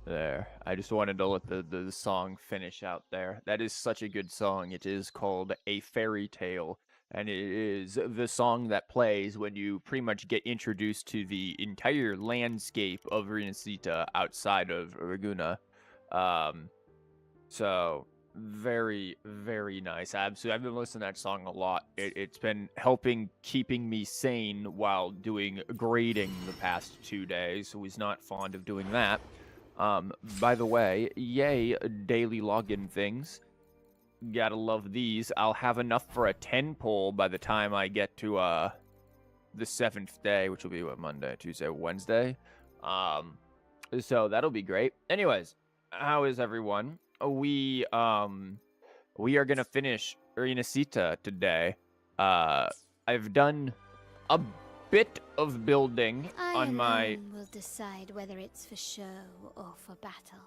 There. I just wanted to let the song finish out there. That is such a good song. It is called A Fairy Tale, and it is the song that plays when you pretty much get introduced to the entire landscape of RINASCITA outside of Laguna. Um, so very, very nice. Absolutely. I've been listening to that song a lot. It's been helping keeping me sane while doing grading the past 2 days. Was not fond of doing that. By the way, yay, daily login things. Gotta love these. I'll have enough for a 10 poll by the time I get to, the 7th day, which will be, what, Monday, Tuesday, Wednesday? So that'll be great. Anyways, how is everyone? We are gonna finish RINASCITA today. I've done a bit of building on my. will decide whether it's for show or for battle.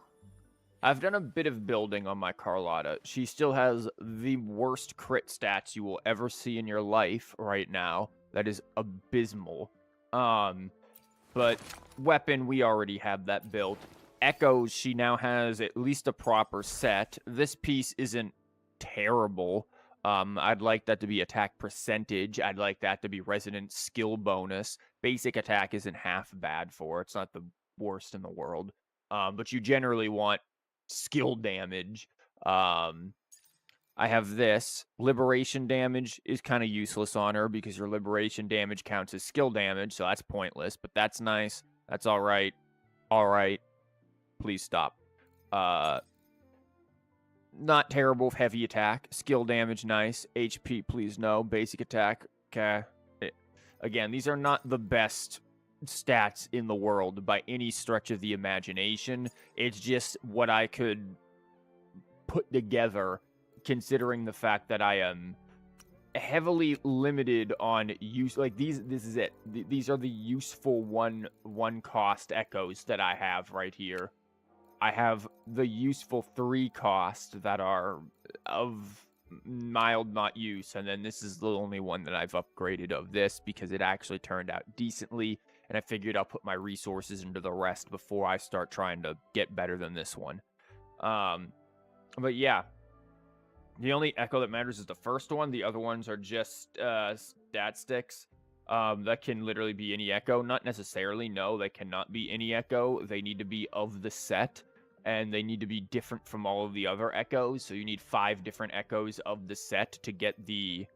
I've done a bit of building on my Carlotta. She still has the worst crit stats you will ever see in your life right now. That is abysmal. But weapon, we already have that built. Echoes, she now has at least a proper set. This piece isn't terrible. I'd like that to be attack percentage. I'd like that to be resonant skill bonus. Basic attack isn't half bad for it. It's not the worst in the world. But you generally want skill damage. I have this. Liberation damage is kind of useless on her because your liberation damage counts as skill damage, so that's pointless, but that's nice. That's all right. All right. Please stop. Not terrible with heavy attack. Skill damage, nice. HP, please no. Basic attack, okay. Again, these are not the best stats in the world by any stretch of the imagination. It's just what I could put together, considering the fact that I am heavily limited on use. Like this is it. These are the useful one cost echoes that I have right here. I have the useful 3 cost that are of mild not use, and then this is the only one that I've upgraded of this because it actually turned out decently, and I figured I'll put my resources into the rest before I start trying to get better than this one. But yeah, the only echo that matters is the first one. The other ones are just stat sticks. That can literally be any echo. Not necessarily, no, they cannot be any echo. They need to be of the set, and they need to be different from all of the other echoes. So you need 5 different echoes of the set to get the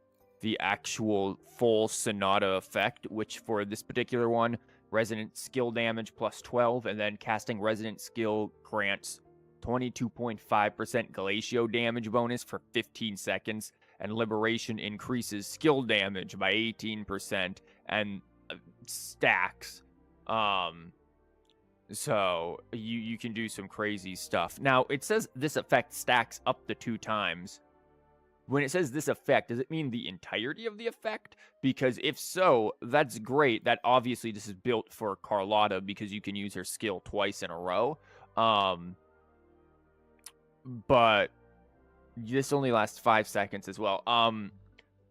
actual full Sonata effect, which for this particular one, resonant skill damage plus 12, and then casting resonant skill grants 22.5% Glacio damage bonus for 15 seconds, and Liberation increases skill damage by 18% and stacks. So you can do some crazy stuff. Now, it says this effect stacks up to 2 times. When it says this effect, does it mean the entirety of the effect? Because if so, that's great. That obviously this is built for Carlotta because you can use her skill twice in a row. But this only lasts 5 seconds as well.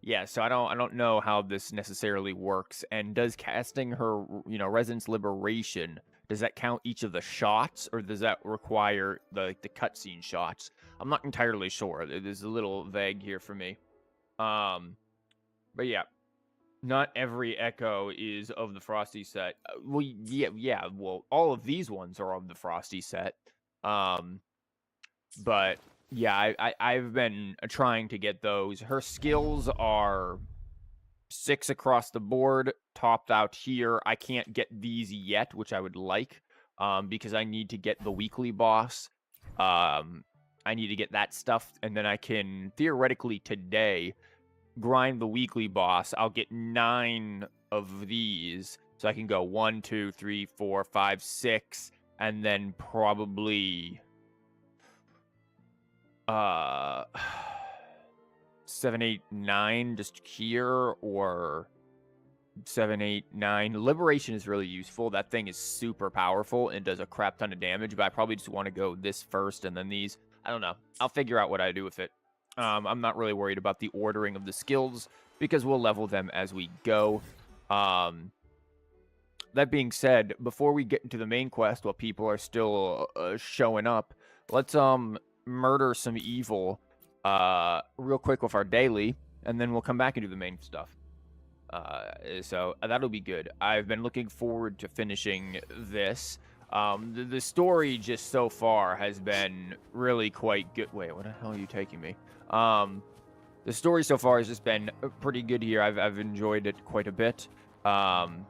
Yeah, so I don't know how this necessarily works. And does casting her, Resonance Liberation, does that count each of the shots, or does that require the cutscene shots? I'm not entirely sure. It is a little vague here for me. But yeah, not every echo is of the Frosty set. Well, yeah. Well, all of these ones are of the Frosty set. But yeah, I've been trying to get those. Her skills are 6 across the board, topped out here. I can't get these yet, which I would like, because I need to get the weekly boss. I need to get that stuff, and then I can, theoretically today, grind the weekly boss. I'll get 9 of these, so I can go 1, 2, 3, 4, 5, 6, and then probably 7, 8, 9 just here, or 7, 8, 9. Liberation is really useful. That thing is super powerful and does a crap ton of damage, but I probably just want to go this first and then these. I don't know. I'll figure out what I do with it. I'm not really worried about the ordering of the skills because we'll level them as we go. That being said, before we get into the main quest, while people are still showing up, let's murder some evil real quick with our daily, and then we'll come back and do the main stuff. So that'll be good. I've been looking forward to finishing this. The story just so far has been really quite good. Wait, what the hell are you taking me? The story so far has just been pretty good here. I've enjoyed it quite a bit. Can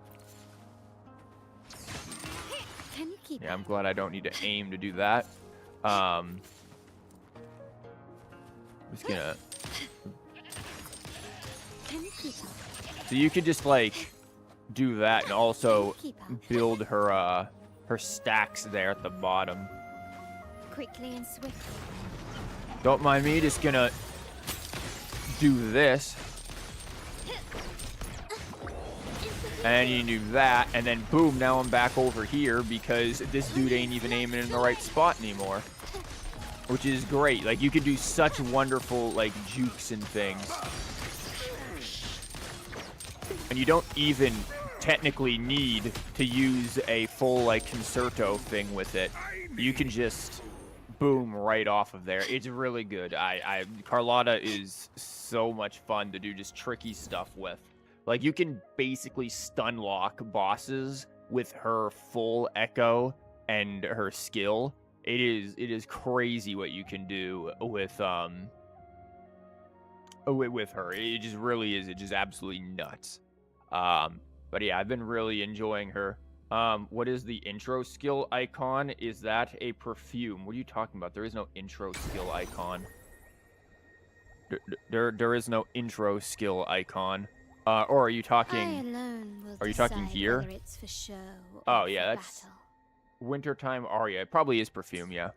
you keep Yeah, I'm glad I don't need to aim to do that. I'm just gonna. Can you keep up? So you could just like do that and also build her her stacks there at the bottom. Quickly and swiftly. Don't mind me, just gonna do this. And you do that, and then boom, now I'm back over here because this dude ain't even aiming in the right spot anymore. Which is great. Like, you can do such wonderful, like, jukes and things. And you don't even technically need to use a full, like, concerto thing with it. You can just boom right off of there. It's really good. Carlotta is so much fun to do just tricky stuff with. Like, you can basically stun lock bosses with her full echo and her skill. It is crazy what you can do with her. It just really is. It's just absolutely nuts. But yeah, I've been really enjoying her. What is the intro skill icon? Is that a perfume? What are you talking about? There is no intro skill icon. There is no intro skill icon. Or are you talking? Are you talking here? Whether it's for show or Oh yeah, for that's battle. wintertime aria. It probably is perfume, yeah.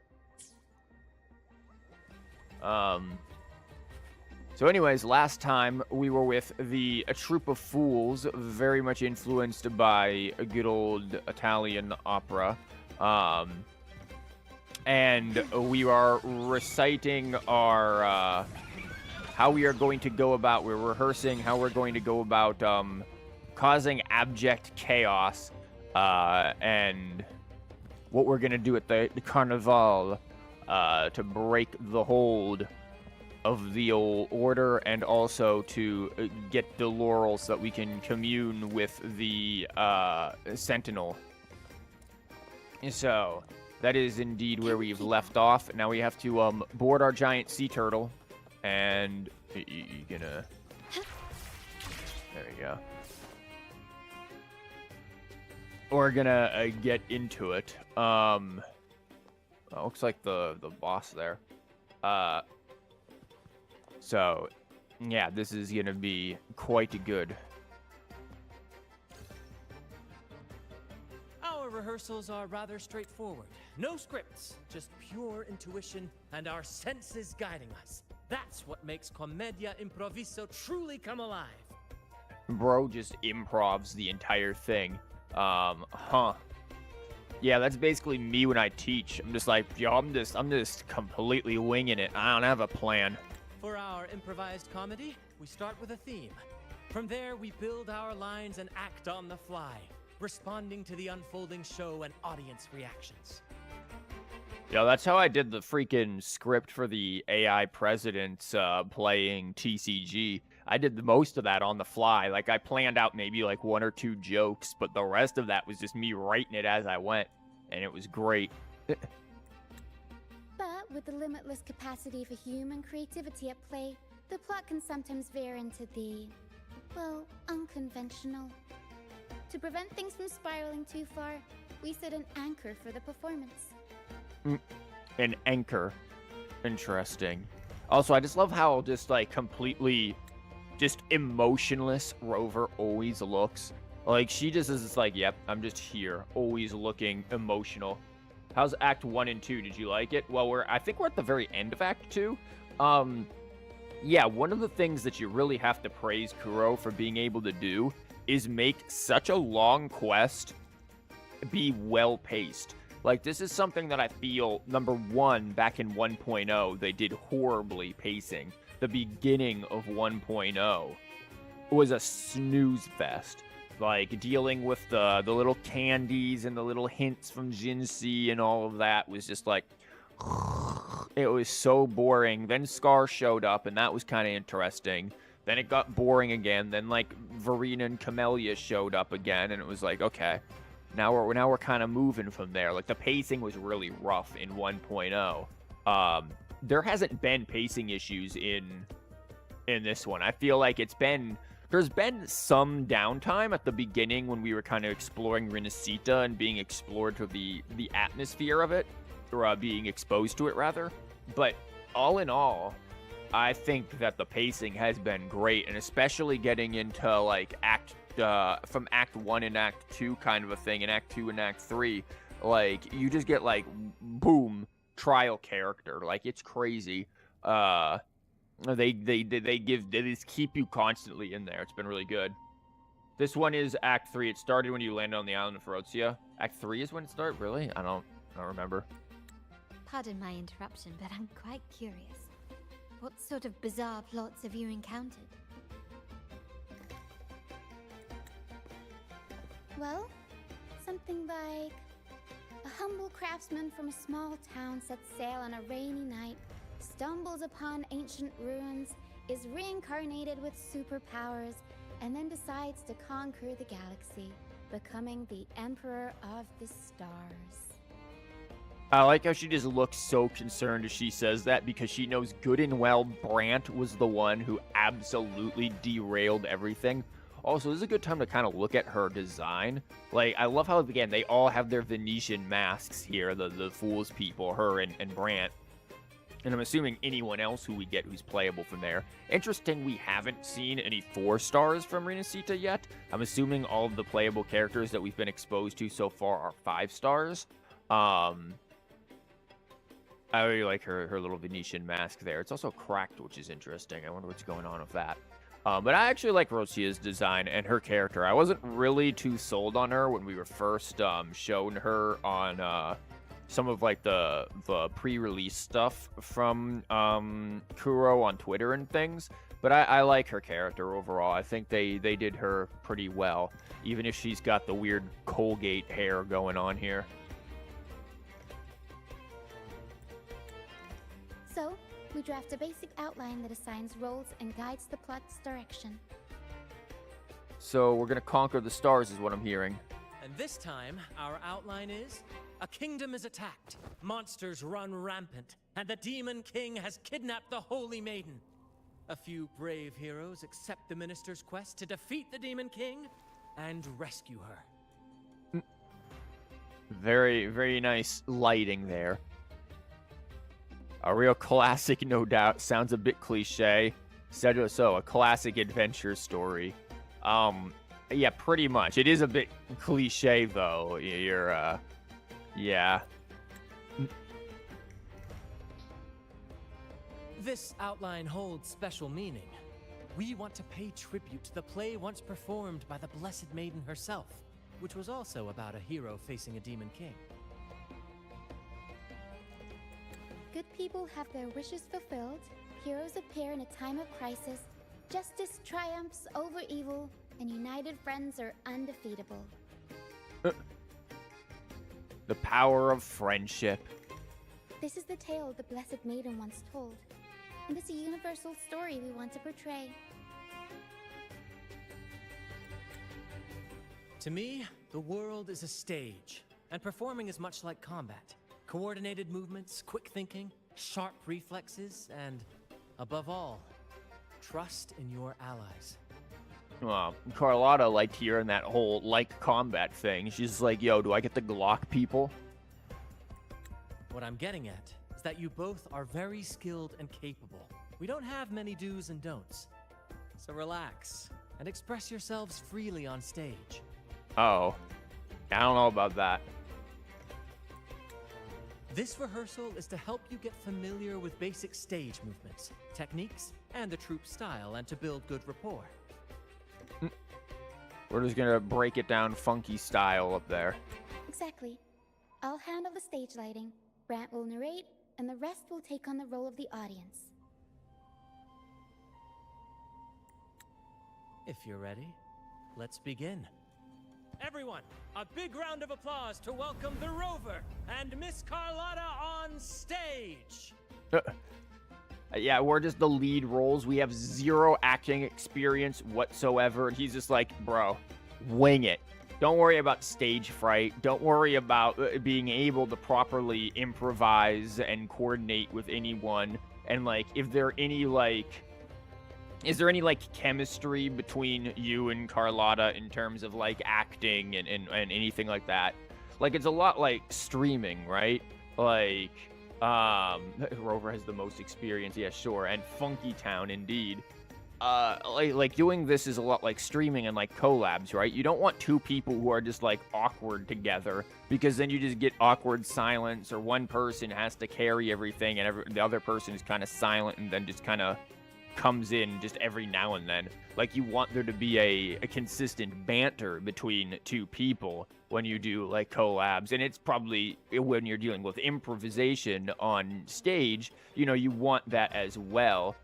So anyways, last time we were with a troupe of fools, very much influenced by a good old Italian opera. And we are reciting our, how we are going to go about, we're rehearsing how we're going to go about causing abject chaos and what we're going to do at the Carnivale to break the hold of the old order and also to get the laurel so that we can commune with the Sentinel. So that is indeed where we've left off. Now we have to board our giant sea turtle. And you're gonna... There we go. We're gonna get into it. Looks like the boss there. So, yeah, this is gonna be quite good. Our rehearsals are rather straightforward. No scripts, just pure intuition and our senses guiding us. That's what makes Commedia Improviso truly come alive. Bro just improvs the entire thing. Yeah, that's basically me when I teach. I'm just like, yo, I'm just completely winging it. I don't have a plan. For our improvised comedy, we start with a theme. From there, we build our lines and act on the fly, responding to the unfolding show and audience reactions. Yo, that's how I did the freaking script for the AI presidents playing TCG. I did the most of that on the fly. Like, I planned out maybe like 1 or 2 jokes, but the rest of that was just me writing it as I went, and it was great. But with the limitless capacity for human creativity at play, the plot can sometimes veer into the, well, unconventional. To prevent things from spiraling too far, we set an anchor for the performance. An anchor. Interesting. Also, I just love how just like completely just emotionless Rover always looks. Like, she just is just like, yep, I'm just here, always looking emotional. How's Act 1 and 2? Did you like it? Well, I think we're at the very end of Act 2. Yeah, one of the things that you really have to praise Kuro for being able to do is make such a long quest be well-paced. Like, this is something that I feel, number one, back in 1.0, they did horribly pacing. The beginning of 1.0 was a snooze fest. Like, dealing with the little candies and the little hints from Jinsei and all of that was just like... It was so boring. Then Scar showed up, and that was kind of interesting. Then it got boring again. Then, like, Verena and Camellia showed up again, and it was like, okay... Now we're kind of moving from there. Like, the pacing was really rough in 1.0. There hasn't been pacing issues in this one. I feel like there's been some downtime at the beginning when we were kind of exploring RINASCITA and being explored to the atmosphere of it, or being exposed to it rather. But all in all, I think that the pacing has been great, and especially getting into like from Act 1 and Act 2 kind of a thing, and Act 2 and Act 3, Like, you just get, like, boom, trial character. Like, it's crazy. They just keep you constantly in there. It's been really good. This one is Act 3. It started when you landed on the island of Ferocia. Act 3 is when it started? Really? I don't remember. Pardon my interruption, but I'm quite curious. What sort of bizarre plots have you encountered? Well, something like a humble craftsman from a small town sets sail on a rainy night, stumbles upon ancient ruins, is reincarnated with superpowers, and then decides to conquer the galaxy, becoming the Emperor of the Stars. I like how she just looks so concerned as she says that, because she knows good and well Brant was the one who absolutely derailed everything. Also, this is a good time to kind of look at her design. Like, I love how, again, they all have their Venetian masks here, the Fool's people, her and Brant. And I'm assuming anyone else who we get who's playable from there. Interesting, we haven't seen any 4 stars from RINASCITA yet. I'm assuming all of the playable characters that we've been exposed to so far are 5 stars. I really like her little Venetian mask there. It's also cracked, which is interesting. I wonder what's going on with that. But I actually like Rocia's design and her character. I wasn't really too sold on her when we were first shown her on some of like the pre-release stuff from Kuro on Twitter and things. But I like her character overall. I think they did her pretty well, even if she's got the weird Colgate hair going on here. So, we draft a basic outline that assigns roles and guides the plot's direction. So we're gonna conquer the stars is what I'm hearing. And this time, our outline is: a kingdom is attacked, monsters run rampant, and the Demon King has kidnapped the Holy Maiden. A few brave heroes accept the minister's quest to defeat the Demon King and rescue her. Very, very nice lighting there. A real classic, no doubt. Sounds a bit cliche. So, a classic adventure story. Yeah, pretty much. It is a bit cliche, though. Yeah. This outline holds special meaning. We want to pay tribute to the play once performed by the Blessed Maiden herself, which was also about a hero facing a Demon King. Good people have their wishes fulfilled, heroes appear in a time of crisis, justice triumphs over evil, and united friends are undefeatable. The power of friendship. This is the tale the Blessed Maiden once told, and it's a universal story we want to portray. To me, the world is a stage, and performing is much like combat. Coordinated movements, quick thinking, sharp reflexes, and, above all, trust in your allies. Well, Carlotta liked hearing that whole combat thing. She's like, yo, do I get the Glock people? What I'm getting at is that you both are very skilled and capable. We don't have many do's and don'ts. So relax and express yourselves freely on stage. Oh, I don't know about that. This rehearsal is to help you get familiar with basic stage movements, techniques, and the troupe style, and to build good rapport. We're just gonna break it down funky style up there. Exactly. I'll handle the stage lighting, Brant will narrate, and the rest will take on the role of the audience. If you're ready, let's begin. Everyone, a big round of applause to welcome the Rover and Miss Carlotta on stage! Yeah, we're just the lead roles. We have 0 acting experience whatsoever. And he's just like, bro, wing it. Don't worry about stage fright. Don't worry about being able to properly improvise and coordinate with anyone. And, if there any, is there any, chemistry between you and Carlotta in terms of, acting and anything like that? It's a lot like streaming, right? Rover has the most experience, yeah, sure. And Funky Town, indeed. like doing this is a lot like streaming and like collabs, right? You don't want two people who are just like awkward together, because then you just get awkward silence, or one person has to carry everything and the other person is kind of silent and then just kind of comes in just every now and then. Like, you want there to be a consistent banter between two people when you do like collabs, and it's probably when you're dealing with improvisation on stage, you know, you want that as well.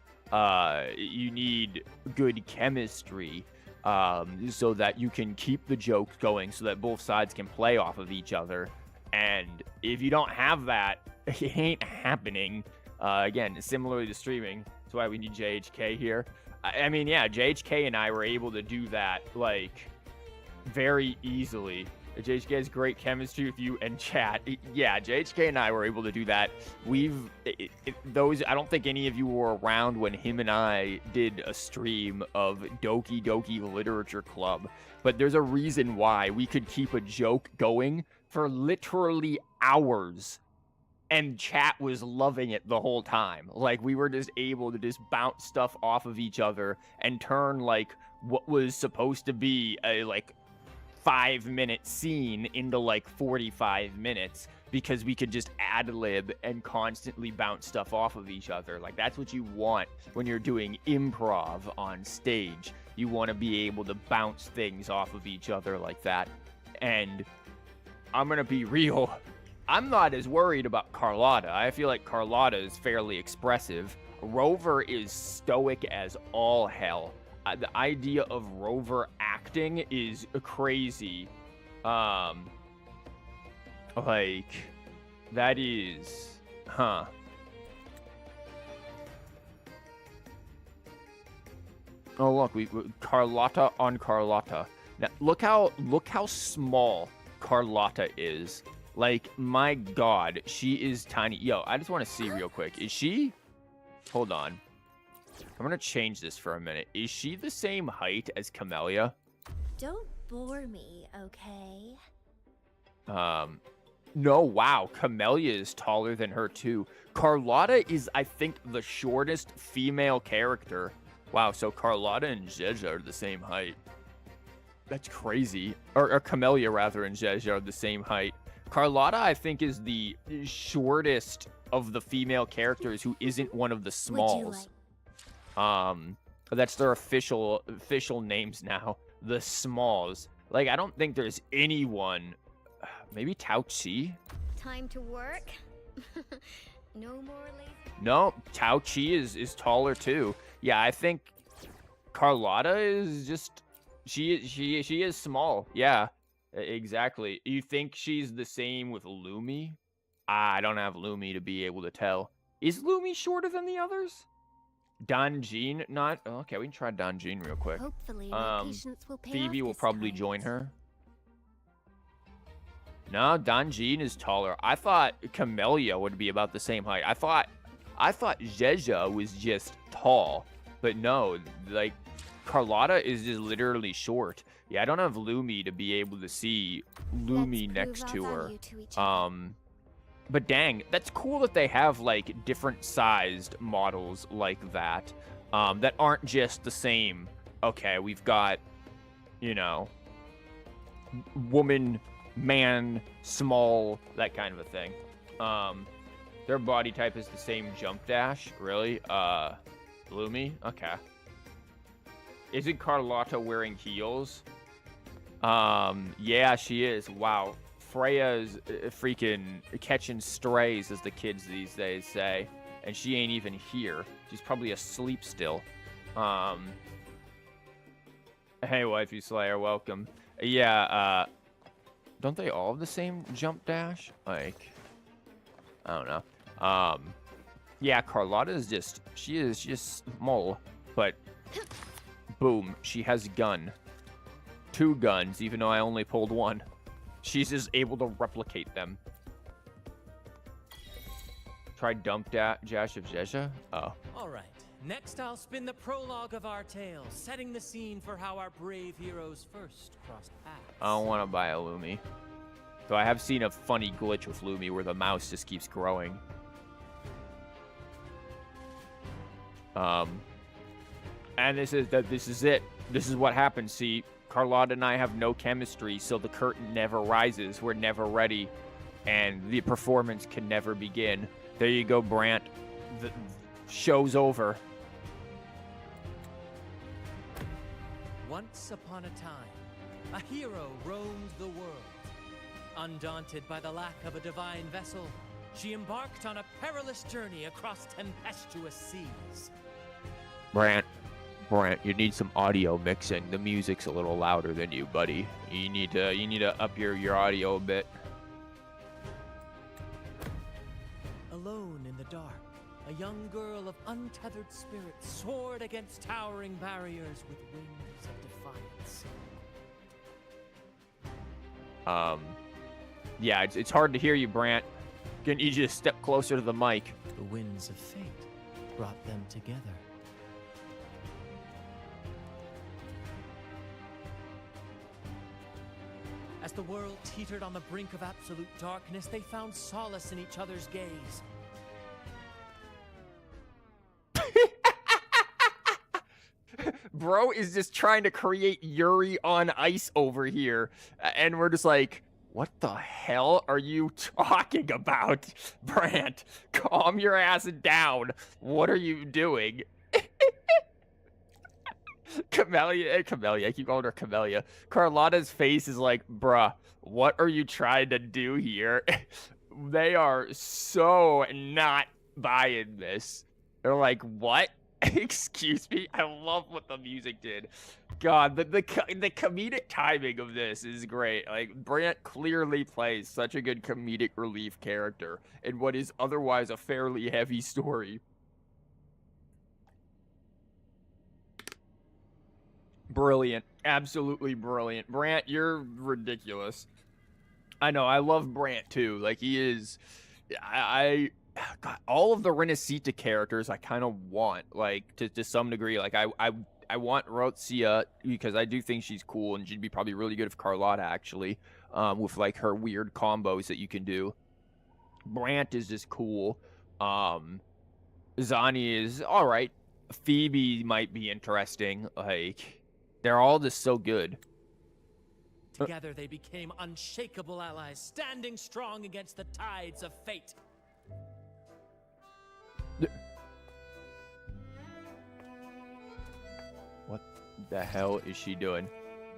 You need good chemistry, so that you can keep the jokes going, so that both sides can play off of each other. And if you don't have that, it ain't happening. Again, similarly to streaming, that's why we need JHK here. I mean, yeah, JHK and I were able to do that, like, very easily. JHK has great chemistry with you and chat. Yeah, JHK and I were able to do that. I don't think any of you were around when him and I did a stream of Doki Doki Literature Club, but there's a reason why we could keep a joke going for literally hours, and chat was loving it the whole time. Like, we were just able to just bounce stuff off of each other and turn, like, what was supposed to be a, like, 5-minute scene into like 45 minutes, because we could just ad-lib and constantly bounce stuff off of each other. Like, that's what you want when you're doing improv on stage. You want to be able to bounce things off of each other like that. And I'm gonna be real, I'm not as worried about Carlotta. I feel like Carlotta is fairly expressive. Rover is stoic as all hell. The idea of Rover acting is crazy. Like, that is, Oh, look, we Carlotta on Carlotta. Now, look how small Carlotta is. Like, my God, she is tiny. Yo, I just want to see real quick. Is she? Hold on. I'm gonna change this for a minute. Is she the same height as Camellia? Don't bore me, okay? No, wow. Camellia is taller than her, too. Carlotta is, I think, the shortest female character. Wow, so Carlotta and Zezha are the same height. That's crazy. Or Camellia, rather, and Zezha are the same height. Carlotta, I think, is the shortest of the female characters who isn't one of the smalls. That's their official names now. The Smalls. Like, I don't think there's anyone. Maybe Tao Chi? Time to work? No more lazy. No, Tao Chi is taller too. Yeah, I think Carlotta is just she is small. Yeah, exactly. You think she's the same with Lumi? I don't have Lumi to be able to tell. Is Lumi shorter than the others? Danjin, not okay. We can try Danjin real quick. Hopefully, my patience will pay Phoebe off will this probably time. join her. No, Danjin is taller. I thought Camellia would be about the same height. I thought Zezha was just tall, but no, like Carlotta is just literally short. Yeah, I don't have Lumi to be able to see Lumi next to her. But dang, that's cool that they have, like, different sized models like that, that aren't just the same. Okay, we've got, you know, woman, man, small, that kind of a thing. Their body type is the same jump dash, really? Lumi? Okay. Isn't Carlotta wearing heels? Yeah, she is. Wow. Freya's freaking catching strays, as the kids these days say, and she ain't even here. She's probably asleep still. Hey, Wifey Slayer, welcome. Yeah, don't they all have the same jump dash? Like, I don't know. Yeah, Carlotta is just, she is just small, but boom, she has a gun. 2 guns, even though I only pulled 1. She's just able to replicate them. Try dump dash of Zezha? Oh. All right. Next, I'll spin the prologue of our tale, setting the scene for how our brave heroes first crossed paths. I don't want to buy a Lumi. Though I have seen a funny glitch with Lumi where the mouse just keeps growing. And this is it. This is what happens. See, Carlotta and I have no chemistry, so the curtain never rises. We're never ready, and the performance can never begin. There you go, Brant. The show's over. Once upon a time, a hero roamed the world. Undaunted by the lack of a divine vessel, she embarked on a perilous journey across tempestuous seas. Brant, you need some audio mixing. The music's a little louder than you, buddy. You need to up your audio a bit. Alone in the dark, a young girl of untethered spirit soared against towering barriers with wings of defiance. Yeah, it's hard to hear you, Brant. Can you just step closer to the mic? The winds of fate brought them together. As the world teetered on the brink of absolute darkness, they found solace in each other's gaze. Bro is just trying to create Yuri on Ice over here, and we're just like, what the hell are you talking about, Brant? Calm your ass down. What are you doing? Camellia, I keep calling her Camellia. Carlotta's face is like, bruh, what are you trying to do here? They are so not buying this. They're like, what? Excuse me? I love what the music did. God, the comedic timing of this is great. Like, Brant clearly plays such a good comedic relief character in what is otherwise a fairly heavy story. Brilliant. Absolutely brilliant. Brant, you're ridiculous. I know, I love Brant too. Like, he is... God, all of the RINASCITA characters I kind of want, like, to some degree. Like, I want Rotzia because I do think she's cool, and she'd be probably really good with Carlotta, actually, with, like, her weird combos that you can do. Brant is just cool. Zani is alright. Phoebe might be interesting. Like, they're all just so good. Together they became unshakable allies, standing strong against the tides of fate. What the hell is she doing?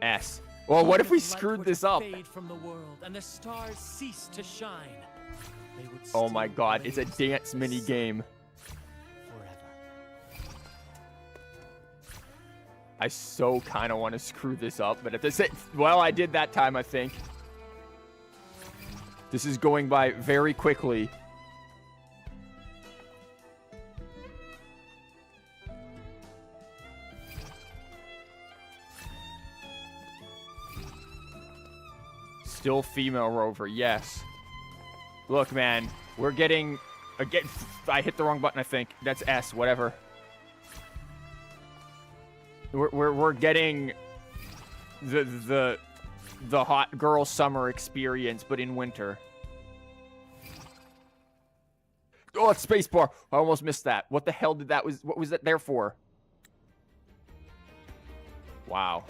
S. Well, what if we screwed this up? Fade from the world, and the stars cease to shine. They would Oh my still god, it's a blaze dance the mini sun game. forever. I so kind of want to screw this up, but at the same... Well, I did that time, I think. This is going by very quickly. Still female rover, yes. Look, man, we're getting... Again, I hit the wrong button, I think. That's S, whatever. We're getting the hot girl summer experience, but in winter. Oh, it's spacebar. I almost missed that. What the hell did that what was that there for? Wow.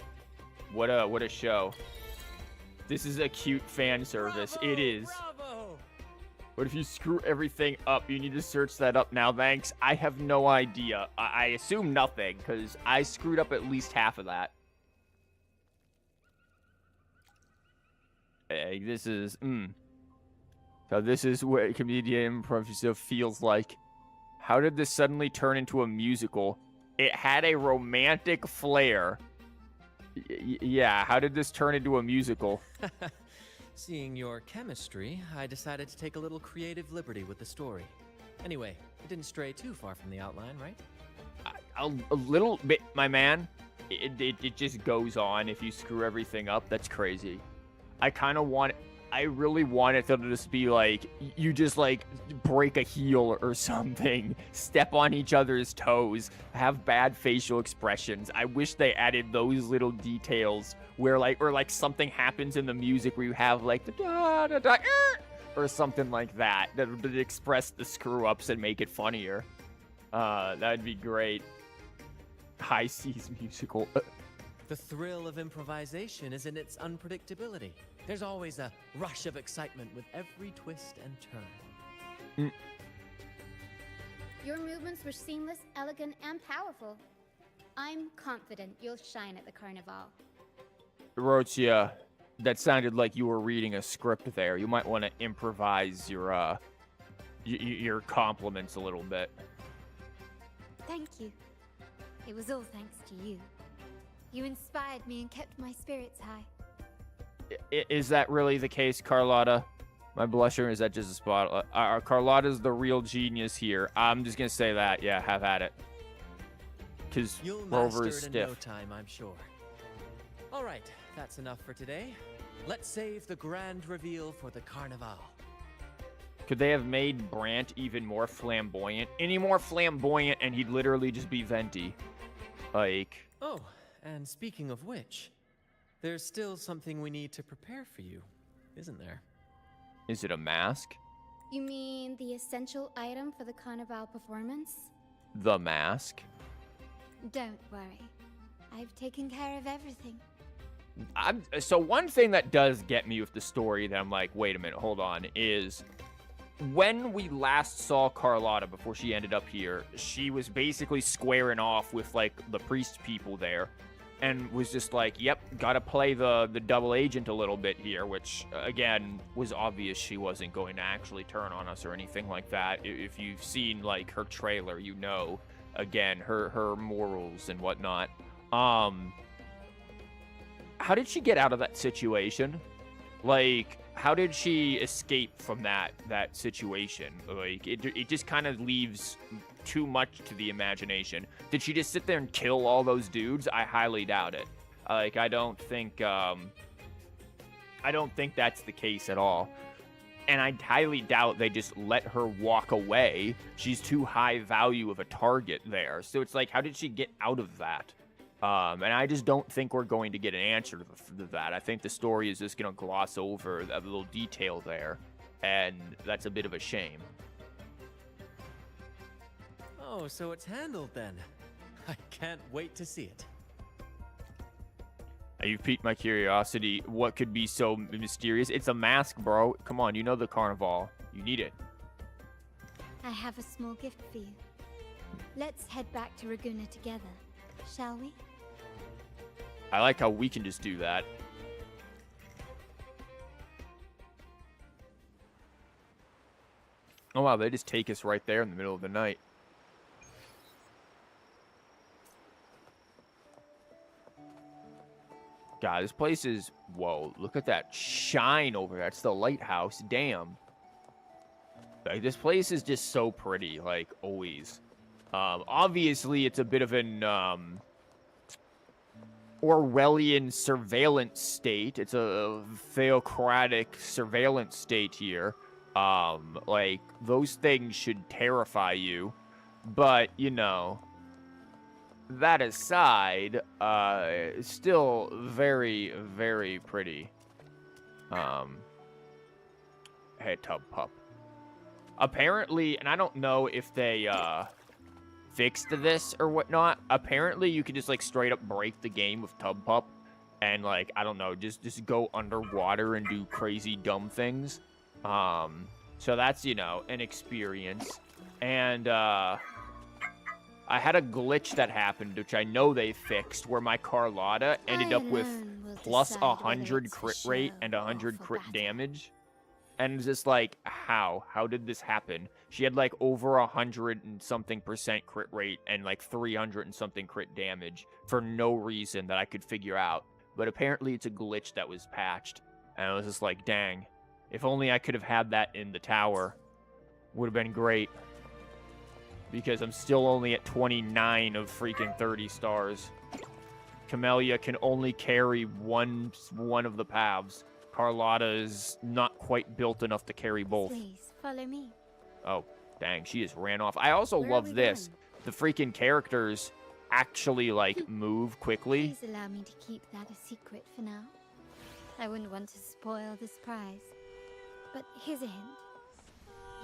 What a show. This is a cute fan service. Bravo, it is. Bravo. But if you screw everything up, you need to search that up now. Thanks. I have no idea. I assume nothing, because I screwed up at least half of that. Hey, this is... So this is what comedian improv feels like. How did this suddenly turn into a musical? It had a romantic flair. Yeah, how did this turn into a musical? Seeing your chemistry, I decided to take a little creative liberty with the story. Anyway, it didn't stray too far from the outline, right? A little bit, my man. It just goes on if you screw everything up. That's crazy. I really want it to just be like, you just like break a heel or something, step on each other's toes, have bad facial expressions. I wish they added those little details where like, or like something happens in the music where you have like the da da da or something like that would express the screw ups and make it funnier. That'd be great. High Seas musical. The thrill of improvisation is in its unpredictability. There's always a rush of excitement with every twist and turn. Your movements were seamless, elegant, and powerful. I'm confident you'll shine at the Carnivale. Rochia, that sounded like you were reading a script there. You might want to improvise your compliments a little bit. Thank you. It was all thanks to you. You inspired me and kept my spirits high. Is that really the case, Carlotta? My blusher, is that just a spot? Carlotta's the real genius here. I'm just gonna say that. Yeah, have at it. Because Rover is You'll master it in no stiff. time, I'm sure. All right, that's enough for today. Let's save the grand reveal for the Carnivale. Could they have made Brant even more flamboyant? Any more flamboyant, and he'd literally just be Venti. Like... Oh, and speaking of which, there's still something we need to prepare for you, isn't there? Is it a mask? You mean the essential item for the Carnivale performance? The mask? Don't worry. I've taken care of everything. So one thing that does get me with the story that I'm like, wait a minute, hold on, is... When we last saw Carlotta before she ended up here, she was basically squaring off with, like, the priest people there. And was just like, yep, gotta play the double agent a little bit here, which, again, was obvious she wasn't going to actually turn on us or anything like that. If you've seen, like, her trailer, you know, again, her morals and whatnot. How did she get out of that situation? Like, how did she escape from that situation? Like, it just kind of leaves too much to the imagination. Did she just sit there and kill all those dudes? I highly doubt it. Like, I don't think that's the case at all. And I highly doubt they just let her walk away. She's too high value of a target there. So it's like, how did she get out of that? And I just don't think we're going to get an answer to that. I think the story is just going to gloss over that little detail there. And that's a bit of a shame. Oh, so it's handled then. I can't wait to see it. You've piqued my curiosity. What could be so mysterious? It's a mask, bro. Come on, you know the Carnivale. You need it. I have a small gift for you. Let's head back to Raguna together, shall we? I like how we can just do that. Oh, wow, they just take us right there in the middle of the night. God, this place is... Whoa, look at that shine over there. It's the lighthouse. Damn. Like, this place is just so pretty, like, always. Obviously, it's a bit of an, Orwellian surveillance state. It's a theocratic surveillance state here. Like, those things should terrify you. But, you know... That aside, it's still very, very pretty. Hey, Tub Pup. Apparently, and I don't know if they, fixed this or whatnot. Apparently, you can just, like, straight up break the game with Tub Pup. And, like, I don't know, just go underwater and do crazy, dumb things. So that's, you know, an experience. And, I had a glitch that happened, which I know they fixed, where my Carlotta ended up with plus 100 crit rate and 100 crit damage. And it's just like, how? How did this happen? She had like over 100 and something % crit rate and like 300 and something crit damage for no reason that I could figure out. But apparently it's a glitch that was patched. And I was just like, dang, if only I could have had that in the tower. Would have been great. Because I'm still only at 29 of freaking 30 stars. Camellia can only carry one of the paths. Carlotta is not quite built enough to carry both. Please, follow me. Oh, dang, she just ran off. I also Where are love we this. going? The freaking characters actually, like, move quickly. Please allow me to keep that a secret for now. I wouldn't want to spoil the surprise. But here's a hint.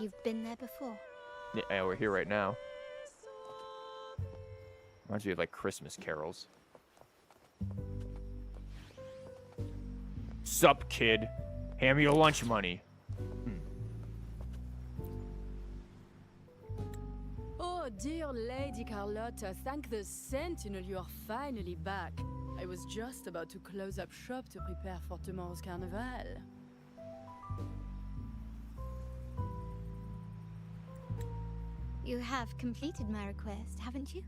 You've been there before. Yeah, we're here right now. Reminds me of like Christmas carols. Sup, kid? Hand me your lunch money. Oh, dear Lady Carlotta, thank the Sentinel you are finally back. I was just about to close up shop to prepare for tomorrow's Carnivale. You have completed my request, haven't you?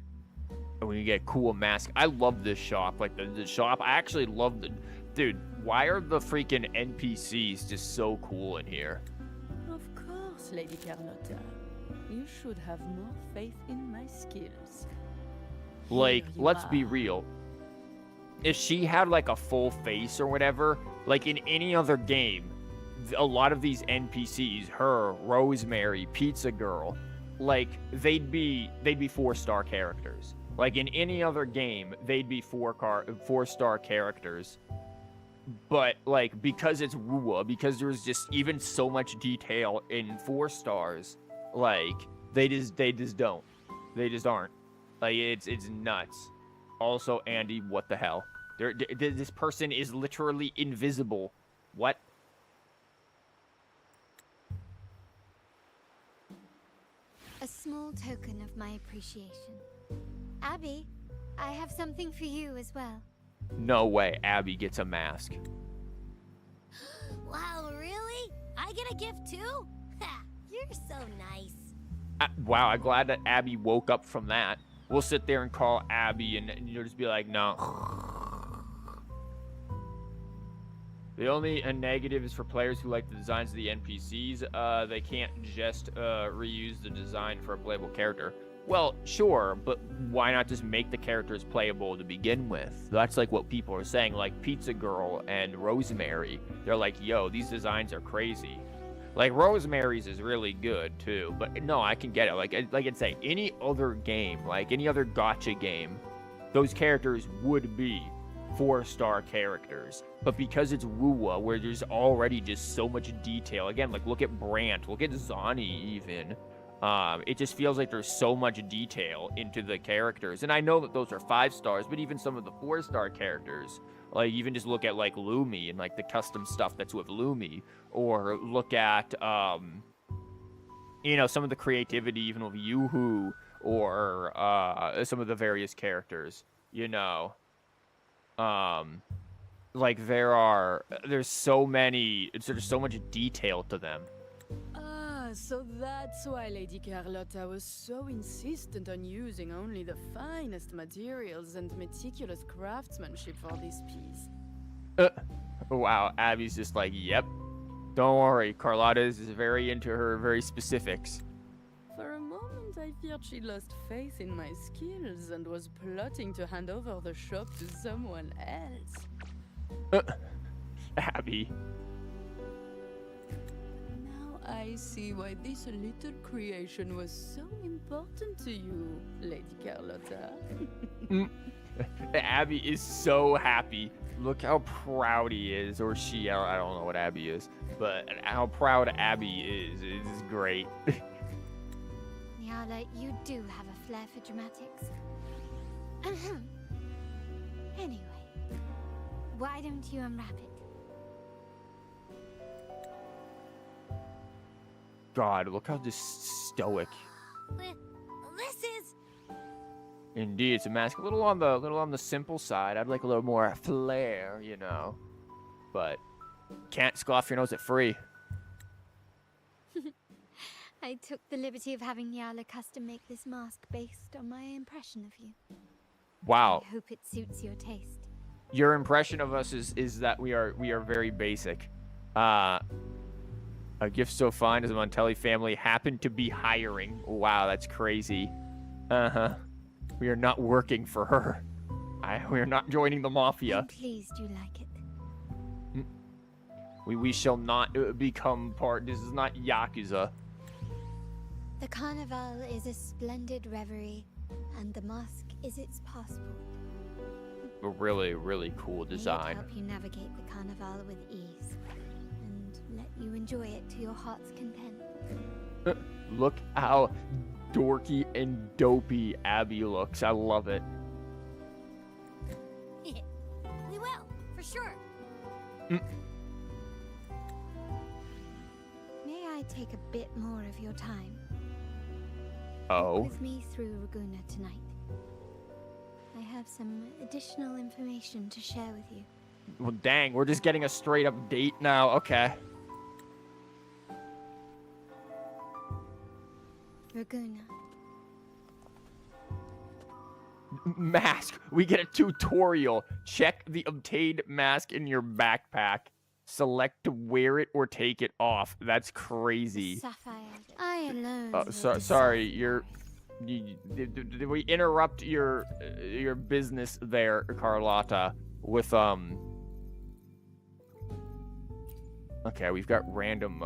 When you get cool mask. I love this shop. Like the shop, I actually love the... Dude, why are the freaking NPCs just so cool in here? Of course, Lady Carlotta. You should have more faith in my skills. Like, Here you let's be are. real. If she had like a full face or whatever, like in any other game, a lot of these NPCs, her, Rosemary, Pizza Girl, like they'd be 4-star characters. Like in any other game, they'd be 4-star characters. But like because it's Wuwa, because there's just even so much detail in 4 stars, like they just don't. They just aren't. Like it's nuts. Also, Andy, what the hell? This person is literally invisible. What? A small token of my appreciation. Abby, I have something for you as well. No way Abby gets a mask. Wow, really? I get a gift too? Ha! You're so nice. Wow, I'm glad that Abby woke up from that. We'll sit there and call Abby and you'll just be like, no. The only negative is for players who like the designs of the NPCs. They can't just reuse the design for a playable character. Well, sure, but why not just make the characters playable to begin with? That's like what people are saying, like Pizza Girl and Rosemary. They're like, yo, these designs are crazy. Like, Rosemary's is really good, too. But no, I can get it. Like I'd say, any other game, like any other gacha game, those characters would be 4-star characters. But because it's Wuwa, where there's already just so much detail. Again, like, look at Brant, look at Zani, even. It just feels like there's so much detail into the characters. And I know that those are 5 stars, but even some of the 4-star characters, like even just look at like Lumi and like the custom stuff that's with Lumi, or look at you know, some of the creativity even with Yoo-Hoo, or some of the various characters, you know. Like there's so much detail to them. So that's why Lady Carlotta was so insistent on using only the finest materials and meticulous craftsmanship for this piece. Wow, Abby's just like, yep. Don't worry, Carlotta is very into her very specifics. For a moment, I feared she lost faith in my skills and was plotting to hand over the shop to someone else. Abby. I see why this little creation was so important to you, Lady Carlotta. Abby is so happy. Look how proud he is, or she, I don't know what Abby is, but how proud Abby is great. Nyala, you do have a flair for dramatics. Anyway, why don't you unwrap it? God, look how just stoic. This is... Indeed, it's a mask. A little on the simple side. I'd like a little more flair, you know. But can't scoff your nose at free. I took the liberty of having Nyala custom make this mask based on my impression of you. Wow. I hope it suits your taste. Your impression of us is that we are very basic. A gift so fine as the Montelli family happened to be hiring. Wow, that's crazy. Uh-huh. We are not working for her. We are not joining the mafia. I'm pleased you like it. We shall not become part. This is not Yakuza. The Carnivale is a splendid reverie, and the mask is its passport. A really, really cool May design. it help you navigate the Carnivale with ease, and let you enjoy it to your heart's content. Look how dorky and dopey Abby looks. I love it. May I take a bit more of your time? Oh. Walk with me through Raguna tonight. I have some additional information to share with you. Well, dang, we're just getting a straight up date now. Okay. Raguna. Mask. We get a tutorial. Check the obtained mask in your backpack. Select to wear it or take it off. That's crazy. Sapphire. I alone. Sorry, did we interrupt your business there, Carlotta? With Okay, we've got random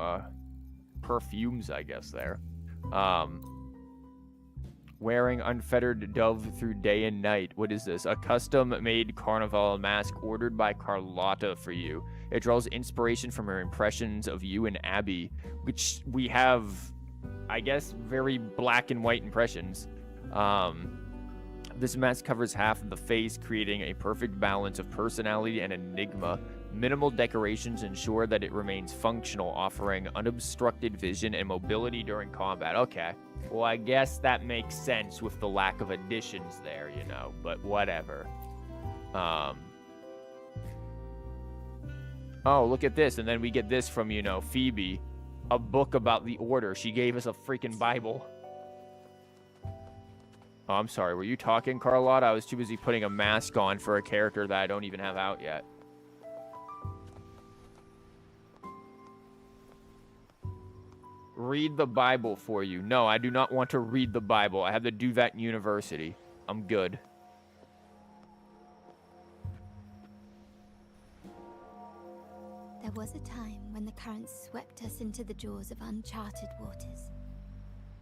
perfumes, I guess there. Wearing unfettered dove through day and night. What is this? A custom-made Carnivale mask ordered by Carlotta for you. It draws inspiration from her impressions of you and Abby, which we have, I guess, very black and white impressions. This mask covers half of the face, creating a perfect balance of personality and enigma. Minimal decorations ensure that it remains functional, offering unobstructed vision and mobility during combat. Okay. Well, I guess that makes sense with the lack of additions there, you know, but whatever. Oh, look at this. And then we get this from, you know, Phoebe. A book about the Order. She gave us a freaking Bible. Oh, I'm sorry. Were you talking, Carlotta? I was too busy putting a mask on for a character that I don't even have out yet. Read the Bible for you. No, I do not want to read the Bible. I have to do that in university. I'm good. There was a time when the currents swept us into the jaws of uncharted waters,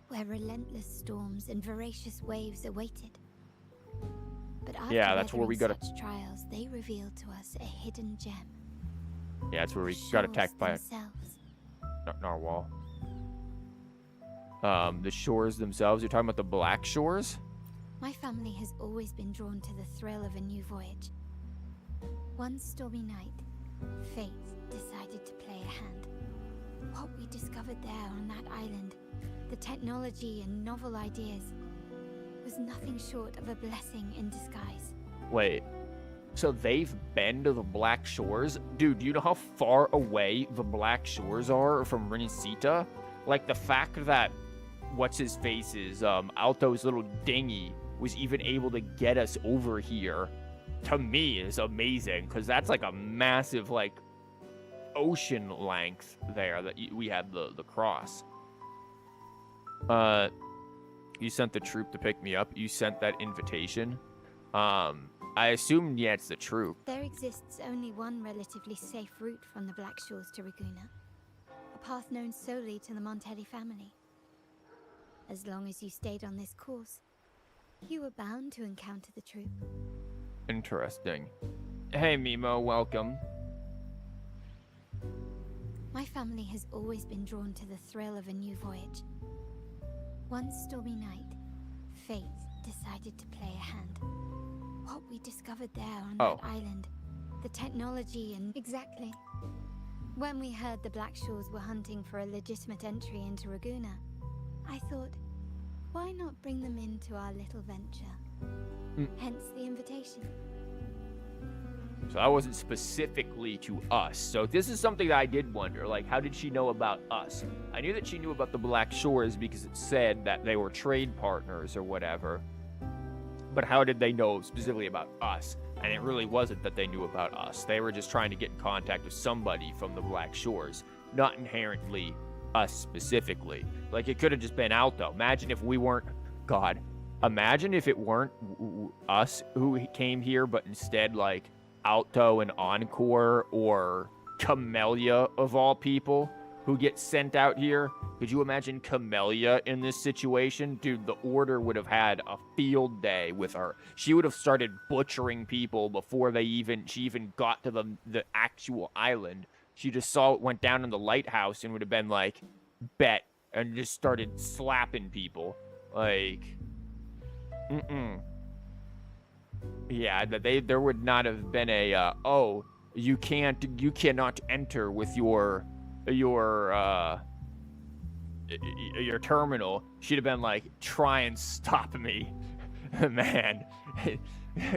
where relentless storms and voracious waves awaited. But after that's where we got such trials, they revealed to us a hidden gem. Yeah, that's where we got attacked by a narwhal. The shores themselves. You're talking about the Black Shores? My family has always been drawn to the thrill of a new voyage. One stormy night, fate decided to play a hand. What we discovered there on that island, the technology and novel ideas, was nothing short of a blessing in disguise. Wait, so they've been to the Black Shores? Dude, do you know how far away the Black Shores are from RINASCITA? Like, the fact that what's-his-face's, Alto's little dinghy was even able to get us over here, to me, is amazing, because that's like a massive, like, ocean length there that we had the cross. You sent the troop to pick me up. You sent that invitation. I assume, yeah, it's the troop. There exists only one relatively safe route from the Black Shores to Raguna. A path known solely to the Montelli family. As long as you stayed on this course, you were bound to encounter the troop. Interesting. Hey, Mimo, welcome. My family has always been drawn to the thrill of a new voyage. One stormy night, fate decided to play a hand. What we discovered there on that island, the technology and... Exactly. When we heard the Black Shores were hunting for a legitimate entry into Raguna, I thought, why not bring them into our little venture? Hence the invitation. So that wasn't specifically to us. So this is something that I did wonder, like, how did she know about us? I knew that she knew about the Black Shores because it said that they were trade partners or whatever. But how did they know specifically about us? And it really wasn't that they knew about us. They were just trying to get in contact with somebody from the Black Shores, not inherently us specifically. Like, it could have just been Alto. Imagine if we weren't... God. Imagine if it weren't us who came here, but instead, like, Alto and Encore or Camellia, of all people, who get sent out here. Could you imagine Camellia in this situation? Dude, the Order would have had a field day with her. She would have started butchering people before she even got to the actual island. She just saw it went down in the lighthouse and would have been like, bet, and just started slapping people. Like, yeah, there would not have been a, oh, you cannot enter with your terminal, she'd have been like, try and stop me. Man.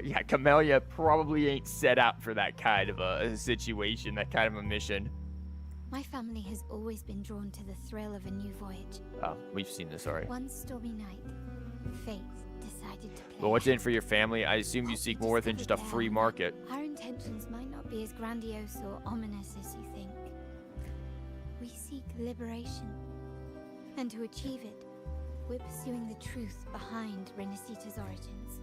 Yeah, Camellia probably ain't set out for that kind of a situation, that kind of a mission. My family has always been drawn to the thrill of a new voyage. Oh, we've seen this already. One stormy night, fate decided to play. But what's in it for your family? I assume you What seek we more than just a discovered free there, market. Our intentions might not be as grandiose or ominous as you think. We seek liberation. And to achieve it, we're pursuing the truth behind RINASCITA's origins.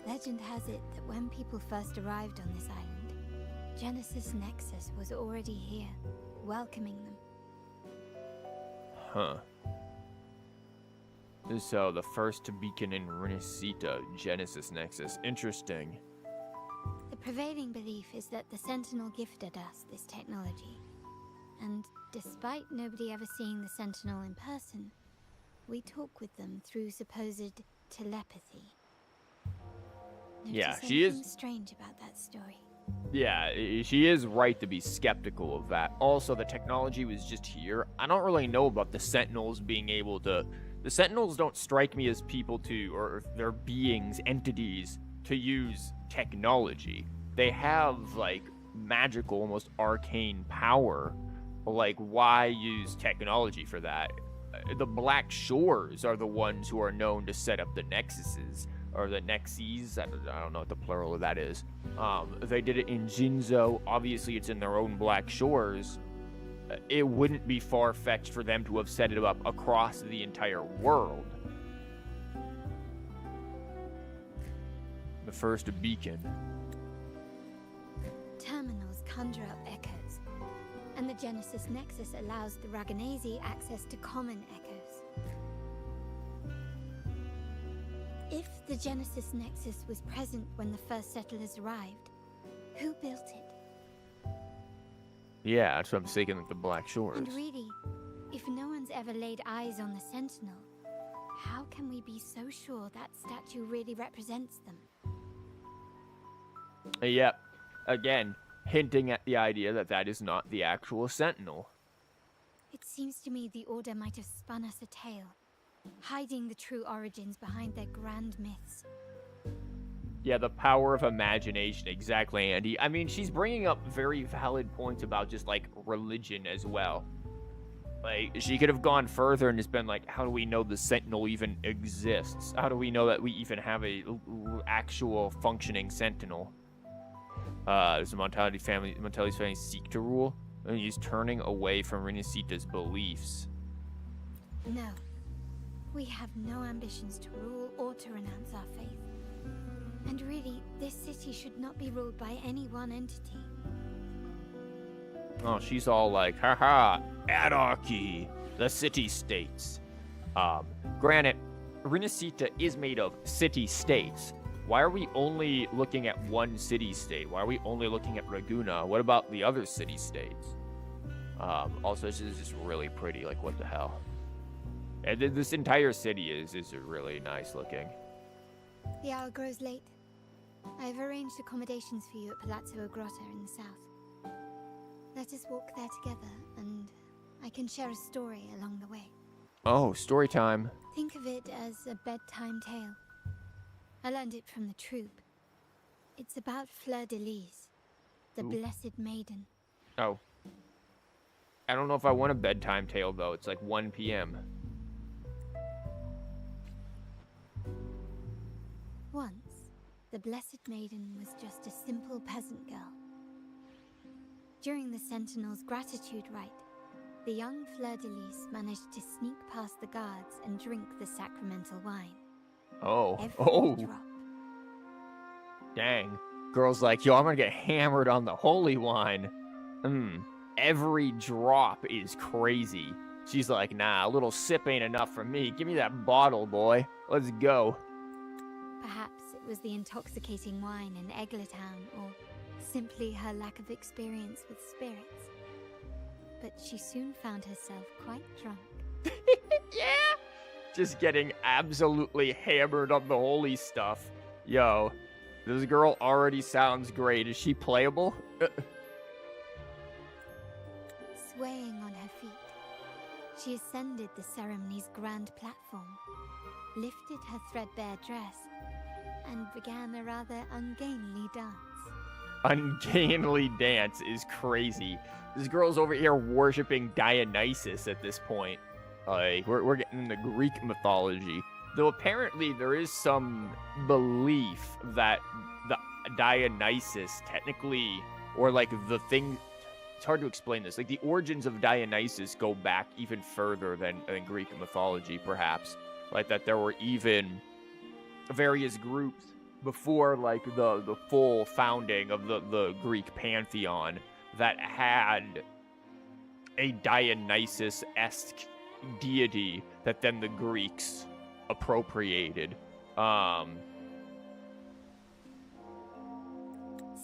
Legend has it that when people first arrived on this island, Genesis Nexus was already here, welcoming them. Huh. So, the first beacon in RINASCITA, Genesis Nexus. Interesting. The prevailing belief is that the Sentinel gifted us this technology. And despite nobody ever seeing the Sentinel in person, we talk with them through supposed telepathy. Yeah, Notice she is- anything strange about that story? Yeah, she is right to be skeptical of that. Also, the technology was just here. I don't really know about the Sentinels being able to... The Sentinels don't strike me as people or they're beings, entities, to use technology. They have, like, magical, almost arcane power. Like, why use technology for that? The Black Shores are the ones who are known to set up the Nexuses. Or the Nexes, I don't know what the plural of that is. They did it in Jinzo. Obviously, it's in their own Black Shores. It wouldn't be far-fetched for them to have set it up across the entire world. The first beacon. Terminals conjure up echoes, and the Genesis Nexus allows the Raganese access to common echoes. If the Genesis Nexus was present when the first settlers arrived, who built it? Yeah, that's what I'm thinking, like the Black Shores. And really, if no one's ever laid eyes on the Sentinel, how can we be so sure that statue really represents them? Yep. Again, hinting at the idea that that is not the actual Sentinel. It seems to me the Order might have spun us a tale, hiding the true origins behind their grand myths. Yeah, the power of imagination. Exactly, Andy. I mean, she's bringing up very valid points about just, like, religion as well. Like, she could have gone further and just been like, how do we know the Sentinel even exists? How do we know that we even have a actual functioning Sentinel? Does the Montali's family seek to rule? And he's turning away from RINASCITA's beliefs. No. We have no ambitions to rule or to renounce our faith. And really, this city should not be ruled by any one entity. Oh, she's all like, haha, anarchy, the city-states. Granted, RINASCITA is made of city-states. Why are we only looking at one city-state? Why are we only looking at Raguna? What about the other city-states? Also, this is just really pretty, like, what the hell? And this entire city is really nice looking. The hour grows late. I've arranged accommodations for you at Palazzo Grotta in the south. Let us walk there together, and I can share a story along the way. Oh, story time. Think of it as a bedtime tale. I learned it from the troupe. It's about Fleur de Lis, the Blessed Maiden. Oh. I don't know if I want a bedtime tale, though. It's like 1 p.m. Once, the Blessed Maiden was just a simple peasant girl. During the Sentinel's gratitude rite, the young Fleur de Lis managed to sneak past the guards and drink the sacramental wine. Oh. Every drop. Dang. Girl's like, yo, I'm gonna get hammered on the holy wine. Every drop is crazy. She's like, nah, a little sip ain't enough for me. Give me that bottle, boy. Let's go. Perhaps it was the intoxicating wine in Eglatown, or simply her lack of experience with spirits. But she soon found herself quite drunk. Yeah! Just getting absolutely hammered on the holy stuff. Yo. This girl already sounds great. Is she playable? Swaying on her feet, she ascended the ceremony's grand platform, lifted her threadbare dress, and began a rather ungainly dance. Ungainly dance is crazy. This girl's over here worshipping Dionysus at this point. Like, we're getting into Greek mythology. Though apparently there is some belief that the Dionysus technically, or like the thing, it's hard to explain this. Like the origins of Dionysus go back even further than Greek mythology, perhaps. Like that there were even various groups before like the full founding of the Greek pantheon that had a Dionysus-esque deity that then the Greeks appropriated.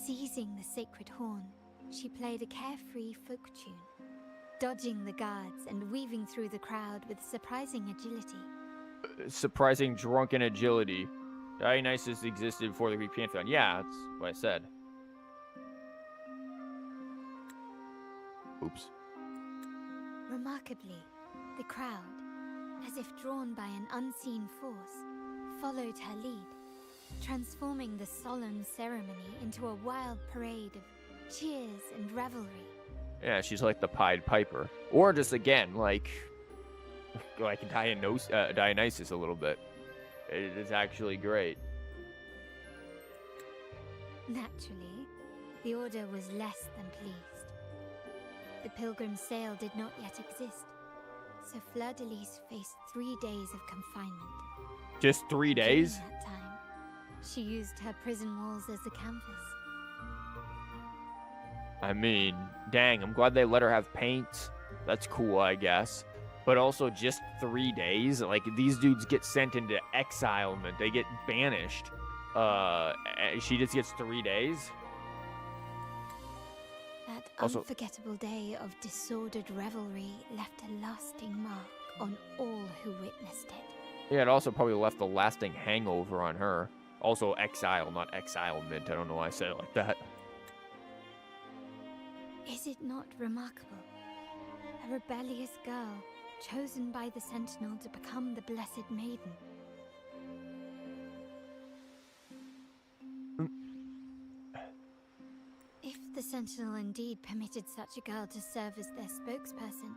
Seizing the sacred horn, she played a carefree folk tune, dodging the guards and weaving through the crowd with surprising agility. Surprising drunken agility. Dionysus existed before the Greek pantheon. Yeah, that's what I said. Oops. Remarkably, the crowd, as if drawn by an unseen force, followed her lead, transforming the solemn ceremony into a wild parade of cheers and revelry. Yeah, she's like the Pied Piper. Or just, again, like Dionysus a little bit. It is actually great. Naturally, the Order was less than pleased. The Pilgrim's Sale did not yet exist, so Fleur-de-Lis faced 3 days of confinement. Just 3 days? During that time, she used her prison walls as a canvas. I mean, dang, I'm glad they let her have paint. That's cool, I guess. But also just 3 days? Like, these dudes get sent into exilement. They get banished. She just gets 3 days? That Also, unforgettable day of disordered revelry left a lasting mark on all who witnessed it. yeah, it also probably left a lasting hangover on her. Also, exile, not exilement. I don't know why I said it like that. Is it not remarkable? A rebellious girl, chosen by the Sentinel to become the Blessed Maiden. If the Sentinel indeed permitted such a girl to serve as their spokesperson,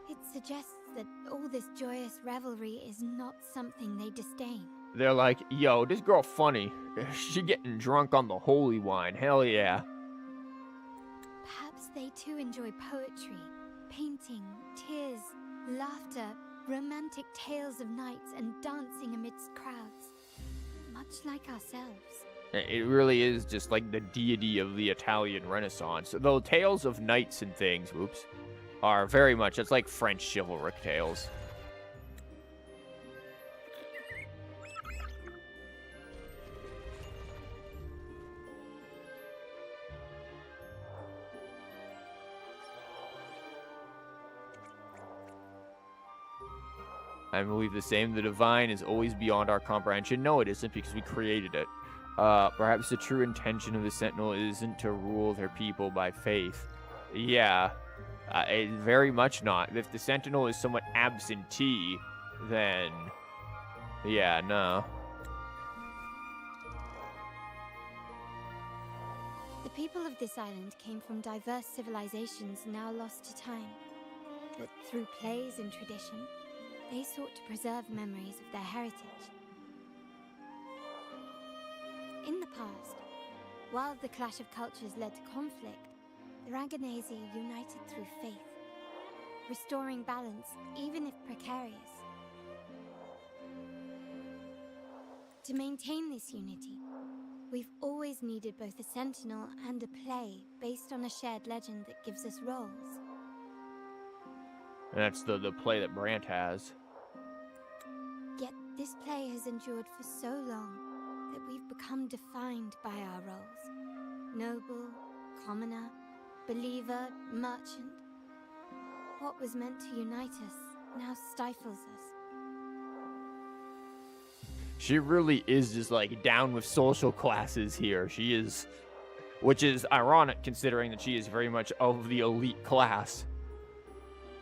it suggests that all this joyous revelry is not something they disdain. They're like, yo, this girl funny. She getting drunk on the holy wine. Hell yeah. Perhaps they too enjoy poetry, painting, tears, laughter, romantic tales of knights, and dancing amidst crowds. Much like ourselves. It really is just like the deity of the Italian Renaissance. Though tales of knights and things, whoops, are very much, it's like French chivalric tales. I believe the same. The divine is always beyond our comprehension. No, it isn't, because we created it. Perhaps the true intention of the Sentinel isn't to rule their people by faith. Yeah, very much not. If the Sentinel is somewhat absentee, then yeah, no. The people of this island came from diverse civilizations now lost to time. But through plays and tradition, they sought to preserve memories of their heritage. In the past, while the clash of cultures led to conflict, the Raganazi united through faith, restoring balance even if precarious. To maintain this unity, we've always needed both a sentinel and a play based on a shared legend that gives us roles. And that's the play that Brant has. Yet this play has endured for so long that we've become defined by our roles. Noble, commoner, believer, merchant. What was meant to unite us now stifles us. She really is just like down with social classes here. She is, which is ironic considering that she is very much of the elite class.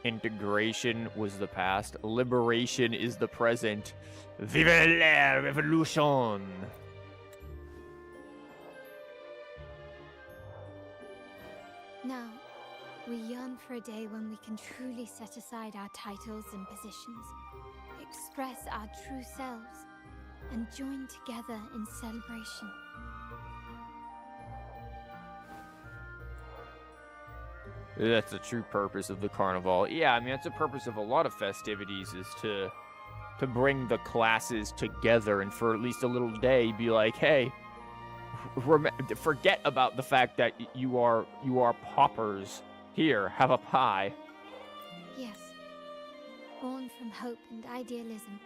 Integration was the past. Liberation is the present. Vive la revolution! Now, we yearn for a day when we can truly set aside our titles and positions, express our true selves, and join together in celebration. That's the true purpose of the Carnival. Yeah, I mean, that's the purpose of a lot of festivities, is to bring the classes together and for at least a little day be like, hey, forget about the fact that you are paupers. Here, have a pie. Yes. Born from hope and idealism,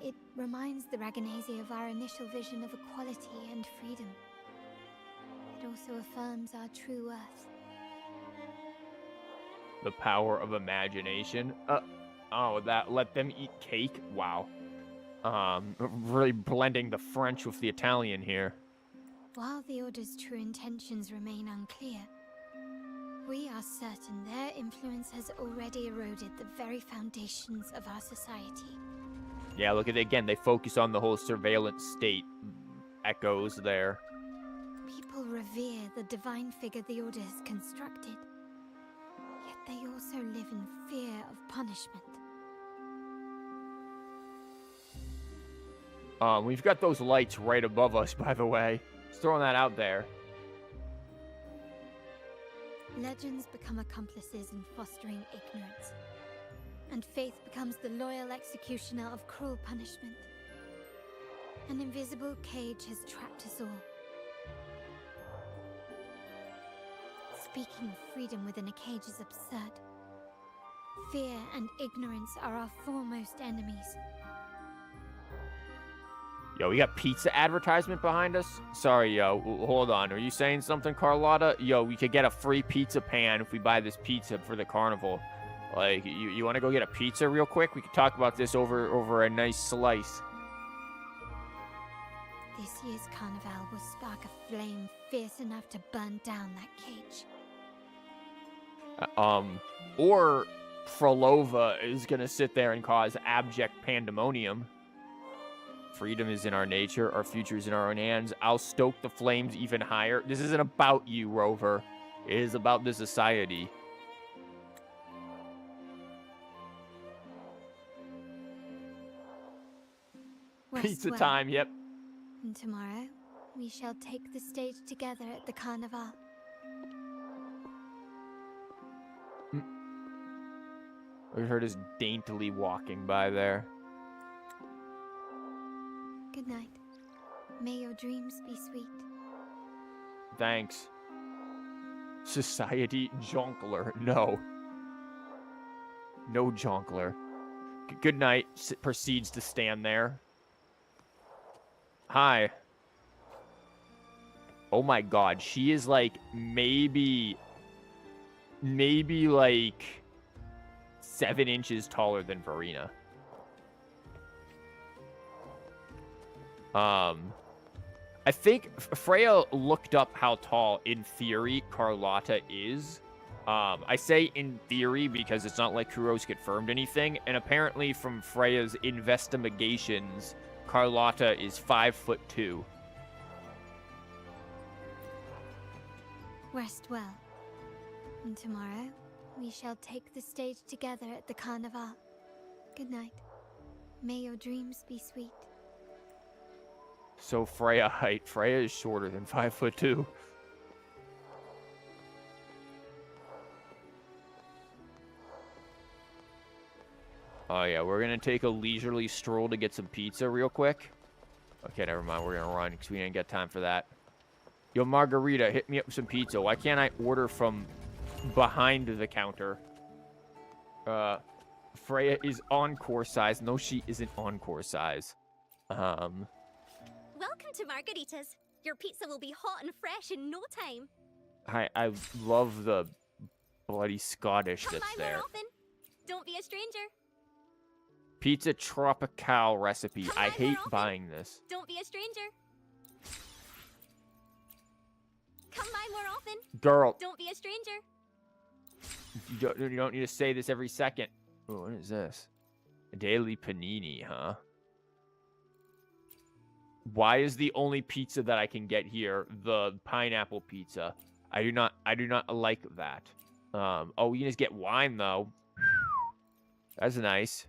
it reminds the Raganese of our initial vision of equality and freedom. It also affirms our true worth. The power of imagination. Let them eat cake? Wow. Really blending the French with the Italian here. While the Order's true intentions remain unclear, we are certain their influence has already eroded the very foundations of our society. Yeah, look at it again. They focus on the whole surveillance state. Echoes there. People revere the divine figure the Order has constructed. Yet they also live in fear of punishment. We've got those lights right above us, by the way. Just throwing that out there. Legends become accomplices in fostering ignorance, and faith becomes the loyal executioner of cruel punishment. An invisible cage has trapped us all. Speaking of freedom within a cage is absurd. Fear and ignorance are our foremost enemies. Yo, we got pizza advertisement behind us? Sorry, yo. Hold on. Are you saying something, Carlotta? Yo, we could get a free pizza pan if we buy this pizza for the carnival. Like, you want to go get a pizza real quick? We could talk about this over a nice slice. This year's Carnival will spark a flame fierce enough to burn down that cage. Or Frolova is gonna sit there and cause abject pandemonium. Freedom is in our nature. Our future is in our own hands. I'll stoke the flames even higher. This isn't about you, Rover. It is about the society. Pizza Well. time, yep. And tomorrow, we shall take the stage together at the Carnival. We heard us daintily walking by there. Good night. May your dreams be sweet. Thanks. Society Jonkler. No. No Jonkler. Good night. Proceeds to stand there. Hi. Oh my god. She is like maybe like 7 inches taller than Verena. I think Freya looked up how tall, in theory, Carlotta is. I say in theory because it's not like Kuro's confirmed anything, and apparently from Freya's investigations, Carlotta is 5'2". Rest well. And tomorrow, we shall take the stage together at the Carnival. Good night. May your dreams be sweet. So Freya height. Freya is shorter than 5'2". Oh yeah, we're gonna take a leisurely stroll to get some pizza real quick. Okay, never mind. We're gonna run because we didn't get time for that. Yo, Margarita, hit me up with some pizza. Why can't I order from behind the counter? Freya is encore size. No, she isn't encore size. Welcome to Margarita's. Your pizza will be hot and fresh in no time. I love the bloody Scottish Come that's by more there. often. Don't be a stranger. Pizza Tropical recipe. Come I by hate more often. buying this. Don't be a stranger. Come by more often. Girl, Don't be a stranger. you don't need to say this every second. Oh, what is this? A daily panini, huh? Why is the only pizza that I can get here the pineapple pizza? I do not like that. Oh, you can just get wine though. That's nice.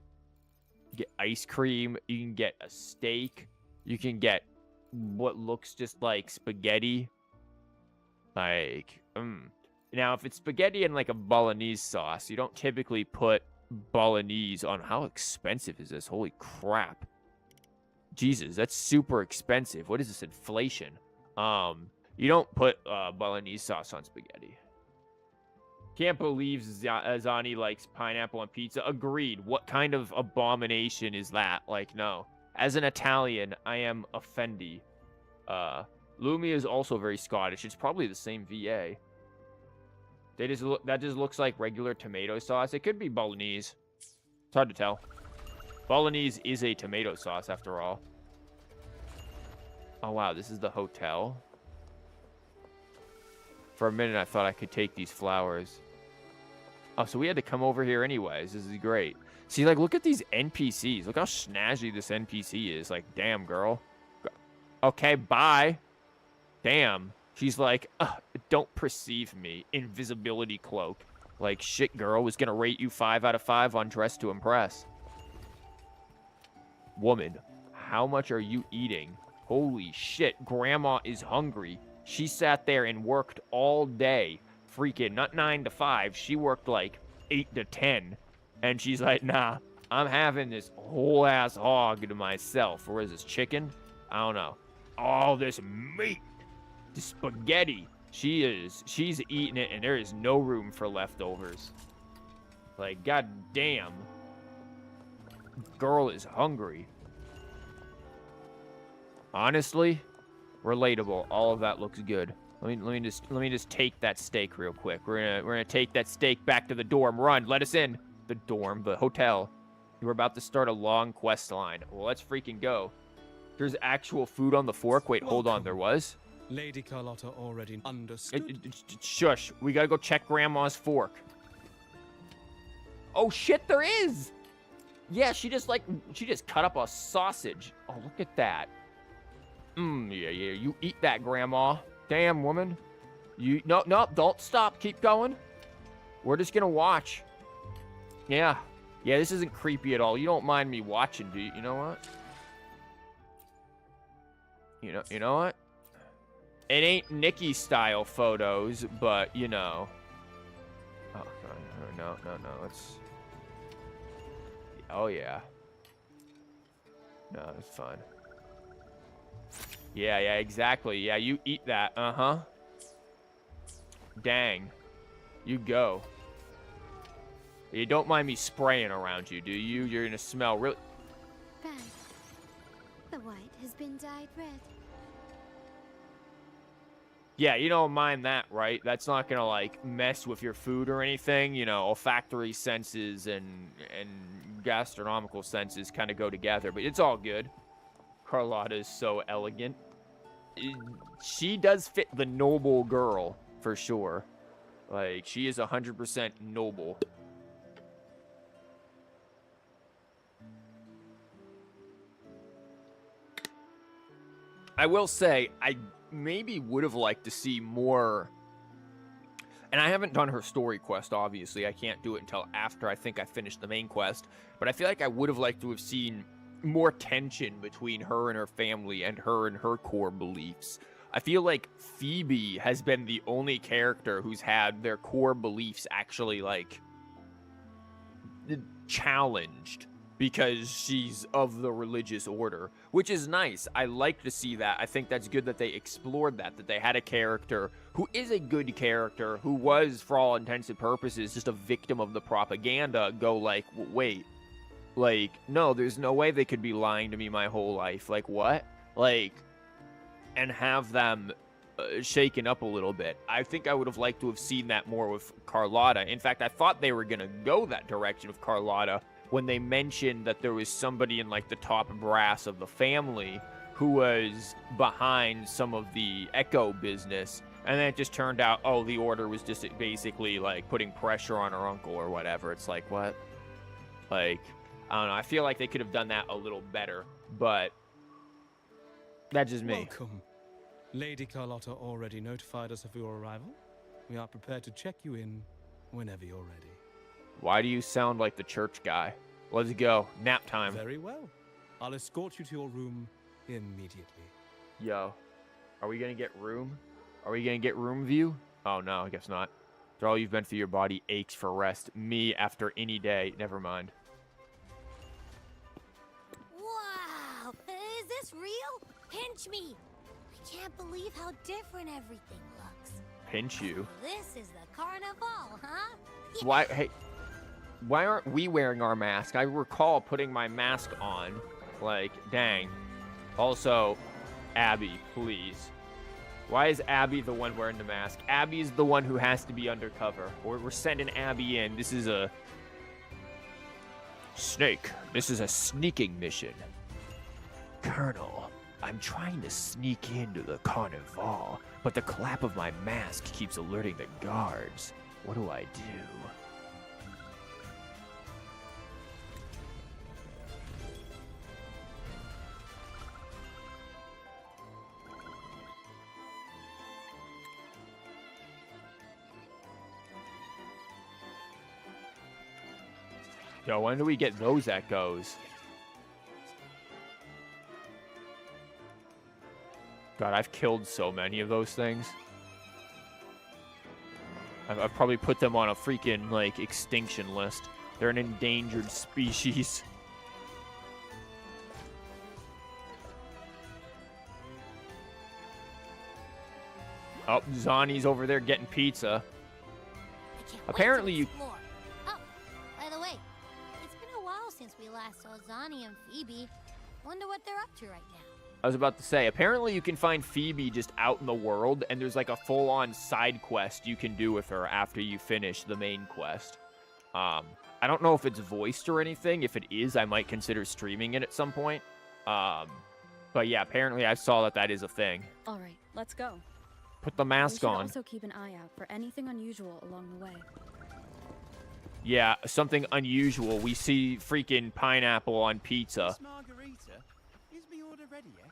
You get ice cream. You can get a steak. You can get what looks just like spaghetti. Like, Now, if it's spaghetti and like a bolognese sauce, you don't typically put bolognese on. How expensive is this? Holy crap. Jesus, that's super expensive. What is this, inflation? You don't put bolognese sauce on spaghetti. Can't believe Zani likes pineapple on pizza. Agreed. What kind of abomination is that? Like, no. As an Italian, I am offended. Lumia is also very Scottish. It's probably the same VA. That just looks like regular tomato sauce. It could be bolognese. It's hard to tell. Bolognese is a tomato sauce, after all. Oh, wow. This is the hotel. For a minute, I thought I could take these flowers. Oh, so we had to come over here anyways. This is great. See, like, look at these NPCs. Look how snazzy this NPC is. Like, damn, girl. Okay, bye. Damn. She's like, don't perceive me. Invisibility cloak. Like, shit, girl. Was gonna rate you 5 out of 5 on Dress to Impress. Woman, how much are you eating? Holy shit, Grandma is hungry. She sat there and worked all day. Freaking, not 9 to 5. She worked like 8 to 10. And she's like, nah, I'm having this whole ass hog to myself. Or is this chicken? I don't know. All this meat. This spaghetti. She's eating it and there is no room for leftovers. Like, god damn. Girl is hungry. Honestly, relatable. All of that looks good. Let me just take that steak real quick. We're gonna take that steak back to the dorm. Run, let us in. The dorm, the hotel. We're about to start a long quest line. Well, let's freaking go. There's actual food on the fork. Wait, hold on. There was? Lady Carlotta already understood. Shush. We gotta go check Grandma's fork. Oh shit, there is. Yeah, she just cut up a sausage. Oh, look at that. Yeah. You eat that, Grandma. Damn, woman. No, don't stop. Keep going. We're just gonna watch. Yeah, this isn't creepy at all. You don't mind me watching, do you? You know what? You know what? It ain't Nikki style photos, but you know. Oh no. Let's. Oh yeah. No, it's fine. Yeah, exactly. Yeah, you eat that. Dang. You go. You don't mind me spraying around you, do you? You're gonna smell really... Bad. The white has been dyed red. Yeah, you don't mind that, right? That's not gonna, like, mess with your food or anything. You know, olfactory senses and gastronomical senses kind of go together, but it's all good. Carlotta is so elegant. She does fit the noble girl, for sure. Like, she is 100% noble. I will say, I maybe would have liked to see more... And I haven't done her story quest, obviously. I can't do it until after I think I finish the main quest. But I feel like I would have liked to have seen more tension between her and her family and her core beliefs. I feel like Phoebe has been the only character who's had their core beliefs actually, like, challenged because she's of the religious order, which is nice. I like to see that. I think that's good that they explored that they had a character who is a good character, who was, for all intents and purposes, just a victim of the propaganda, go like, wait, like, no, there's no way they could be lying to me my whole life. Like, what? Like, and have them shaken up a little bit. I think I would have liked to have seen that more with Carlotta. In fact, I thought they were going to go that direction with Carlotta, when they mentioned that there was somebody in like the top brass of the family who was behind some of the Echo business. And then it just turned out, oh, the Order was just basically like putting pressure on her uncle or whatever. It's like, what? Like, I don't know. I feel like they could have done that a little better, but that's just me. Welcome. Lady Carlotta already notified us of your arrival. We are prepared to check you in whenever you're ready. Why do you sound like the church guy? Let's go. Nap time. Very well. I'll escort you to your room immediately. Yo, are we gonna get room? Are we gonna get room view? Oh no, I guess not. After all you've been through, your body aches for rest. Me after any day. Never mind. Wow! Is this real? Pinch me! I can't believe how different everything looks. Pinch you? This is the Carnivale, huh? Why? Hey, why aren't we wearing our mask? I recall putting my mask on. Like, dang. Also, Abby, please. Why is Abby the one wearing the mask? Abby's the one who has to be undercover. We're sending Abby in. This is a... Snake, this is a sneaking mission. Colonel, I'm trying to sneak into the Carnivale, but the clap of my mask keeps alerting the guards. What do I do? Yo, when do we get those echoes? God, I've killed so many of those things. I've probably put them on a freaking, like, extinction list. They're an endangered species. Oh, Zani's over there getting pizza. I can't Apparently wait to you... explore. Oh, by the way, it's been a while since we last saw Zani and Phoebe. Wonder what they're up to right now. I was about to say, apparently you can find Phoebe just out in the world, and there's like a full-on side quest you can do with her after you finish the main quest. I don't know if it's voiced or anything. If it is, I might consider streaming it at some point. But yeah, apparently I saw that is a thing. All right, let's go. Put the We mask should on. also keep an eye out for anything unusual along the way. Yeah, something unusual. We see freaking pineapple on pizza. Miss Margarita, is the order ready yet?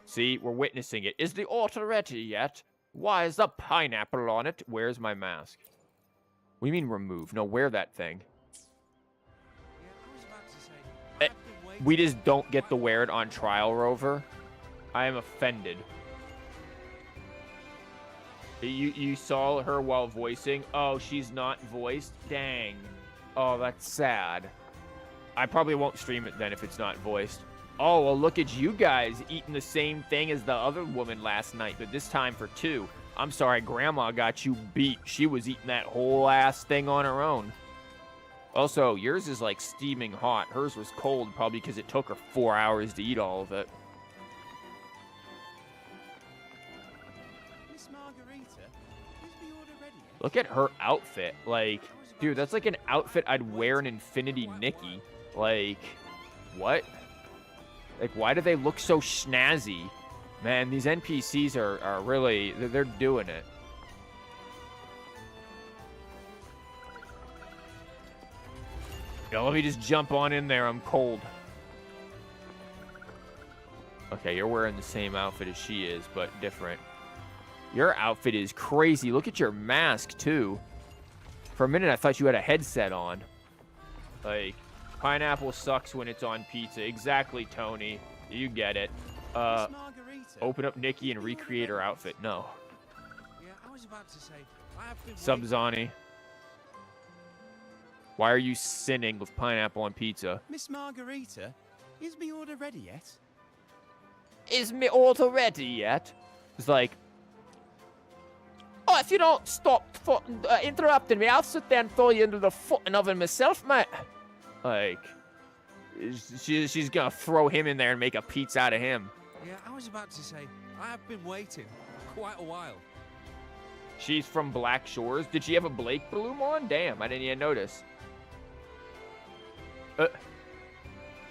See, we're witnessing it. Is the order ready yet? Why is the pineapple on it? Where's my mask? What do you mean remove? No, wear that thing. Yeah, I was about to say, I've been waiting. We just don't get to wear it on trial, Rover. I am offended. You saw her while voicing? Oh, she's not voiced? Dang. Oh, that's sad. I probably won't stream it then if it's not voiced. Oh, well, look at you guys eating the same thing as the other woman last night, but this time for two. I'm sorry, Grandma got you beat. She was eating that whole ass thing on her own. Also, yours is like steaming hot. Hers was cold probably because it took her 4 hours to eat all of it. Miss Margarita, is the order ready yet? Look at her outfit. Like, dude, that's like an outfit I'd wear in Infinity Nikki. Like, what? Like, why do they look so snazzy? Man, these NPCs are really, they're doing it. Yo, let me just jump on in there. I'm cold. Okay, you're wearing the same outfit as she is, but different. Your outfit is crazy. Look at your mask, too. For a minute, I thought you had a headset on. Like, pineapple sucks when it's on pizza. Exactly, Tony. You get it. Miss Margarita, Open up Nikki and recreate her outfit. No. yeah, I was about to say, I have been Sub waiting. Zani. Why are you sinning with pineapple on pizza? Miss Margarita, is the order ready yet? Is me order ready yet? It's like, oh, if you don't stop interrupting me, I'll sit there and throw you into the fucking oven myself, mate. Like, she's gonna throw him in there and make a pizza out of him. Yeah, I was about to say, I have been waiting quite a while. She's from Black Shores. Did she have a Blake bloom on? Damn, I didn't even notice.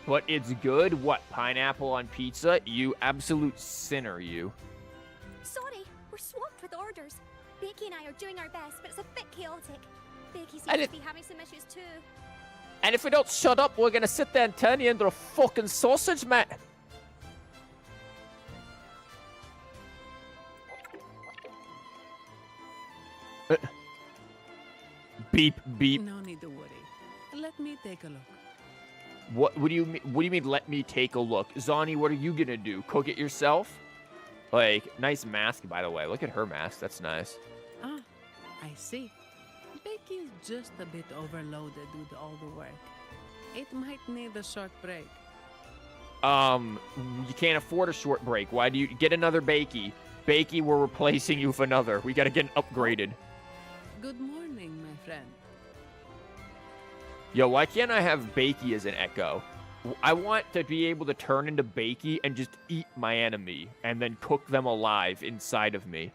But it's good? What, pineapple on pizza? You absolute sinner, you. Sorry, we're swamped with orders. Becky and I are doing our best, but it's a bit chaotic. Becky seems And to it- be having some issues too. And if we don't shut up, we're gonna sit there and turn you into a fucking sausage, man. Beep, beep. No need to worry. Let me take a look. What do you mean? What do you mean? Let me take a look, Zani. What are you gonna do? Cook it yourself? Like, nice mask, by the way. Look at her mask. That's nice. Ah, I see. Becky's just a bit overloaded with all the work. It might need a short break. You can't afford a short break. Why do you get another Bakey? Bakey, we're replacing you with another. We gotta get upgraded. Good morning, my friend. Yo, why can't I have Bakey as an Echo? I want to be able to turn into Bakey and just eat my enemy and then cook them alive inside of me.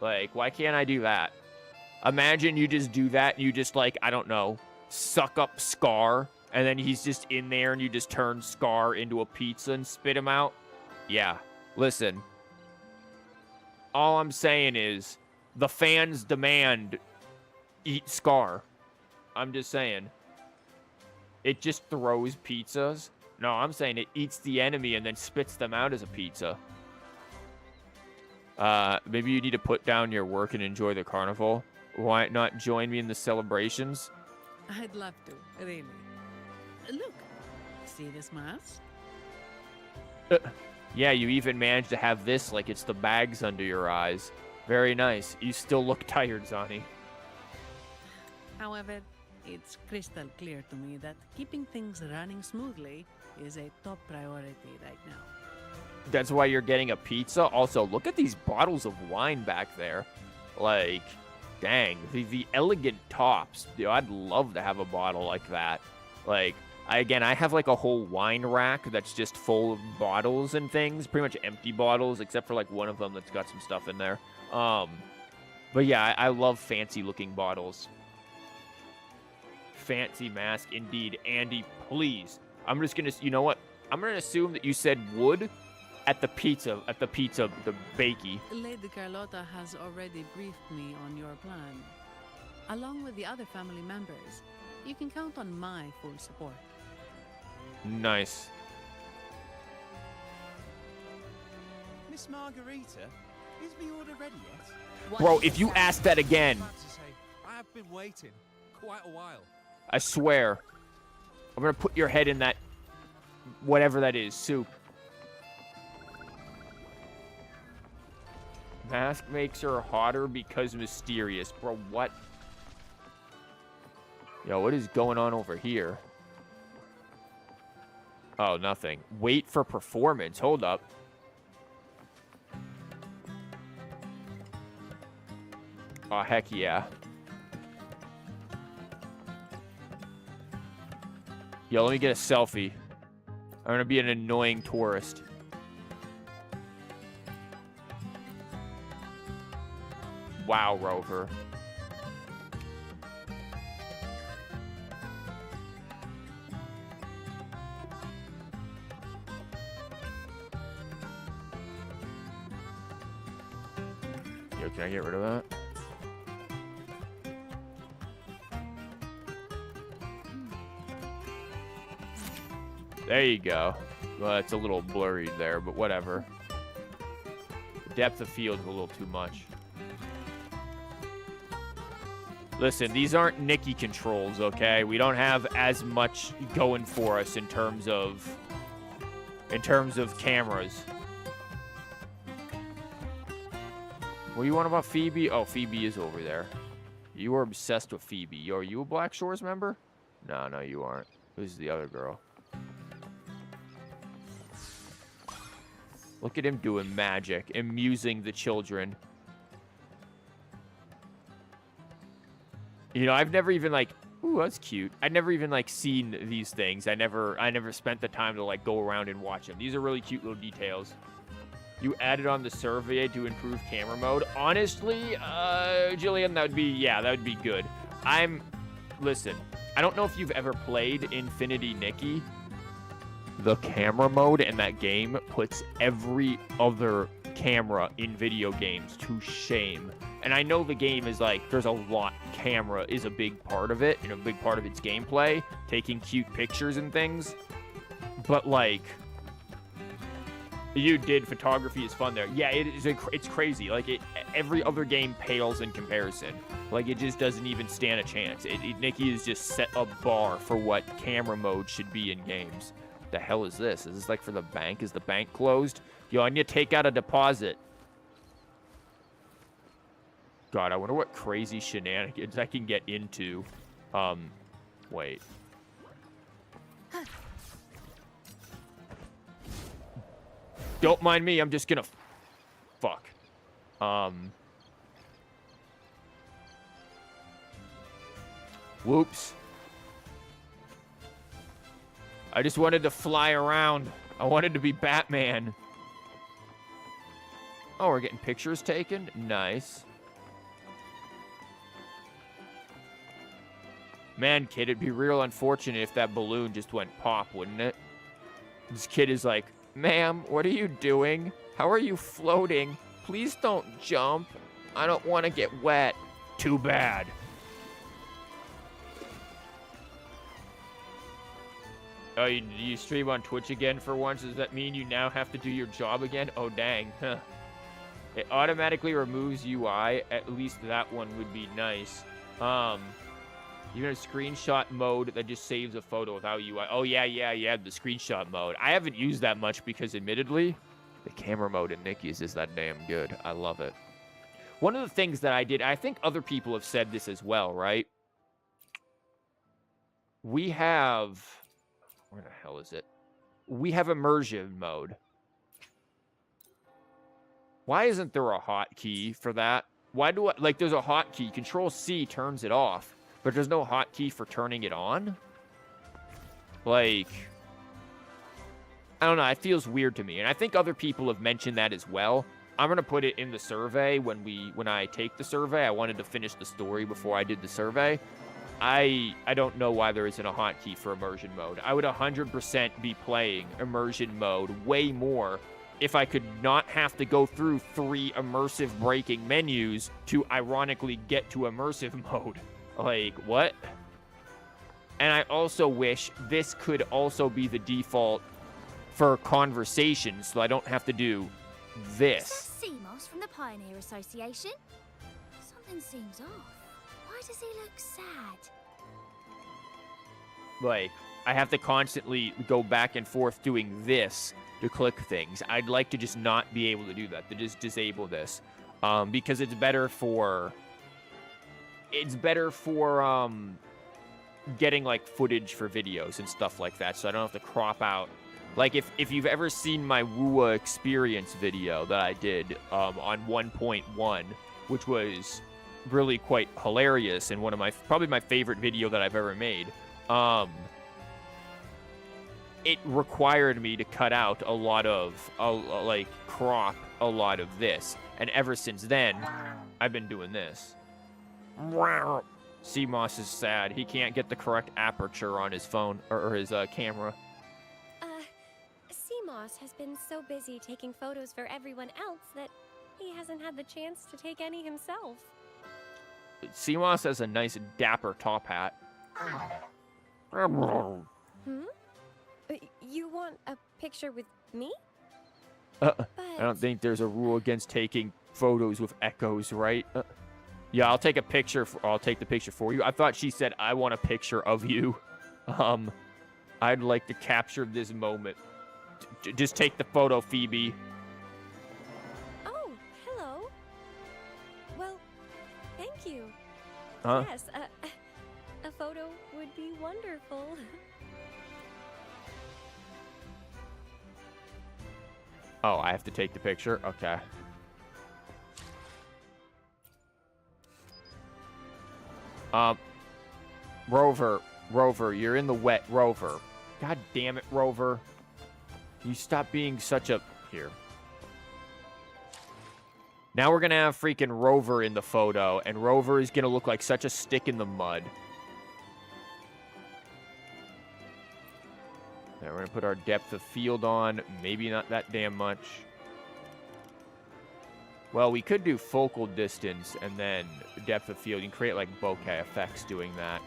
Like, why can't I do that? Imagine you just do that and you just, like, I don't know, suck up Scar, and then he's just in there and you just turn Scar into a pizza and spit him out. Yeah, listen. All I'm saying is the fans demand eat Scar. I'm just saying. It just throws pizzas. No, I'm saying it eats the enemy and then spits them out as a pizza. Maybe you need to put down your work and enjoy the carnival. Why not join me in the celebrations? I'd love to, really. Look, see this mask? Yeah, you even managed to have this like it's the bags under your eyes. Very nice. You still look tired, Zani. However, it's crystal clear to me that keeping things running smoothly is a top priority right now. That's why you're getting a pizza. Also, look at these bottles of wine back there. Like, dang, the elegant tops. Dude, I'd love to have a bottle like that. Like, I have like a whole wine rack that's just full of bottles and things. Pretty much empty bottles, except for like one of them that's got some stuff in there. But yeah, I love fancy looking bottles. Fancy mask indeed. Andy, please. I'm just gonna, you know what? I'm gonna assume that you said wood at the pizza, the bakey. Lady Carlotta has already briefed me on your plan. Along with the other family members, you can count on my full support. Nice. Miss Margarita, is the order ready yet? Bro, if you ask that again, I'm about to say, I have been waiting quite a while. I swear, I'm gonna put your head in that, whatever that is, soup. Mask makes her hotter because mysterious. Bro, what? Yo, what is going on over here? Oh, nothing. Wait for performance. Hold up. Oh, heck yeah. Yo, let me get a selfie. I'm gonna be an annoying tourist. Wow, Rover. Yo, can I get rid of that? There you go. Well, it's a little blurry there, but whatever. The depth of field is a little too much. Listen, these aren't Nikki controls, okay? We don't have as much going for us in terms of cameras. What do you want about Phoebe? Oh, Phoebe is over there. You are obsessed with Phoebe. Yo, are you a Black Shores member? No, you aren't. Who's the other girl? Look at him doing magic, amusing the children. You know, I've never even like, ooh, that's cute. I've never even like seen these things. I never spent the time to like go around and watch them. These are really cute little details. You added on the survey to improve camera mode. Honestly, Jillian, that would be good. Listen, I don't know if you've ever played Infinity Nikki. The camera mode in that game puts every other camera in video games to shame. And I know the game is like, there's a lot. Camera is a big part of it, and a big part of its gameplay, taking cute pictures and things. But like, you did, photography is fun there. Yeah, it's crazy. Like, every other game pales in comparison. Like, it just doesn't even stand a chance. Nikki has just set a bar for what camera mode should be in games. The hell is this? Is this like for the bank? Is the bank closed? Yo, I need to take out a deposit. God, I wonder what crazy shenanigans I can get into. Wait. Don't mind me, I'm just gonna... Fuck. Whoops. I just wanted to fly around. I wanted to be Batman. Oh, we're getting pictures taken? Nice. Man, kid, it'd be real unfortunate if that balloon just went pop, wouldn't it? This kid is like, ma'am, what are you doing? How are you floating? Please don't jump. I don't want to get wet. Too bad. Oh, you stream on Twitch again for once? Does that mean you now have to do your job again? Oh, dang. Huh. It automatically removes UI. At least that one would be nice. Even a screenshot mode that just saves a photo without UI. Oh, yeah, the screenshot mode. I haven't used that much because, admittedly, the camera mode in Nikki's is that damn good. I love it. One of the things that I did, I think other people have said this as well, right? We have... Where the hell is it? We have immersion mode. Why isn't there a hotkey for that? Why do I... Like, there's a hotkey. Control-C turns it off. But there's no hotkey for turning it on? Like... I don't know. It feels weird to me. And I think other people have mentioned that as well. I'm going to put it in the survey when I take the survey. I wanted to finish the story before I did the survey. I don't know why there isn't a hotkey for immersion mode. I would 100% be playing immersion mode way more if I could not have to go through 3 immersive breaking menus to ironically get to immersive mode. Like, what? And I also wish this could also be the default for conversations, so I don't have to do this. Is that Seamoss from the Pioneer Association? Something seems off. Why does he look sad? Like, I have to constantly go back and forth doing this to click things. I'd like to just not be able to do that, to just disable this. Because it's better for... getting, like, footage for videos and stuff like that, so I don't have to crop out. Like, if you've ever seen my WUA experience video that I did on 1.1, which was really quite hilarious and one of probably my favorite video that I've ever made, it required me to cut out a lot of, like, crop a lot of this. And ever since then, I've been doing this. Seamoss is sad. He can't get the correct aperture on his phone, or his camera. Seamoss has been so busy taking photos for everyone else that he hasn't had the chance to take any himself. Seamoss has a nice dapper top hat. You want a picture with me? I don't think there's a rule against taking photos with echoes, right? Yeah, I'll take a picture. I'll take the picture for you. I thought she said, I want a picture of you. I'd like to capture this moment. Just take the photo, Phoebe. Oh, hello. Well, thank you. Huh? Yes, a photo would be wonderful. Oh, I have to take the picture? Okay. Rover, you're in the wet, Rover. God damn it, Rover. You stop being such a... Here. Now we're gonna have freaking Rover in the photo, and Rover is gonna look like such a stick in the mud. Now we're gonna put our depth of field on. Maybe not that damn much. Well, we could do focal distance and then depth of field. You can create like bokeh effects doing that.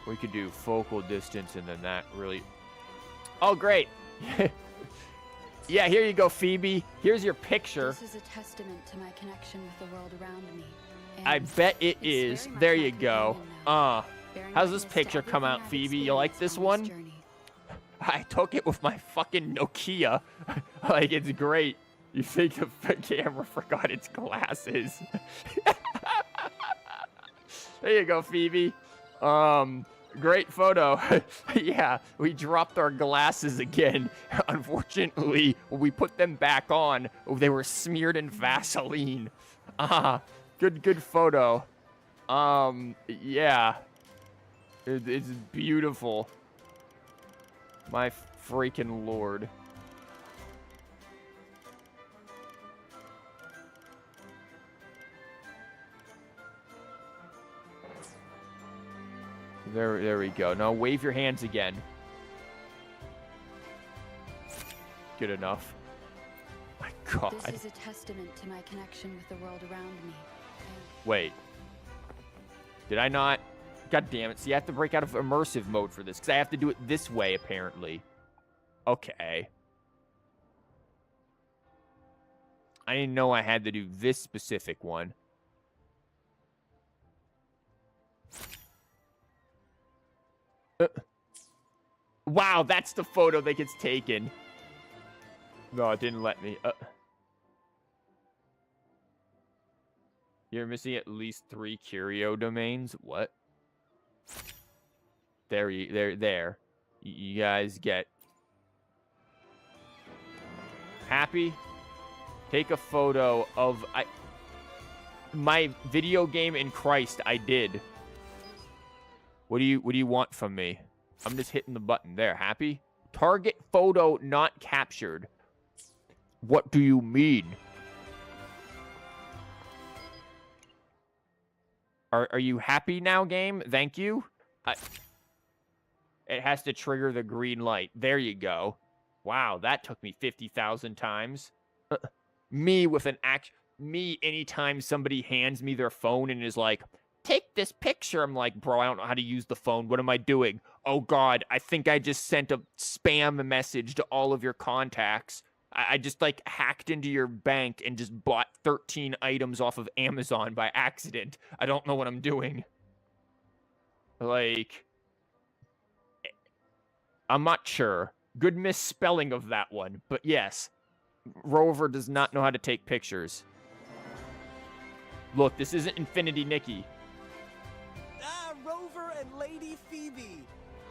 We could do focal distance and then that really... Oh, great. Yeah, here you go, Phoebe. Here's your picture. This is a testament to my connection with the world around me. I bet it is. There you go. How's this picture come out, Phoebe? You like this one? I took it with my fucking Nokia. Like, it's great. You think the camera forgot its glasses. There you go, Phoebe. Great photo. Yeah, we dropped our glasses again. Unfortunately, when we put them back on, they were smeared in Vaseline. Good photo. Yeah. It's beautiful. My freaking lord. There we go. Now wave your hands again. Good enough. My God. This is a testament to my connection with the world around me. Wait. Did I not? God damn it. See, I have to break out of immersive mode for this, because I have to do it this way, apparently. Okay. I didn't know I had to do this specific one. Wow, that's the photo that gets taken. No, it didn't let me. You're missing at least 3 curio domains. What? There. You guys get happy. Take a photo of my video game in Christ. I did. What do you want from me? I'm just hitting the button there. Happy? Target photo not captured. What do you mean? Are you happy now, game? Thank you. It has to trigger the green light. There you go. Wow, that took me 50,000 times. Me with an me anytime somebody hands me their phone and is like, take this picture. I'm like, bro, I don't know how to use the phone. What am I doing? Oh, God, I think I just sent a spam message to all of your contacts. I just, like, hacked into your bank and just bought 13 items off of Amazon by accident. I don't know what I'm doing. Like, I'm not sure. Good misspelling of that one. But yes, Rover does not know how to take pictures. Look, this isn't Infinity Nikki. Rover and Lady Phoebe.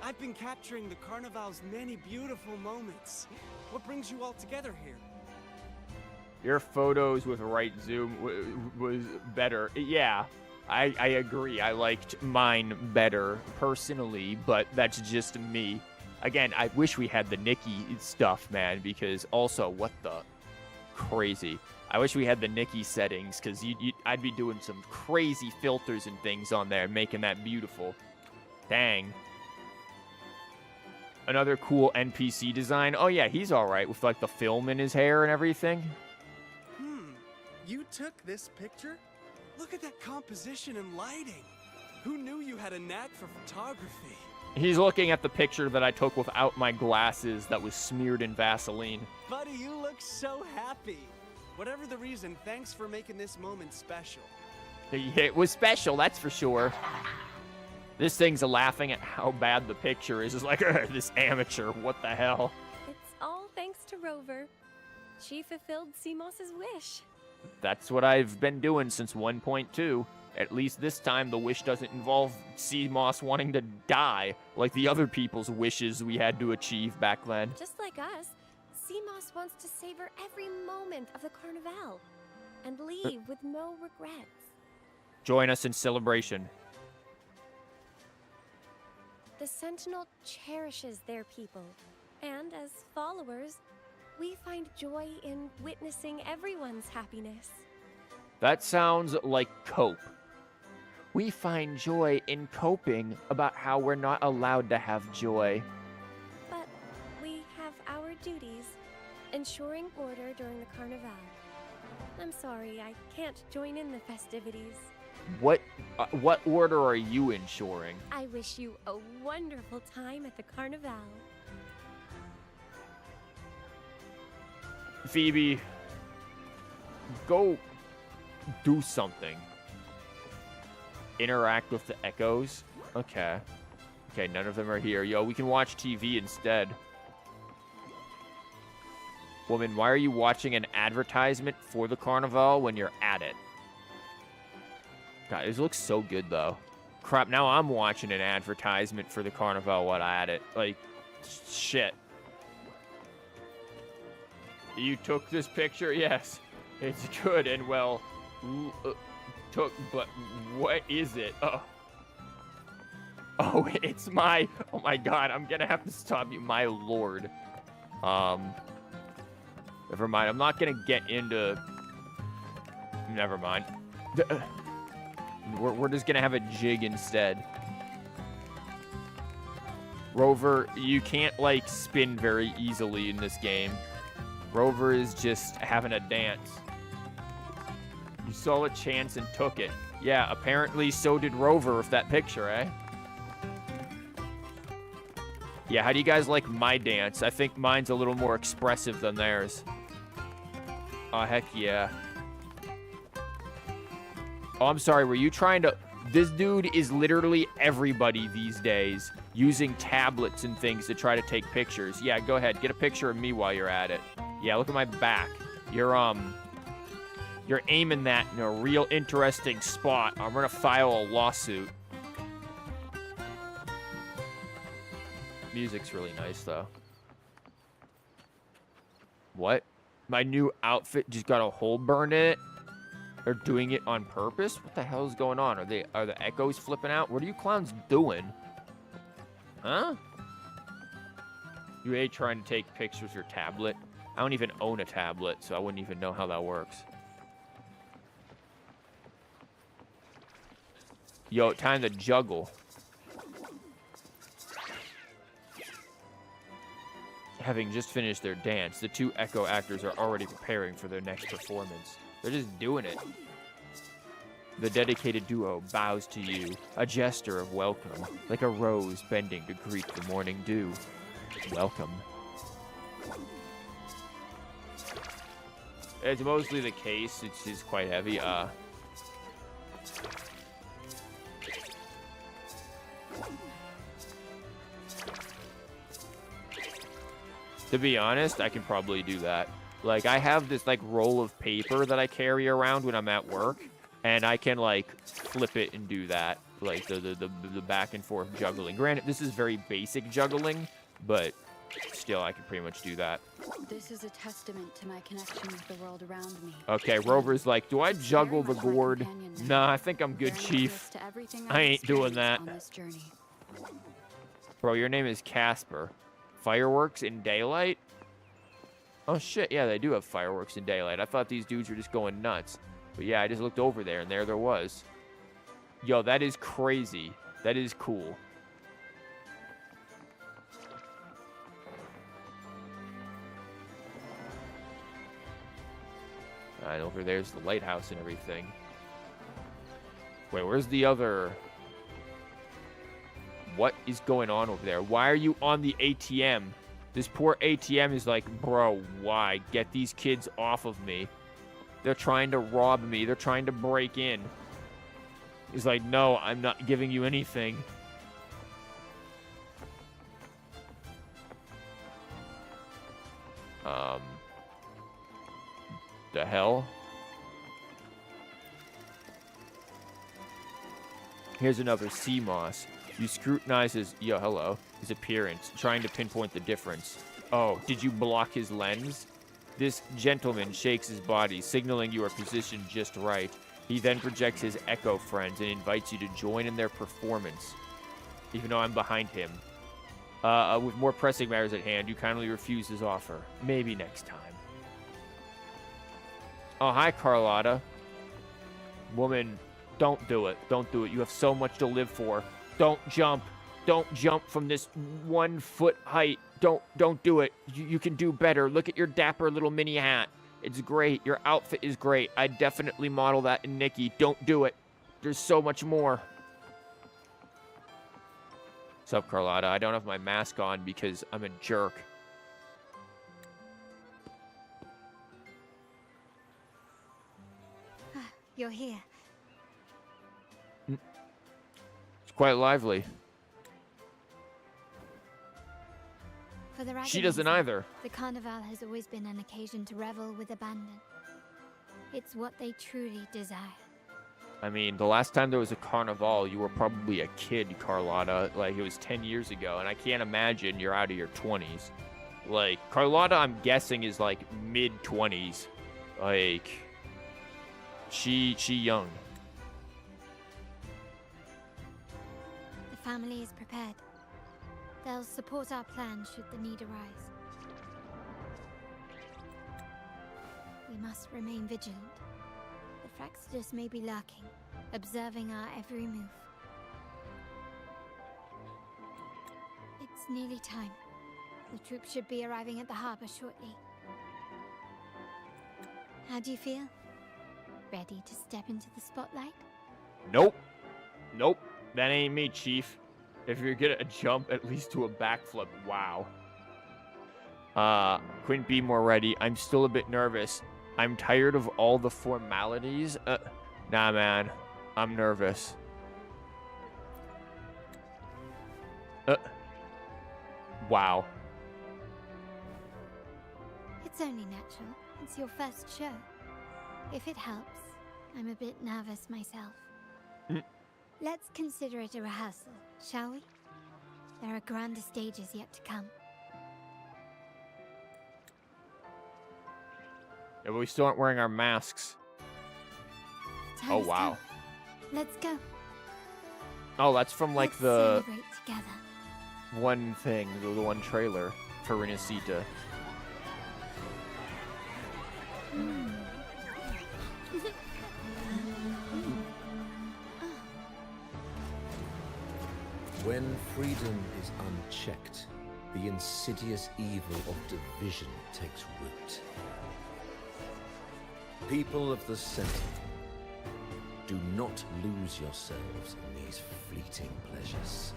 I've been capturing the Carnivale's many beautiful moments. What brings you all together here? Your photos with right zoom was better. Yeah, I agree. I liked mine better personally, but that's just me. Again, I wish we had the Nikki stuff, man, because also, what the crazy. I wish we had the Nikki settings, because I'd be doing some crazy filters and things on there, making that beautiful. Dang. Another cool NPC design. Oh, yeah, he's all right with, like, the film in his hair and everything. You took this picture? Look at that composition and lighting. Who knew you had a knack for photography? He's looking at the picture that I took without my glasses that was smeared in Vaseline. Buddy, you look so happy. Whatever the reason, thanks for making this moment special. It was special, that's for sure. This thing's laughing at how bad the picture is. It's like, this amateur, what the hell? It's all thanks to Rover. She fulfilled Seamoss's wish. That's what I've been doing since 1.2. At least this time the wish doesn't involve Seamoss wanting to die, like the other people's wishes we had to achieve back then. Just like us, Seamoss wants to savor every moment of the Carnivale and leave with no regrets. Join us in celebration. The Sentinel cherishes their people, and as followers, we find joy in witnessing everyone's happiness. That sounds like cope. We find joy in coping about how we're not allowed to have joy. ensuring order during the Carnivale. I'm sorry, I can't join in the festivities. What order are you ensuring? I wish you a wonderful time at the Carnivale. Phoebe, go do something. Interact with the echoes. Okay. Okay, none of them are here. Yo, we can watch TV instead. Woman, why are you watching an advertisement for the Carnival when you're at it? God, this looks so good, though. Crap, now I'm watching an advertisement for the Carnival while I'm at it. Like, shit. You took this picture? Yes. It's good and well but what is it? Oh, it's my... Oh, my God. I'm going to have to stop you. My lord. Never mind. I'm not going to get into... Never mind. We're just going to have a jig instead. Rover, you can't, like, spin very easily in this game. Rover is just having a dance. You saw a chance and took it. Yeah, apparently so did Rover with that picture, eh? Yeah, how do you guys like my dance? I think mine's a little more expressive than theirs. Oh, heck yeah. Oh, I'm sorry, were you trying to... This dude is literally everybody these days using tablets and things to try to take pictures. Yeah, go ahead, get a picture of me while you're at it. Yeah, look at my back. You're aiming that in a real interesting spot. I'm gonna file a lawsuit. Music's really nice, though. What? My new outfit just got a hole burned in it? They're doing it on purpose? What the hell is going on? Are the echoes flipping out? What are you clowns doing? Huh? You A trying to take pictures with your tablet? I don't even own a tablet, so I wouldn't even know how that works. Yo, time to juggle. Having just finished their dance, the two echo actors are already preparing for their next performance. They're just doing it. The dedicated duo bows to you, a gesture of welcome, like a rose bending to greet the morning dew. Welcome. It's mostly the case. It's just quite heavy. To be honest, I can probably do that. Like, I have this, like, roll of paper that I carry around when I'm at work, and I can, like, flip it and do that. Like, the back and forth juggling. Granted, this is very basic juggling, but still, I can pretty much do that. This is a testament to my connection with the world around me. Okay, Rover's like, do I juggle the gourd? Nah, I think I'm good, Chief. I ain't doing that. Bro, your name is Casper. Fireworks in daylight? Oh, shit, yeah, they do have fireworks in daylight. I thought these dudes were just going nuts. But yeah, I just looked over there, and there was. Yo, that is crazy. That is cool. And over there's the lighthouse and everything. Wait, where's the other... What is going on over there? Why are you on the ATM? This poor ATM is like, bro, why? Get these kids off of me. They're trying to rob me. They're trying to break in. He's like, no, I'm not giving you anything. The hell? Here's another sea moss. You scrutinize his, his appearance, trying to pinpoint the difference. Oh, did you block his lens? This gentleman shakes his body, signaling you are positioned just right. He then projects his echo friends and invites you to join in their performance, even though I'm behind him. With more pressing matters at hand, you kindly refuse his offer. Maybe next time. Oh, hi, Carlotta. Woman, don't do it. Don't do it. You have so much to live for. Don't jump. don't jump from this 1 foot height. Don't do it. You can do better. Look at your dapper little mini hat. It's great. Your outfit is great. I definitely model that in Nikki. Don't do it. There's so much more. What's up, Carlotta? I don't have my mask on because I'm a jerk. You're here. It's quite lively. For the She doesn't Ragamuffin, either. The Carnival has always been an occasion to revel with abandon. It's what they truly desire. I mean, the last time there was a Carnivale, you were probably a kid, Carlotta. Like, it was 10 years ago, and I can't imagine you're out of your 20s. Like, Carlotta, I'm guessing, is, like, mid-20s. Like, she young. The family is prepared. They'll support our plan should the need arise. We must remain vigilant. The Fraxidus may be lurking, observing our every move. It's nearly time. The troops should be arriving at the harbor shortly. How do you feel? Ready to step into the spotlight? Nope. Nope. That ain't me, Chief. If you're gonna jump, at least do a backflip. Wow. Couldn't be more ready. I'm still a bit nervous. I'm tired of all the formalities. Nah, man. I'm nervous. Wow. It's only natural. It's your first show. If it helps, I'm a bit nervous myself. Let's consider it a rehearsal, shall we? There are grander stages yet to come. Yeah, but we still aren't wearing our masks. Time Oh, has wow. come. Let's go. Oh, that's from, like, Let's the celebrate together. one thing, the one trailer for RINASCITA. When freedom is unchecked, the insidious evil of division takes root. People of the Sentinel, do not lose yourselves in these fleeting pleasures.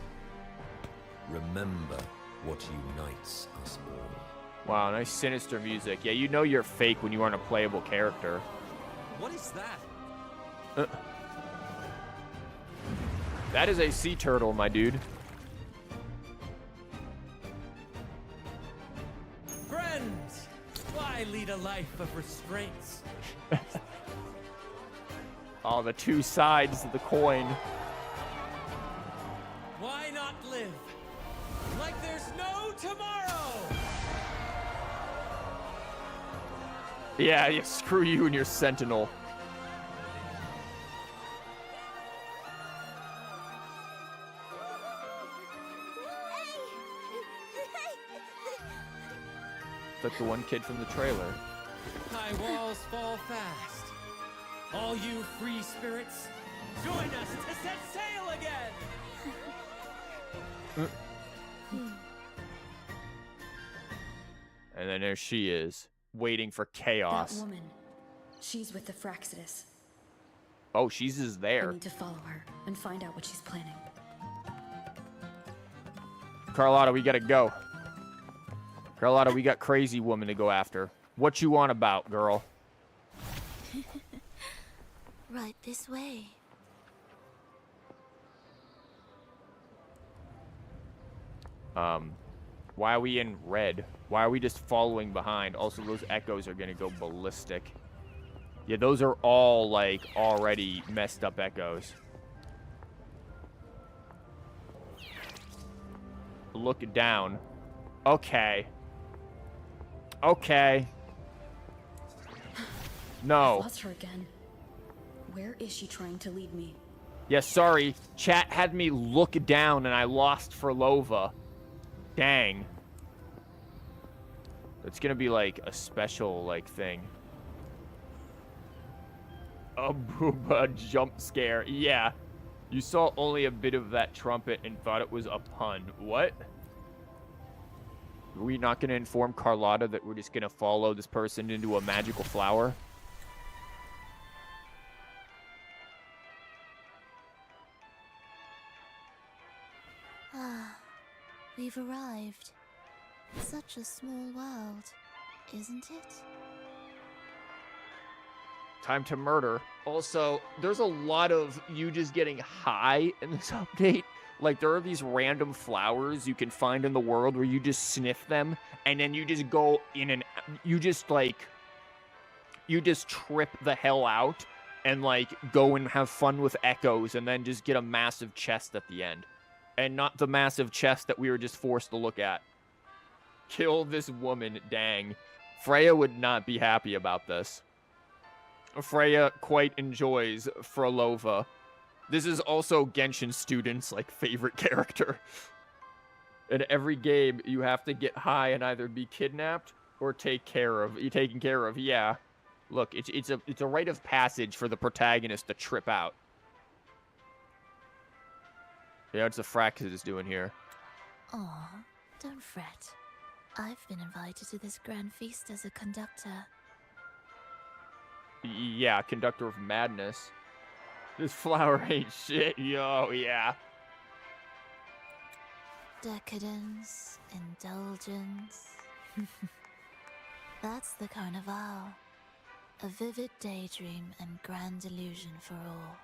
Remember what unites us all. Wow, nice sinister music. Yeah, you know you're fake when you aren't a playable character. What is that? That is a sea turtle, my dude. Friends, why lead a life of restraints? Oh, the two sides of the coin. Why not live like there's no tomorrow? Yeah, screw you and your sentinel. Like the one kid from the trailer. High walls fall fast. All you free spirits, join us to set sail again! And then there she is, waiting for chaos. That woman, she's with the Fraxidus. Oh, she's just I there. need to follow her and find out what she's planning. Carlotta, we gotta go. Carlotta, we got crazy woman to go after. What you on about, girl? Right this way. Why are we in red? Why are we just following behind? Also, those echoes are gonna go ballistic. Yeah, those are all, like, already messed up echoes. Look down. Okay. Okay. No. I've lost her again. Where is she trying to lead me? Yeah, sorry. Chat had me look down and I lost for Lova. Dang. It's gonna be like a special, like, thing. A booba jump scare. Yeah. You saw only a bit of that trumpet and thought it was a pun. What? Are we not going to inform Carlotta that we're just going to follow this person into a magical flower? Ah, we've arrived. Such a small world, isn't it? Time to murder. Also, there's a lot of you just getting high in this update. Like, there are these random flowers you can find in the world where you just sniff them, and then you just go in and you just trip the hell out and, like, go and have fun with echoes and then just get a massive chest at the end. And not the massive chest that we were just forced to look at. Kill this woman, dang. Freya would not be happy about this. Freya quite enjoys Frolova. This is also Genshin students' like favorite character. In every game, you have to get high and either be kidnapped or taken care of. Yeah, look, it's a rite of passage for the protagonist to trip out. Yeah, what's the Fraxis doing here? Aw, don't fret. I've been invited to this grand feast as a conductor. Yeah, conductor of madness. This flower ain't shit, yo, yeah. Decadence, indulgence. That's the Carnivale. A vivid daydream and grand illusion for all.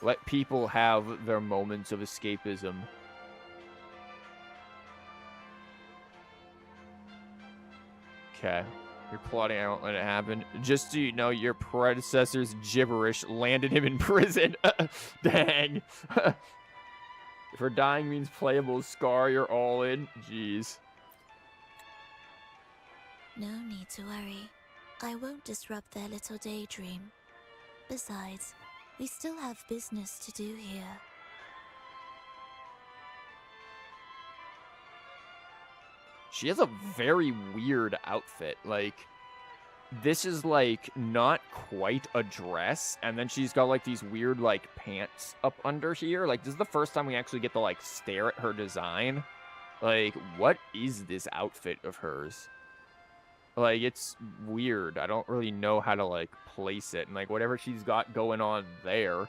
Let people have their moments of escapism. Okay. You're plotting, I won't let it happen. Just so you know, your predecessor's gibberish landed him in prison. Dang. If her dying means playable Scar, you're all in. Jeez. No need to worry. I won't disrupt their little daydream. Besides, we still have business to do here. She has a very weird outfit. Like, this is, like, not quite a dress. And then she's got, like, these weird, like, pants up under here. Like, this is the first time we actually get to, like, stare at her design. Like, what is this outfit of hers? Like, it's weird. I don't really know how to, like, place it. And, like, whatever she's got going on there.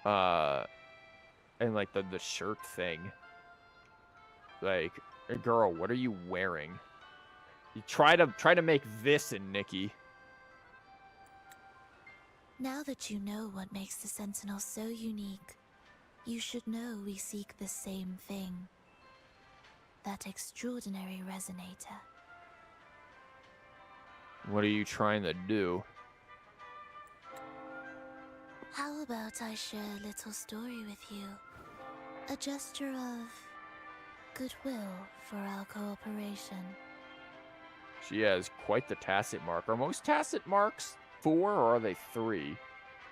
And, like, the shirt thing. Like... Hey, girl, what are you wearing? You try to make this in Nikki. Now that you know what makes the Sentinel so unique, you should know we seek the same thing. That extraordinary resonator. What are you trying to do? How about I share a little story with you? A gesture of goodwill for our cooperation. She has quite the tacit mark. Are most tacit marks 4 or are they 3?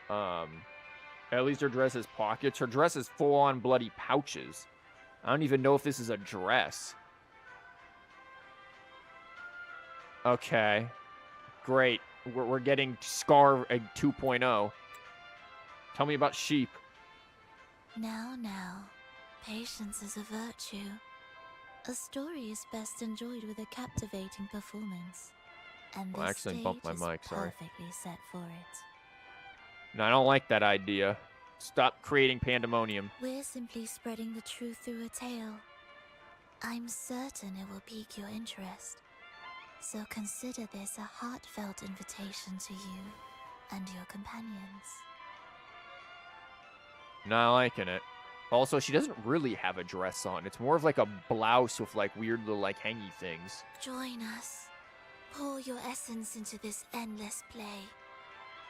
At least her dress has pockets. Her dress is full-on bloody pouches. I don't even know if this is a dress. Okay. Great. We're getting Scar 2.0. Tell me about sheep. Now, patience is a virtue. A story is best enjoyed with a captivating performance. And I accidentally bumped my mic, sorry. Perfectly set for it. No, I don't like that idea. Stop creating pandemonium. We're simply spreading the truth through a tale. I'm certain it will pique your interest. So consider this a heartfelt invitation to you and your companions. Not liking it. Also, she doesn't really have a dress on. It's more of like a blouse with like weird little like hangy things. Join us. Pour your essence into this endless play.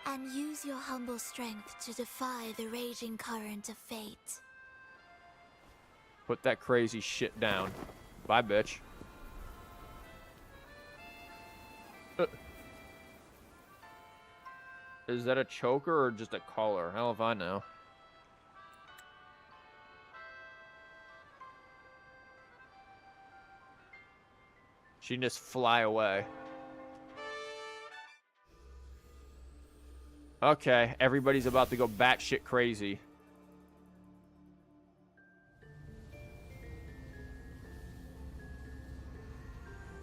And use your humble strength to defy the raging current of fate. Put that crazy shit down. Bye, bitch. Is that a choker or just a collar? Hell if I know. She can just fly away. Okay, everybody's about to go batshit crazy.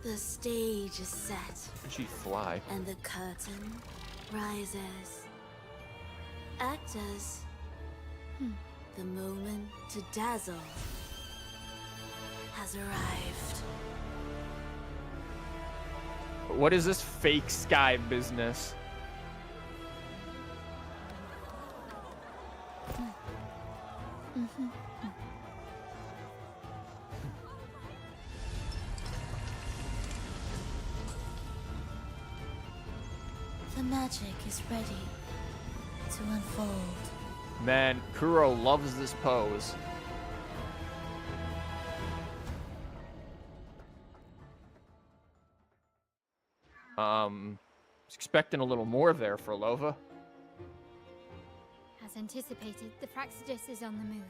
The stage is set. She fly. And the curtain rises. Actors, the moment to dazzle has arrived. What is this fake sky business? The magic is ready to unfold. Man, Kuro loves this pose. Was expecting a little more there for Lova. As anticipated, the Praxidus is on the move.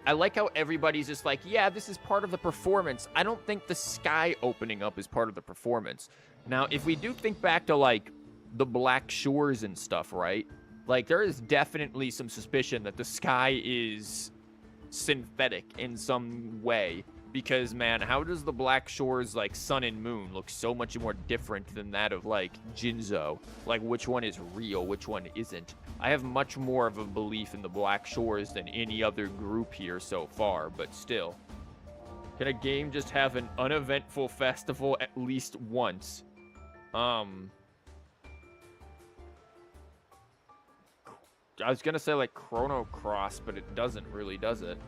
I like how everybody's just like, yeah, this is part of the performance. I don't think the sky opening up is part of the performance. Now, if we do think back to, like, the Black Shores and stuff, right? Like, there is definitely some suspicion that the sky is synthetic in some way. Because, man, how does the Black Shores, like, sun and moon look so much more different than that of, like, Jinzo? Like, which one is real, which one isn't? I have much more of a belief in the Black Shores than any other group here so far, but still. Can a game just have an uneventful festival at least once? I was gonna say, like, Chrono Cross, but it doesn't really, does it?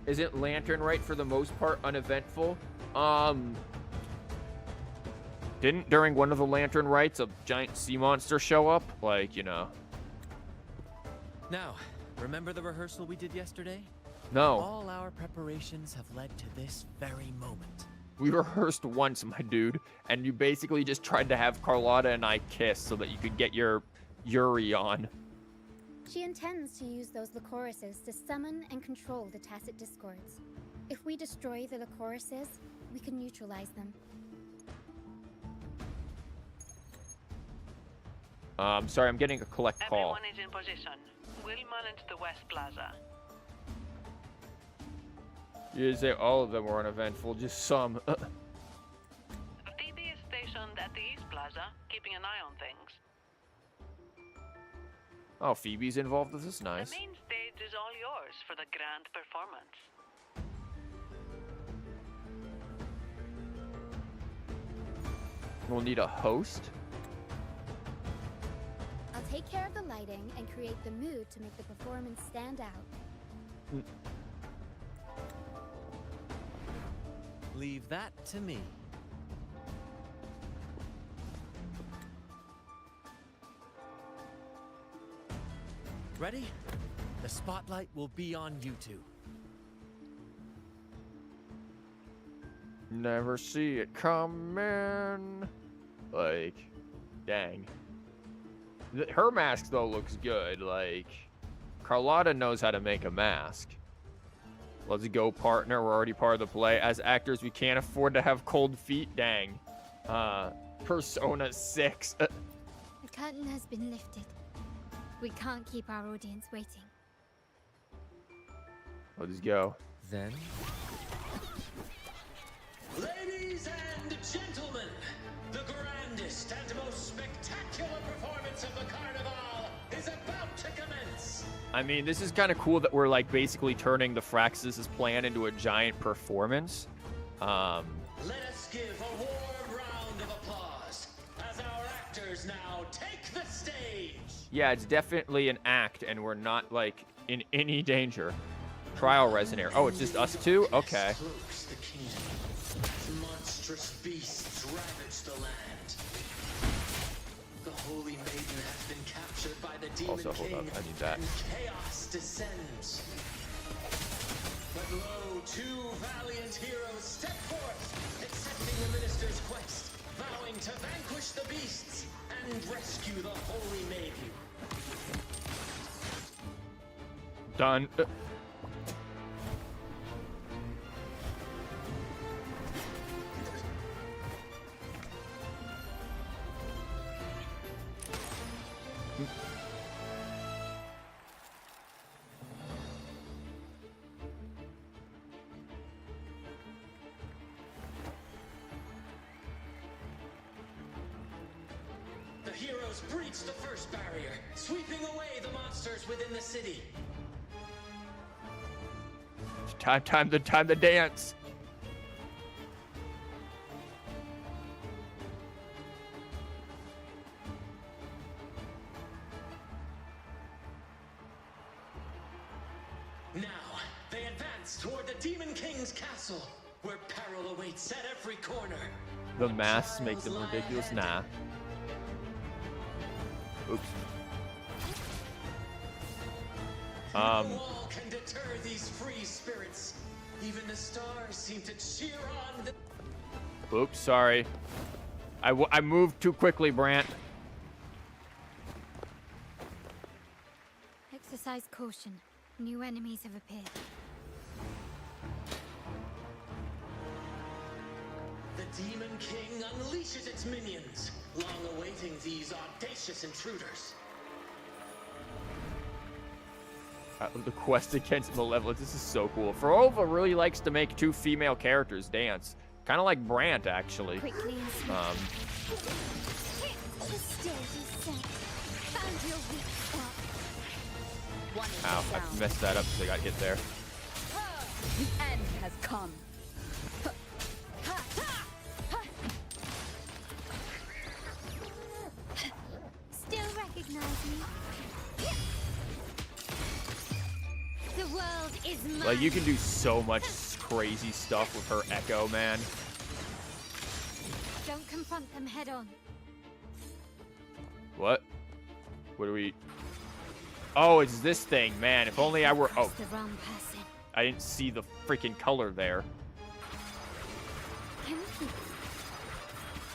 Isn't Lantern Rite for the most part uneventful? Didn't during one of the Lantern Rites a giant sea monster show up? Like, you know. Now, remember the rehearsal we did yesterday? No. All our preparations have led to this very moment. We rehearsed once, my dude, and you basically just tried to have Carlotta and I kiss so that you could get your Yuri on. She intends to use those Lycorises to summon and control the Tacit Discords. If we destroy the Lycorises, we can neutralize them. Sorry, I'm getting a collect call. Everyone is in position. We'll manage the West Plaza. You didn't say all of them were uneventful, just some. Phoebe is stationed at the East Plaza, keeping an eye on things. Oh, Phoebe's involved. This is nice. The main stage is all yours for the grand performance. We'll need a host. I'll take care of the lighting and create the mood to make the performance stand out. Leave that to me. Ready? The spotlight will be on you two. Never see it coming. Like, dang. Her mask, though, looks good. Like, Carlotta knows how to make a mask. Let's go, partner. We're already part of the play. As actors, we can't afford to have cold feet. Dang. Persona 6. The curtain has been lifted. We can't keep our audience waiting. Let's go. Then? Ladies and gentlemen, the grandest and most spectacular performance of the Carnivale is about to commence. I mean, this is kind of cool that we're, like, basically turning the Fraxis' plan into a giant performance. Let us give a warm round of applause as our actors now take the stage. Yeah, it's definitely an act, and we're not, like, in any danger. Trial Resonator. Oh, it's just us two? Okay. Cloaks the kingdom. Monstrous beasts ravage the land. The Holy Maiden has been captured by the Demon Also, hold King, up. I need that. and chaos descends. But lo, two valiant heroes step forth, accepting the minister's quest, vowing to vanquish the beasts and rescue the Holy Maiden. Done. heroes breach the first barrier, sweeping away the monsters within the city. Time to dance. Now, they advance toward the Demon King's castle, where peril awaits at every corner. The masks make them ridiculous. Nah. Oops. No wall can deter these free spirits. Even the stars seem to cheer on the... Oops, sorry. I moved too quickly, Brant. Exercise caution. New enemies have appeared. The Demon King unleashes its minions, long awaiting these audacious intruders. The quest against Malevolence. This is so cool. Ferova really likes to make 2 female characters dance. Kind of like Brant, actually. Ow, I messed that up because I got hit there. The end has come. Still recognize me? The world is mine. Like, you can do so much crazy stuff with her echo, man. Don't confront them head on. What? What do we... Oh, it's this thing, man. If only I were... Oh, The wrong person. I didn't see the freaking color there.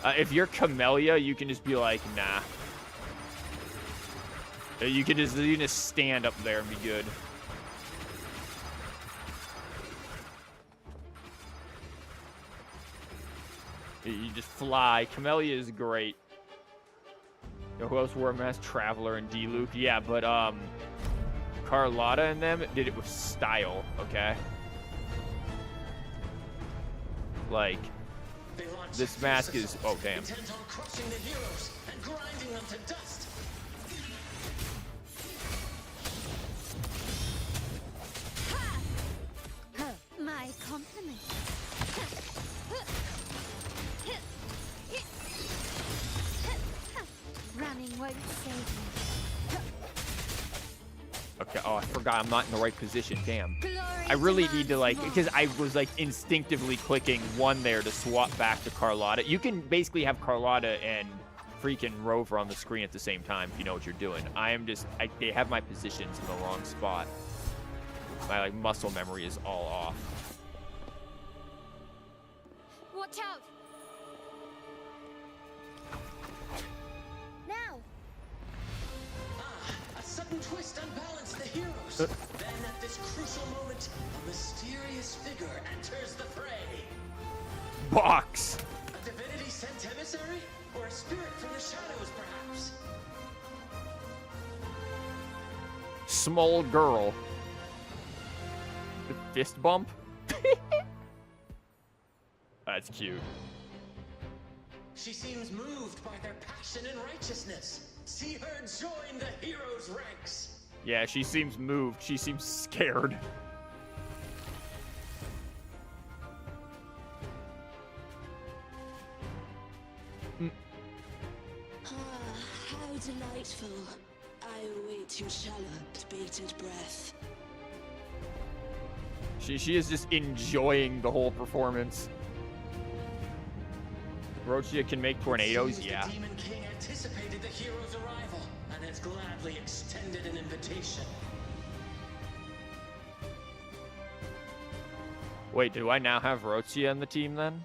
If you're Camellia, you can just be like, nah. You can just stand up there and be good. You just fly. Camellia is great. You know, who else wore a mask? Traveler and D-Luke. Yeah, but Carlotta and them did it with style, okay? Like, this mask is... Oh, damn. Intent on crushing the heroes and grinding them to dust. My compliment. Running won't save me. Okay, oh, I forgot I'm not in the right position. Damn. I really need to, like, because I was, like, instinctively clicking one there to swap back to Carlotta. You can basically have Carlotta and freaking Rover on the screen at the same time if you know what you're doing. I am just... they have my positions in the wrong spot. My, like, muscle memory is all off. Watch out! Now! A sudden twist unbalanced the heroes. Then at this crucial moment, a mysterious figure enters the fray. Box! A divinity sent emissary? Or a spirit from the shadows, perhaps? Small girl. Fist bump? That's cute. She seems moved by their passion and righteousness. See her join the heroes' ranks. Yeah, she seems moved. She seems scared. How delightful. I await your shallow, bated breath. She is just enjoying the whole performance. Rochia can make tornadoes, yeah. The Demon King anticipated the hero's arrival and has gladly extended an invitation. Wait, do I now have Rochia in the team then?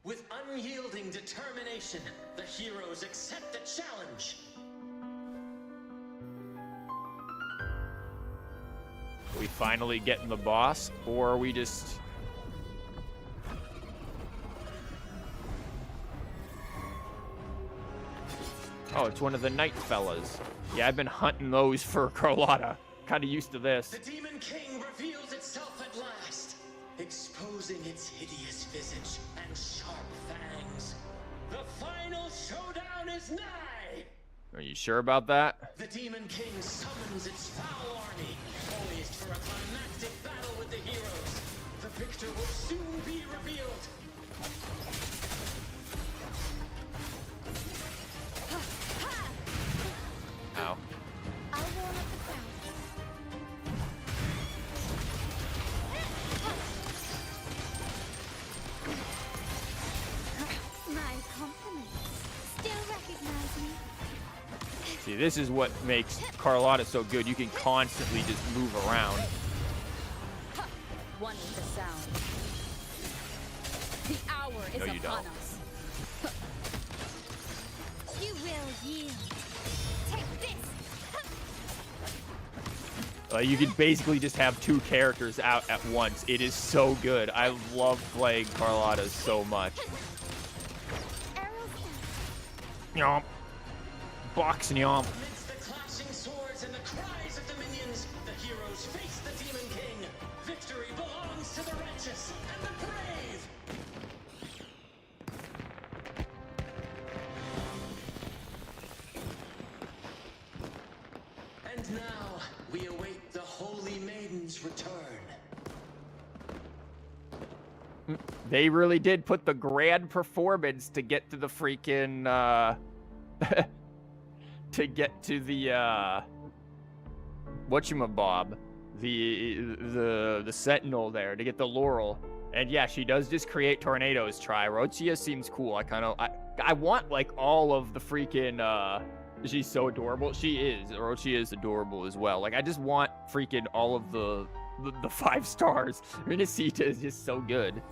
With unyielding determination, the heroes accept the challenge. Are we finally getting the boss, or are we just... Oh, it's one of the night fellas. Yeah, I've been hunting those for Carlotta. Kind of used to this. The Demon King reveals itself at last, exposing its hideous visage and sharp fangs. The final showdown is nigh! Are you sure about that? The Demon King summons its foul army, poised for a climactic battle with the heroes. The victor will soon be revealed. Ow. I'll warm up the crowd. My compliments. Still recognize me? See, this is what makes Carlotta so good. You can constantly just move around. One with the sound. The hour is No, you upon don't. us. You will yield. Take this. You can basically just have two characters out at once. It is so good. I love playing Carlotta so much. Yomp. Box and yomp. Amidst the clashing swords and the cries of the minions, the heroes face the Demon King. Victory belongs to the righteous and the brave. And now we await the Holy Maiden's return. They really did put the grand performance to get to the freaking, to get to the, whatchamabob, the Sentinel there, to get the Laurel. And yeah, she does just create tornadoes, Rochia seems cool. I want, like, all of the freaking, she's so adorable. She is. Rochia is adorable as well. Like, I just want freaking all of the 5 stars. RINASCITA is just so good.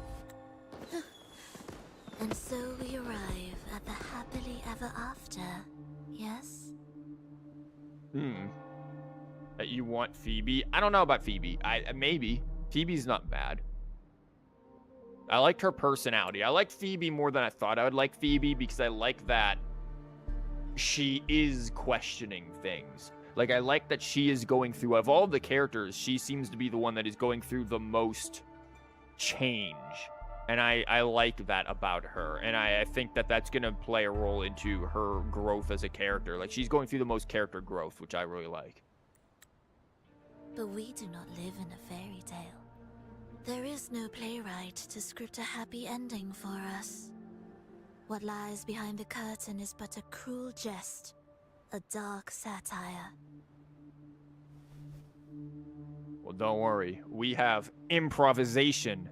And so we arrive at the happily ever after, yes? You want Phoebe? I don't know about Phoebe. Maybe. Phoebe's not bad. I liked her personality. I liked Phoebe more than I thought I would like Phoebe because I like that she is questioning things. Like, I like that she is going through, of all the characters, she seems to be the one that is going through the most change. And I like that about her. And I think that that's going to play a role into her growth as a character. Like, she's going through the most character growth, which I really like. But we do not live in a fairy tale. There is no playwright to script a happy ending for us. What lies behind the curtain is but a cruel jest, a dark satire. Well, don't worry. We have improvisation.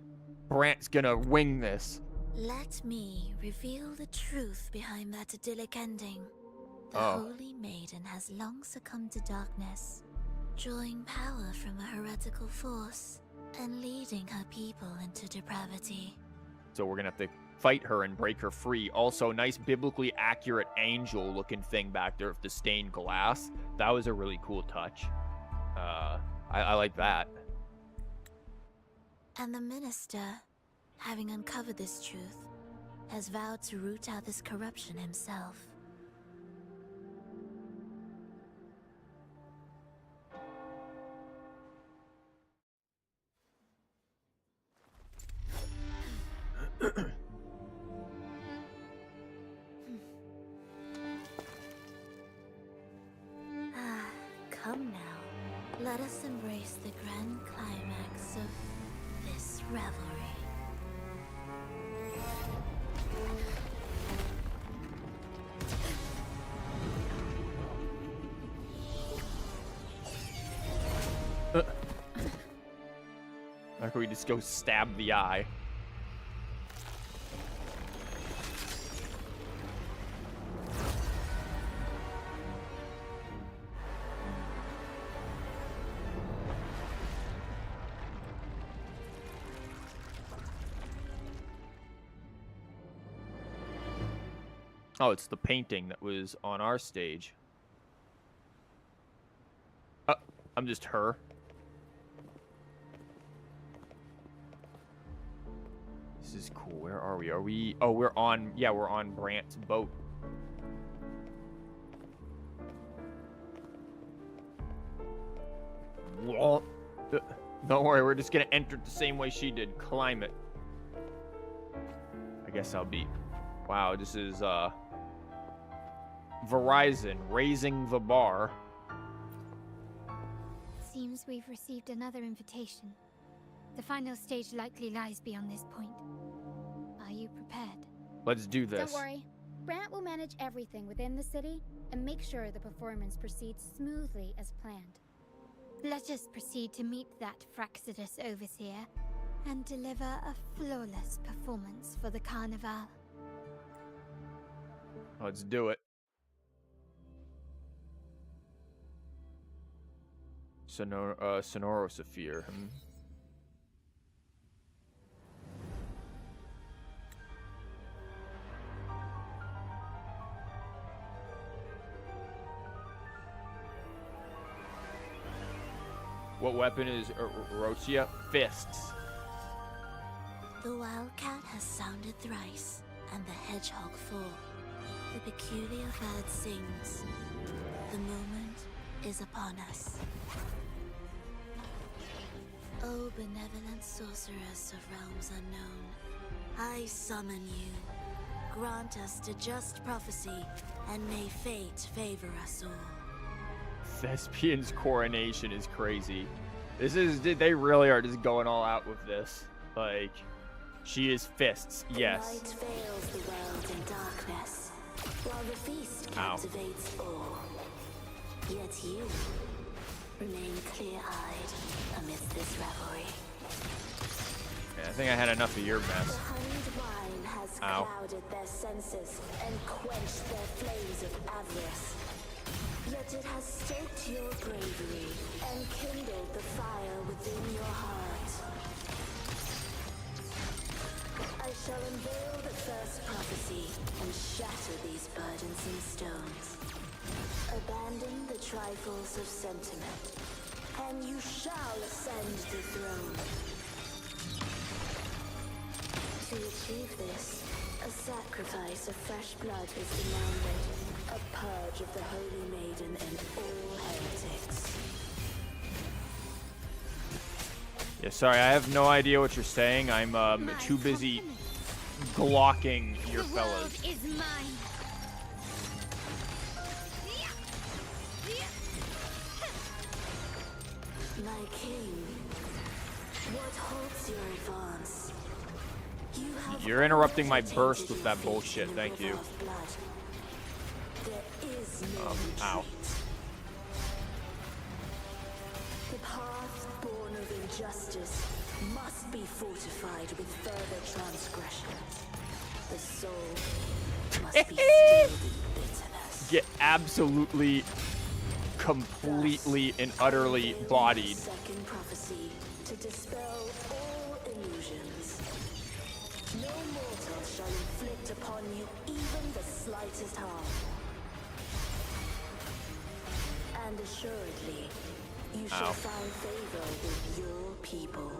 Brant's gonna wing this. Let me reveal the truth behind that idyllic ending. The Oh. Holy Maiden has long succumbed to darkness, drawing power from a heretical force and leading her people into depravity. So we're gonna have to fight her and break her free. Also, nice biblically accurate angel-looking thing back there with the stained glass. That was a really cool touch. I like that. And the minister, having uncovered this truth, has vowed to root out this corruption himself. Come now, let us embrace the grand climax of this revelry. Or can we just go stab the eye? Oh, it's the painting that was on our stage. Oh, I'm just her. This is cool. Where are we? Are we... Oh, we're on... Yeah, we're on Brant's boat. Don't worry, we're just gonna enter it the same way she did. Climb it. I guess I'll be... Wow, this is, Verizon, raising the bar. Seems we've received another invitation. The final stage likely lies beyond this point. Are you prepared? Let's do this. Don't worry. Brant will manage everything within the city and make sure the performance proceeds smoothly as planned. Let us proceed to meet that Fraxidus overseer and deliver a flawless performance for the Carnivale. Let's do it. Sonorosphere. What weapon is Rochia? Fists. The wildcat has sounded thrice, and the hedgehog four. The peculiar bird sings. The moment is upon us. O benevolent sorceress of realms unknown, I summon you. Grant us to just prophecy, and may fate favor us all. Thespian's coronation is crazy. They really are just going all out with this. Like, she is fists, yes. The light veils the world in darkness, while the feast captivates all. Yet you remain clear-eyed amidst this revelry. Yeah, I think I had enough of your mess. The honeyed wine has clouded their senses and quenched their flames of avarice. Yet it has stoked your bravery and kindled the fire within your heart. I shall unveil the first prophecy and shatter these burdensome stones. Abandon the trifles of sentiment, and you shall ascend the throne. To achieve this, a sacrifice of fresh blood is demanded. A purge of the Holy Maiden and all heretics. Yeah, sorry, I have no idea what you're saying. I'm too busy glocking your fellas. The world is mine. My king, what halts your advance? You're interrupting my burst with that bullshit. Thank you. Ow. The path born of injustice must be fortified with further transgressions. The soul must be stilled in bitterness. Get absolutely, completely, and utterly bodied. Second prophecy to dispel all illusions. No mortal shall inflict upon you even the slightest harm. And assuredly, you shall find favor with your people.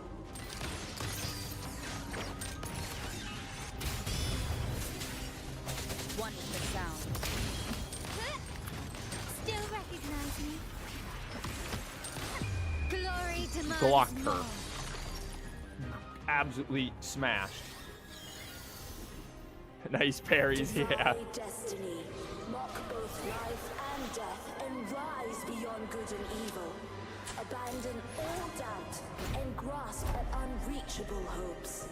One is the sound. Still recognize me? Glory to my Blocked her. Absolutely smashed. Nice parries, yeah. Destiny, mock both life and death, and rise beyond good and evil. Abandon all doubt and grasp at unreachable hopes.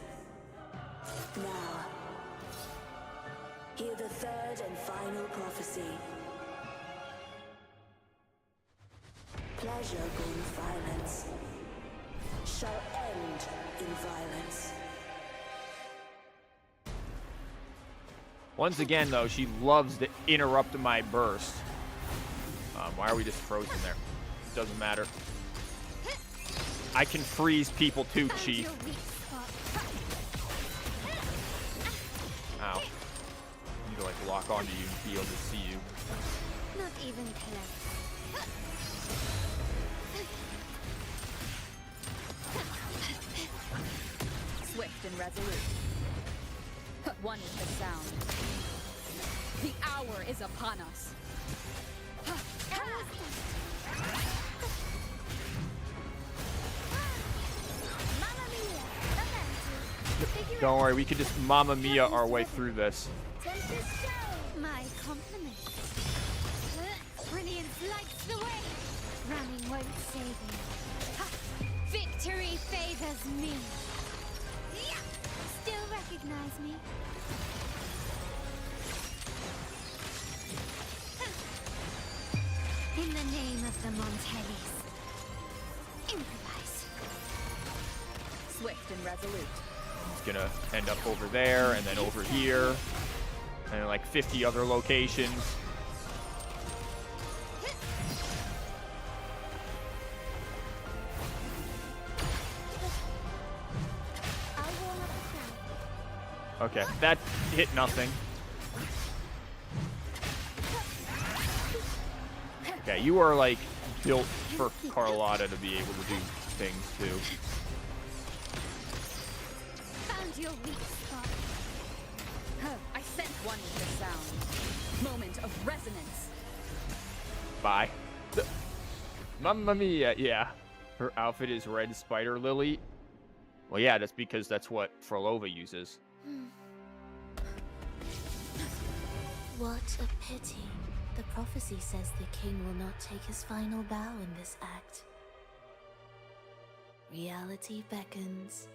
Now, hear the third and final prophecy. Pleasure born violence shall end in violence. Once again, though, she loves to interrupt my burst. Why are we just frozen there? Doesn't matter. I can freeze people too, Chief. Ow. I need to, like, lock onto you and be able to see you. Not even close. Swift and resolute. One is the sound. The hour is upon us. Don't worry, we could just Mamma Mia our way through this. My compliments. Brilliance lights the way. Running won't save you. Ha! Victory favors me. Yeah! Still recognize me? In the name of the Montellis. Improvise. Swift and resolute. It's gonna end up over there and then over here. And like 50 other locations. Okay, that hit nothing. Okay, you are like built for Carlotta to be able to do things too. Found your weak spot. I sent one with the sound. Moment of resonance. Bye. Mamma Mia, yeah. Her outfit is red spider lily. Well, yeah, that's because that's what Frolova uses. What a pity. The prophecy says the king will not take his final bow in this act. Reality beckons.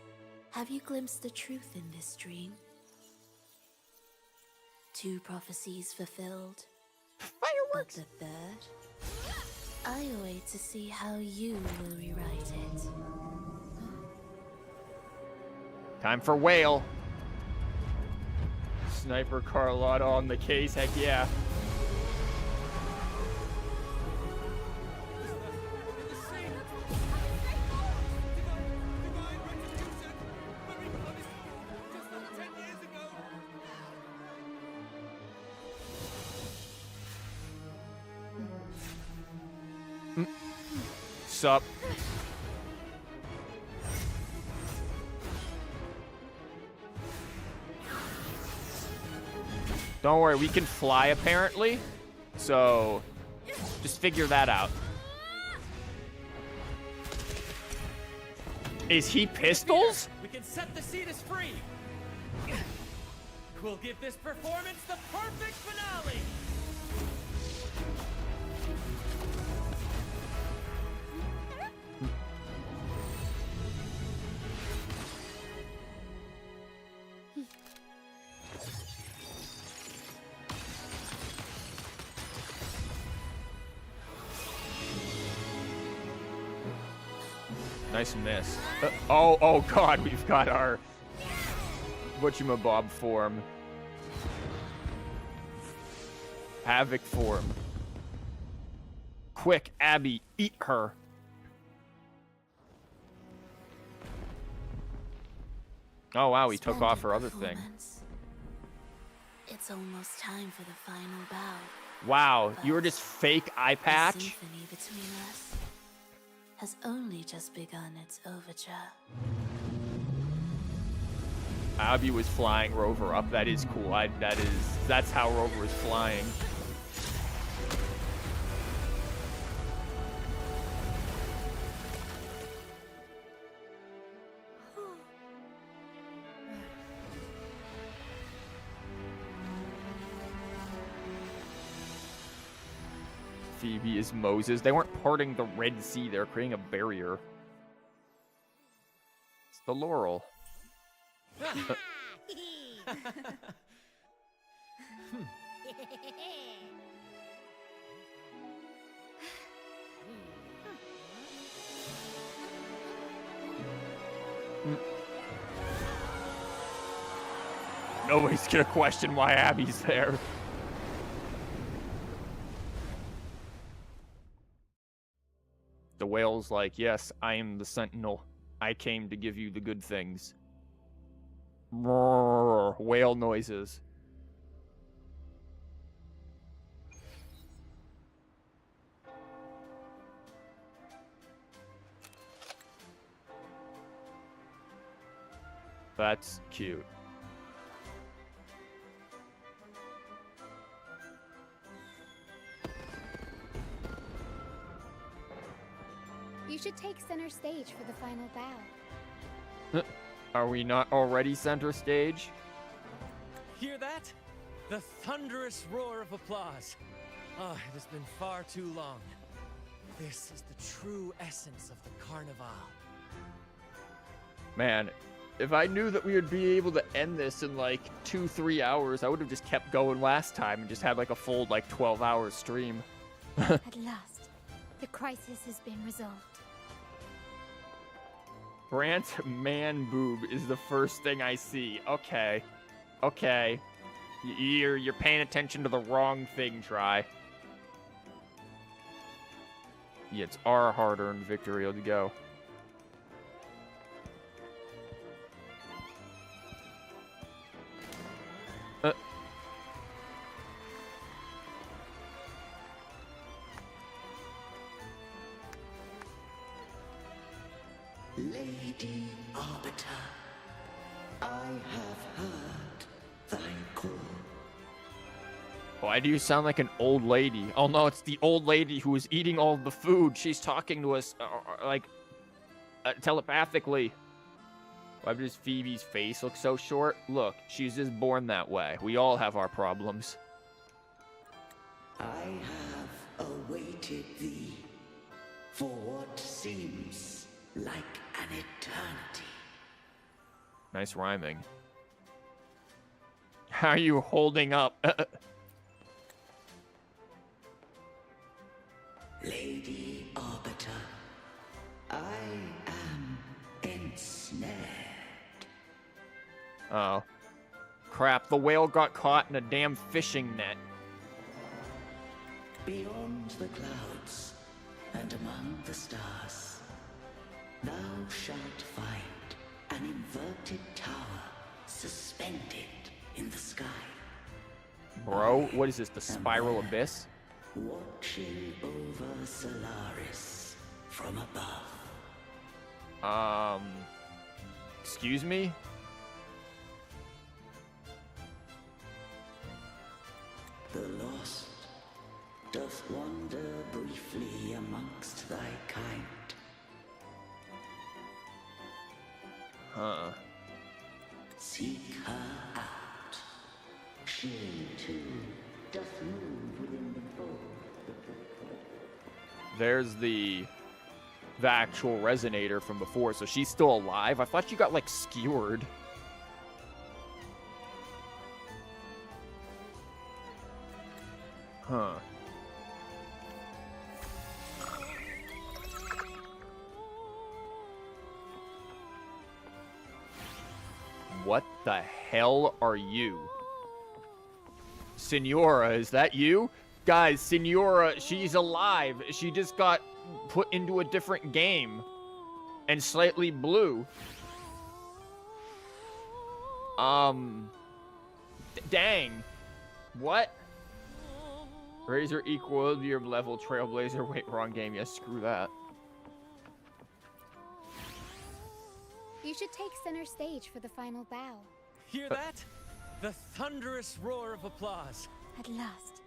Have you glimpsed the truth in this dream? 2 prophecies fulfilled. Fireworks! But the third? I await to see how you will rewrite it. Time for whale. Sniper Carlotta on the case, heck yeah. Sup? Don't worry, we can fly apparently. So just figure that out. Is he pistols? We can set the Cetus free. We'll give this performance the perfect finale. Nice miss. Oh god, we've got our whatchamabob form. Havoc form. Quick, Abby, eat her. Oh wow, he took off her other thing. It's almost time for the final bow. Wow, you were just fake eye The patch? symphony between us has only just begun its overture. Abby was flying Rover up. That is cool. That's how Rover is flying. Phoebe is Moses. They weren't parting the Red Sea. They're creating a barrier. It's the Laurel. Nobody's gonna question why Abby's there. The whale's like, yes, I am the Sentinel. I came to give you the good things. Roar, whale noises. That's cute. You should take center stage for the final bow. Are we not already center stage? Hear that? The thunderous roar of applause. Ah, it has been far too long. This is the true essence of the Carnivale. Man, if I knew that we would be able to end this in like 2-3 hours, I would have just kept going last time and just had like a full like 12-hour stream. At last, the crisis has been resolved. Brant man boob is the first thing I see. Okay. Okay. You're paying attention to the wrong thing, Try. Yeah, it's our hard-earned victory. Let's go. Lady Arbiter, I have heard thy call. Why do you sound like an old lady? Oh no, it's the old lady who is eating all the food. She's talking to us, telepathically. Why does Phoebe's face look so short? Look, she's just born that way. We all have our problems. I have awaited thee for what seems like an eternity. Nice rhyming. How are you holding up? Lady Arbiter, I am ensnared. Oh. Crap, the whale got caught in a damn fishing net. Beyond the clouds and among the stars, thou shalt find an inverted tower suspended in the sky. Bro, what is this, the spiral abyss? Watching over Solaris from above. Excuse me? The lost doth wander briefly amongst thy kind. Huh. Seek her out. She too doth move within the fold. There's the actual resonator from before, so she's still alive? I thought she got, like, skewered. Huh. What the hell are you? Senora, is that you? Guys, Senora, she's alive. She just got put into a different game. And slightly blue. Dang. What? Razor equilibrium level trailblazer. Wait, wrong game. Yes, screw that. You should take center stage for the final bow. Hear that? The thunderous roar of applause. At last,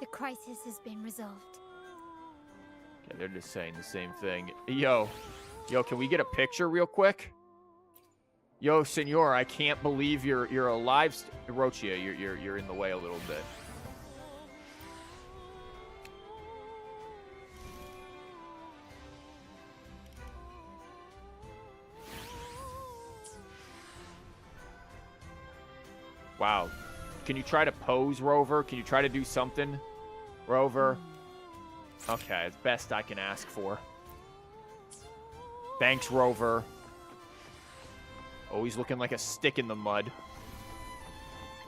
the crisis has been resolved. Okay, they're just saying the same thing. Yo, can we get a picture real quick? Yo, Senor, I can't believe you're alive. Rochia, you're in the way a little bit. Wow. Can you try to pose, Rover? Can you try to do something, Rover? Okay, it's best I can ask for. Thanks, Rover. Always looking like a stick in the mud.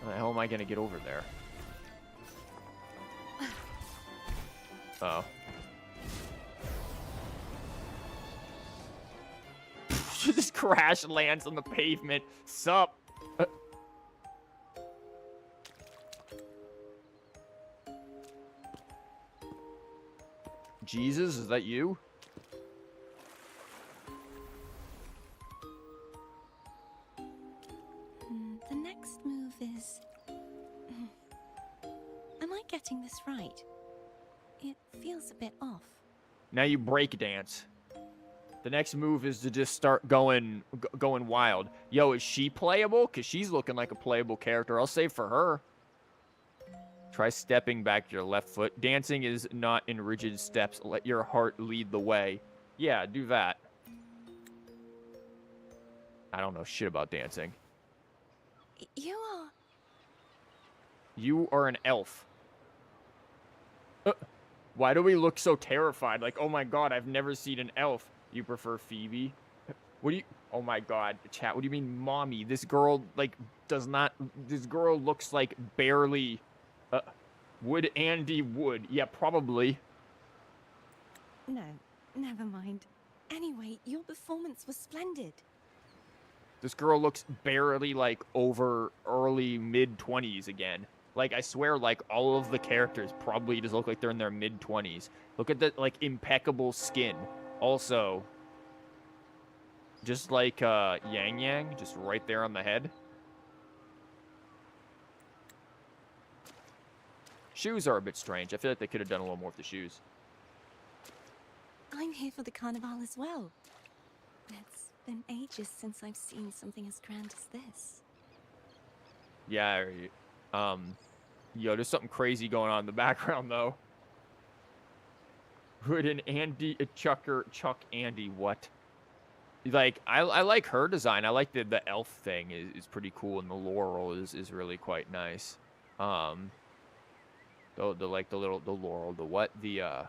How the hell am I going to get over there? Uh-oh. She just crash lands on the pavement. Sup? Jesus, is that you? The next move is... Am I getting this right? It feels a bit off. Now you break dance. The next move is to just start going wild. Yo, is she playable? Because she's looking like a playable character. I'll save for her. Try stepping back your left foot. Dancing is not in rigid steps. Let your heart lead the way. Yeah, do that. I don't know shit about dancing. You are an elf. Why do we look so terrified? Like, oh my god, I've never seen an elf. You prefer Phoebe? What do you... Oh my god, chat, what do you mean, mommy? This girl, like, does not... This girl looks like barely... would Andy would? Yeah, probably. No, never mind. Anyway, your performance was splendid. This girl looks barely, like, over early mid-20s again. Like, I swear, like, all of the characters probably just look like they're in their mid-20s. Look at the, like, impeccable skin. Also, just like Yang Yang, just right there on the head. Shoes are a bit strange. I feel like they could have done a little more with the shoes. I'm here for the Carnival as well. It's been ages since I've seen something as grand as this. Yeah, yo, there's something crazy going on in the background, though. Would an Andy, a Chuck Andy, what? Like, I like her design. I like the elf thing is pretty cool, and the laurel is really quite nice. The laurel, the what? Yeah,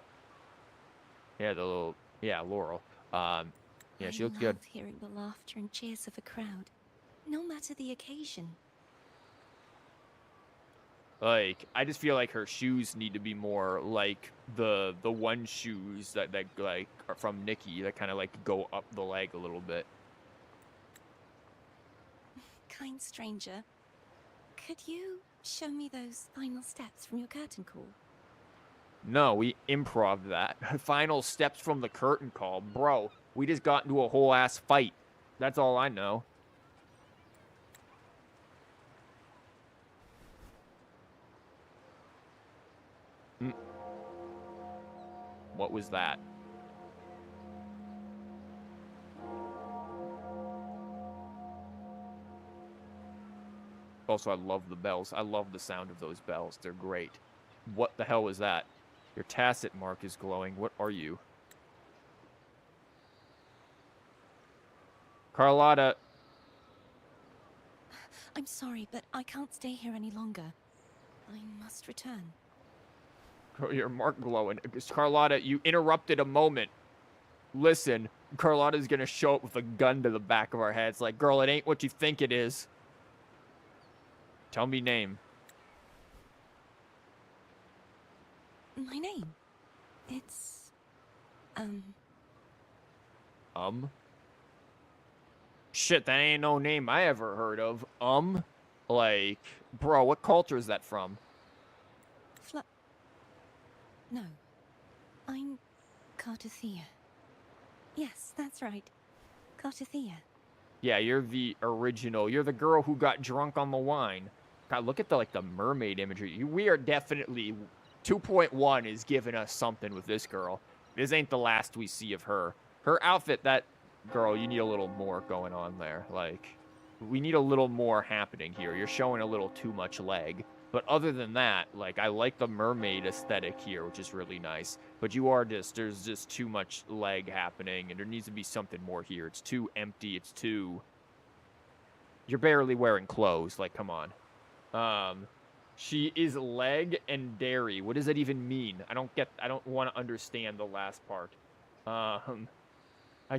the little, yeah, laurel. Yeah, she looks good. I love hearing the laughter and cheers of a crowd, no matter the occasion. Like, I just feel like her shoes need to be more like the one shoes that like are from Nikki that kind of like go up the leg a little bit. Kind stranger, could you show me those final steps from your curtain call? No, we improv that. Final steps from the curtain call. Bro, we just got into a whole ass fight. That's all I know. What was that? Also, I love the bells. I love the sound of those bells. They're great. What the hell was that? Your tacit mark is glowing. What are you? Carlotta. I'm sorry, but I can't stay here any longer. I must return. Your mark glowing. Carlotta, you interrupted a moment. Listen, Carlotta's gonna show up with a gun to the back of our heads. Like, girl, it ain't what you think it is. Tell me name. My name? It's... Shit, that ain't no name I ever heard of. Like, bro, what culture is that from? No. I'm Cartothea. Yes, that's right. Cartothea. Yeah, you're the original. You're the girl who got drunk on the wine. God, look at the mermaid imagery. We are definitely 2.1 is giving us something with this girl. This ain't the last we see of her. Her outfit, that girl, you need a little more going on there. Like, we need a little more happening here. You're showing a little too much leg. But other than that, like, I like the mermaid aesthetic here, which is really nice. But there's just too much leg happening, and there needs to be something more here. It's too empty. It's too... You're barely wearing clothes. Like, come on. She is leg and dairy. What does that even mean? I don't want to understand the last part. I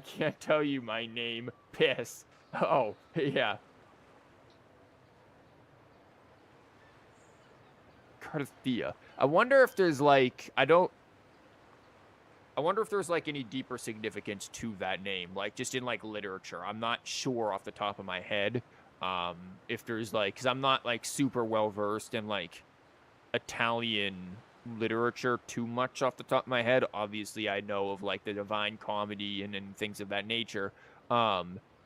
can't tell you my name. Piss. Oh, yeah. Carthea. I wonder if there's like any deeper significance to that name, like just in like literature. I'm not sure off the top of my head. If there's like, because I'm not like super well versed in like Italian literature too much off the top of my head. Obviously, I know of like the Divine Comedy and things of that nature.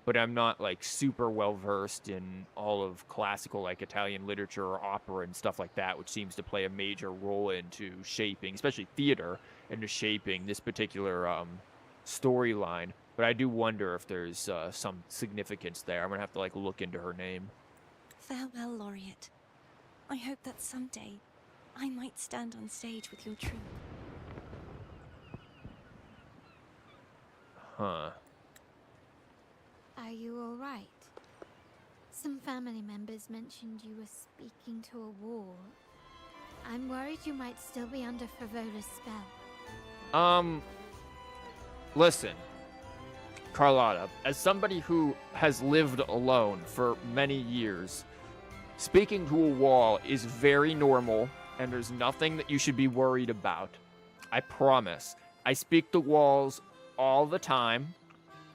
But I'm not like super well versed in all of classical like Italian literature or opera and stuff like that, which seems to play a major role into shaping, especially theater, into shaping this particular storyline. But I do wonder if there's some significance there. I'm gonna have to like look into her name. Farewell, Laureate. I hope that someday I might stand on stage with your troupe. Huh. Are you alright? Some family members mentioned you were speaking to a wall. I'm worried you might still be under Frivola's spell. Listen, Carlotta, as somebody who has lived alone for many years, speaking to a wall is very normal, and there's nothing that you should be worried about. I promise. I speak to walls all the time.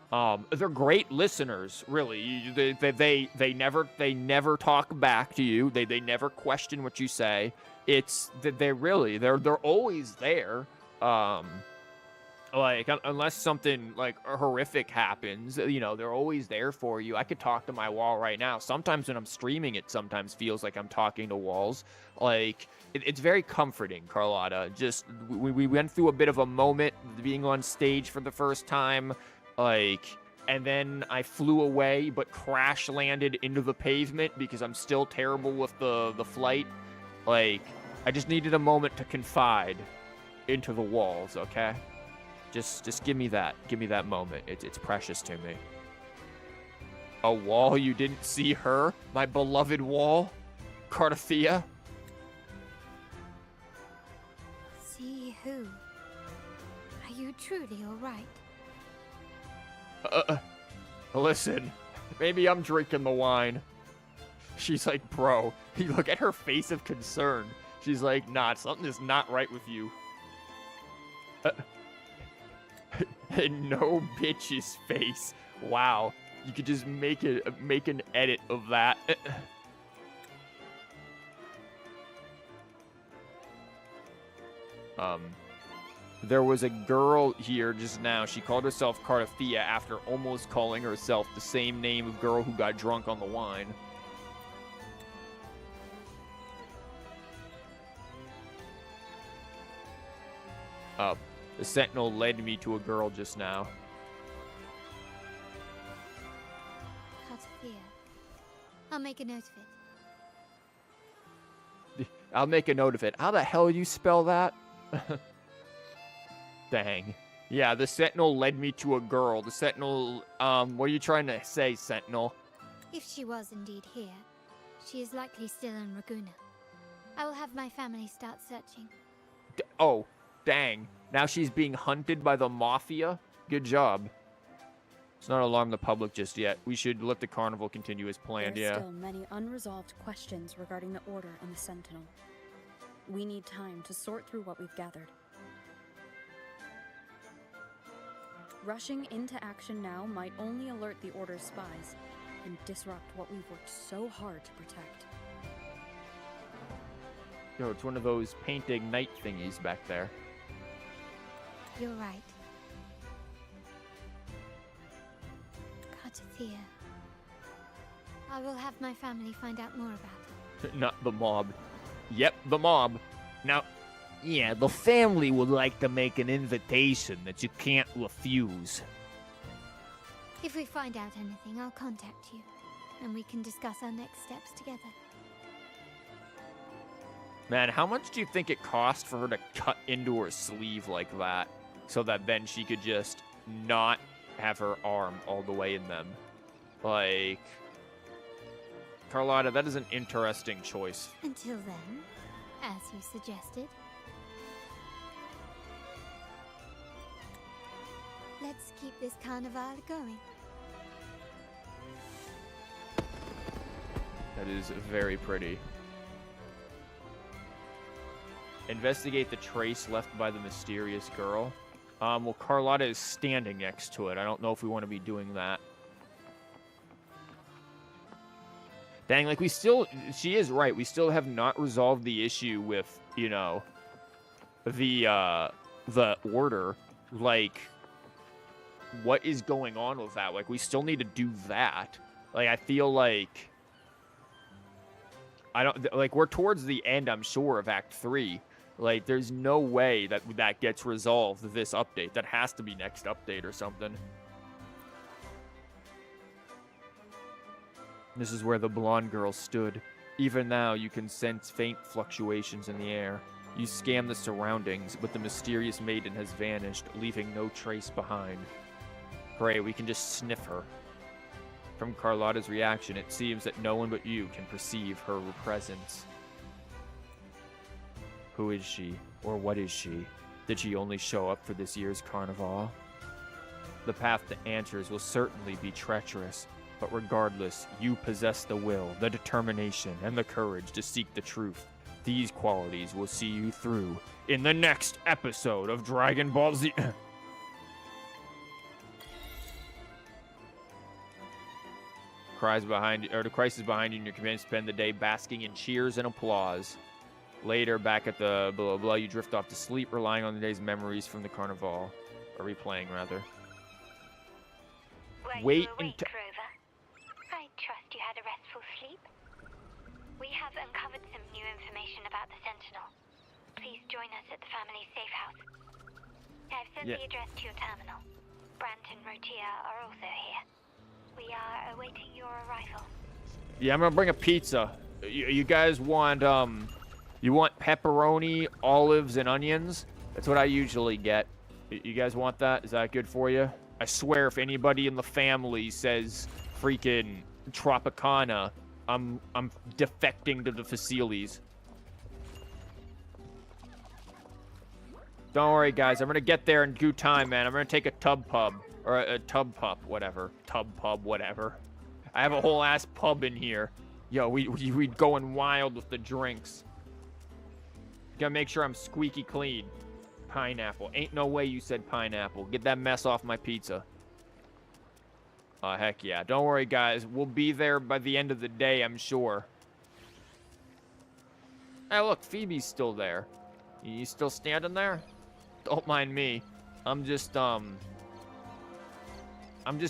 They're great listeners, really. They never talk back to you. They never question what you say. It's they're always there. Like, unless something like horrific happens, you know, they're always there for you. I could talk to my wall right now. Sometimes when I'm streaming, it sometimes feels like I'm talking to walls. Like, it's very comforting, Carlotta. Just, we went through a bit of a moment being on stage for the first time, like, and then I flew away, but crash landed into the pavement because I'm still terrible with the flight. Like, I just needed a moment to confide into the walls, okay? Just give me that. Give me that moment. It's precious to me. A wall? You didn't see her? My beloved wall? Carnithea? See who? Are you truly alright? Listen. Maybe I'm drinking the wine. She's like, bro. You look at her face of concern. She's like, nah, something is not right with you. No bitch's face. Wow. You could just make an edit of that. There was a girl here just now. She called herself Carnithea after almost calling herself the same name of girl who got drunk on the wine. The sentinel led me to a girl just now. Carnithea. I'll make a note of it. I'll make a note of it. How the hell do you spell that? Dang. Yeah, the sentinel led me to a girl. The sentinel, what are you trying to say, sentinel? If she was indeed here, she is likely still in Raguna. I will have my family start searching. Oh, dang. Now she's being hunted by the Mafia? Good job. Let's not alarm the public just yet. We should let the carnival continue as planned, There are yeah. still many unresolved questions regarding the Order and the Sentinel. We need time to sort through what we've gathered. Rushing into action now might only alert the Order's spies and disrupt what we've worked so hard to protect. Yo, it's one of those painting night thingies back there. You're right. Carnithea. I will have my family find out more about it. Not the mob. Yep, the mob. Now, yeah, the family would like to make an invitation that you can't refuse. If we find out anything, I'll contact you, and we can discuss our next steps together. Man, how much do you think it cost for her to cut into her sleeve like that? So that then she could just not have her arm all the way in them. Like, Carlotta, that is an interesting choice. Until then, as you suggested, let's keep this carnival going. That is very pretty. Investigate the trace left by the mysterious girl. Well, Carlotta is standing next to it. I don't know if we want to be doing that. Dang, like she is right. We still have not resolved the issue with, you know, the Order. Like, what is going on with that? Like, we still need to do that. Like, I feel like, we're towards the end, I'm sure, of Act 3. Like, there's no way that gets resolved this update. That has to be next update or something. This is where the blonde girl stood. Even now, you can sense faint fluctuations in the air. You scan the surroundings, but the mysterious maiden has vanished, leaving no trace behind. Pray, we can just sniff her. From Carlotta's reaction, it seems that no one but you can perceive her presence. Who is she, or what is she? Did she only show up for this year's Carnivale? The path to answers will certainly be treacherous, but regardless, you possess the will, the determination, and the courage to seek the truth. These qualities will see you through in the next episode of Dragon Ball Z. The crisis behind you, and your command spend the day basking in cheers and applause. Later, back at the blah blah, you drift off to sleep, relying on the day's memories from the Carnivale, or replaying rather. Wait until. Grover. I trust you had a restful sleep. We have uncovered some new information about the Sentinel. Please join us at the family safe house. I've sent the address to your terminal. Brant and Rotia are also here. We are awaiting your arrival. Yeah, I'm gonna bring a pizza. You guys want you want pepperoni, olives, and onions? That's what I usually get. You guys want that? Is that good for you? I swear, if anybody in the family says freaking Tropicana, I'm defecting to the facilities. Don't worry, guys. I'm gonna get there in due time, man. I'm gonna take a tub pub. Or a tub pup, whatever. Tub pub, whatever. I have a whole ass pub in here. Yo, we going wild with the drinks. Gotta make sure I'm squeaky clean. Pineapple. Ain't no way you said pineapple. Get that mess off my pizza. Heck yeah. Don't worry, guys. We'll be there by the end of the day, I'm sure. Hey, look. Phoebe's still there. You still standing there? Don't mind me. I'm just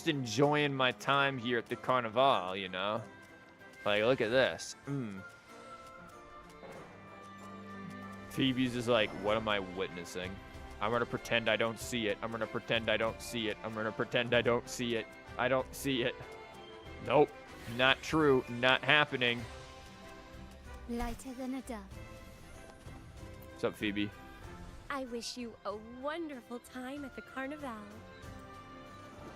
enjoying my time here at the Carnivale, you know? Like, look at this. Phoebe's is like, what am I witnessing? I'm gonna pretend I don't see it. I'm gonna pretend I don't see it. I'm gonna pretend I don't see it. I don't see it. Nope. Not true. Not happening. Lighter than a dove. What's up, Phoebe? I wish you a wonderful time at the Carnivale.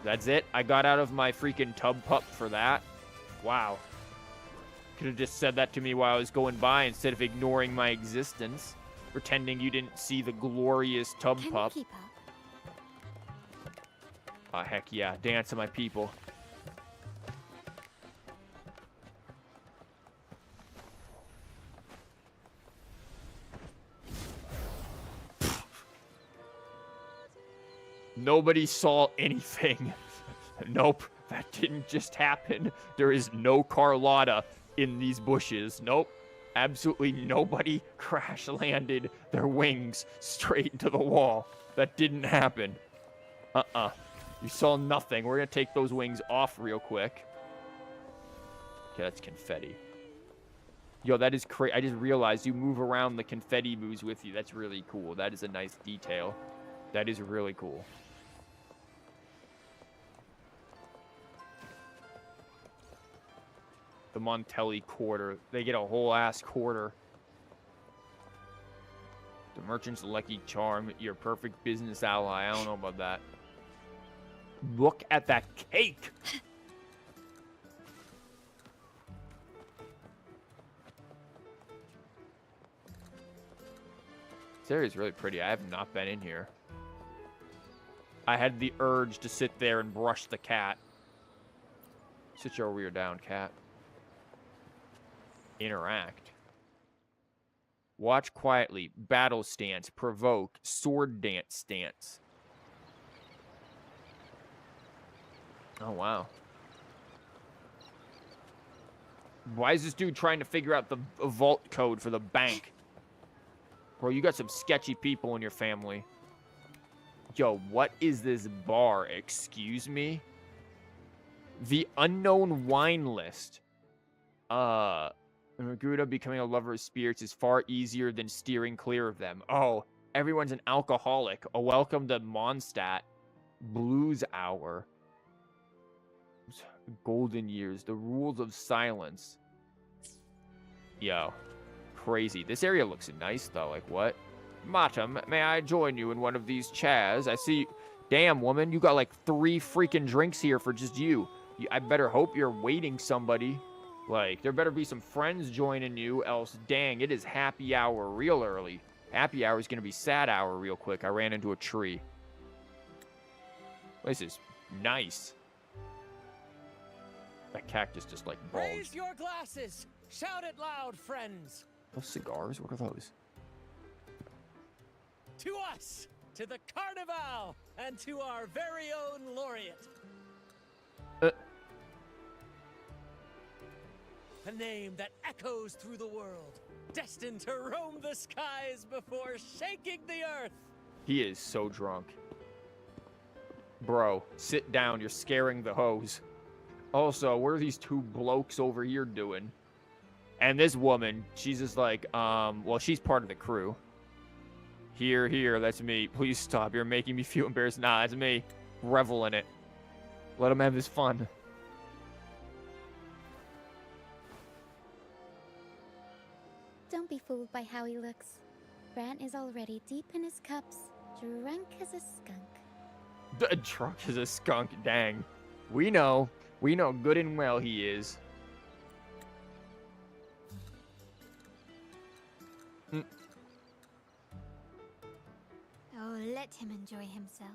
That's it? I got out of my freaking tub pup for that? Wow. Could have just said that to me while I was going by instead of ignoring my existence. Pretending you didn't see the glorious tub pup. Keep up. Oh, heck yeah. Dance to my people. Nobody saw anything. Nope, that didn't just happen. There is no Carlotta in these bushes. Nope. Absolutely nobody crash landed their wings straight into the wall. That didn't happen. You saw nothing. We're gonna take those wings off real quick. Okay, that's confetti. Yo, that is crazy. I just realized you move around, the confetti moves with you. That's really cool. That is a nice detail. That is really cool. The Montelli quarter. They get a whole ass quarter. The merchant's lucky charm. Your perfect business ally. I don't know about that. Look at that cake. This area is really pretty. I have not been in here. I had the urge to sit there and brush the cat. Sit your rear down, cat. Interact. Watch quietly. Battle stance. Provoke. Sword dance stance. Oh, wow. Why is this dude trying to figure out the vault code for the bank? Bro, you got some sketchy people in your family. Yo, what is this bar? Excuse me? The unknown wine list. Maguda becoming a lover of spirits is far easier than steering clear of them. Oh, everyone's an alcoholic. A welcome to Mondstadt. Blues Hour. Golden years. The rules of silence. Yo. Crazy. This area looks nice, though. Like, what? Madam, may I join you in one of these chairs? I see... Damn, woman, you got like 3 freaking drinks here for just you. I better hope you're waiting somebody. Like, there better be some friends joining you, else, dang, it is happy hour real early. Happy hour is going to be sad hour real quick. I ran into a tree. This is nice. That cactus just, like, bulged. Raise your glasses! Shout it loud, friends! Those cigars? What are those? To us! To the Carnivale! And to our very own laureate! A name that echoes through the world, destined to roam the skies before shaking the earth! He is so drunk. Bro, sit down. You're scaring the hose. Also, what are these 2 blokes over here doing? And this woman, she's just like, well, she's part of the crew. Here, that's me. Please stop. You're making me feel embarrassed. Nah, that's me. Revel in it. Let him have his fun. Don't be fooled by how he looks. Brant is already deep in his cups, drunk as a skunk. Drunk as a skunk, dang. We know good and well he is. Oh, let him enjoy himself.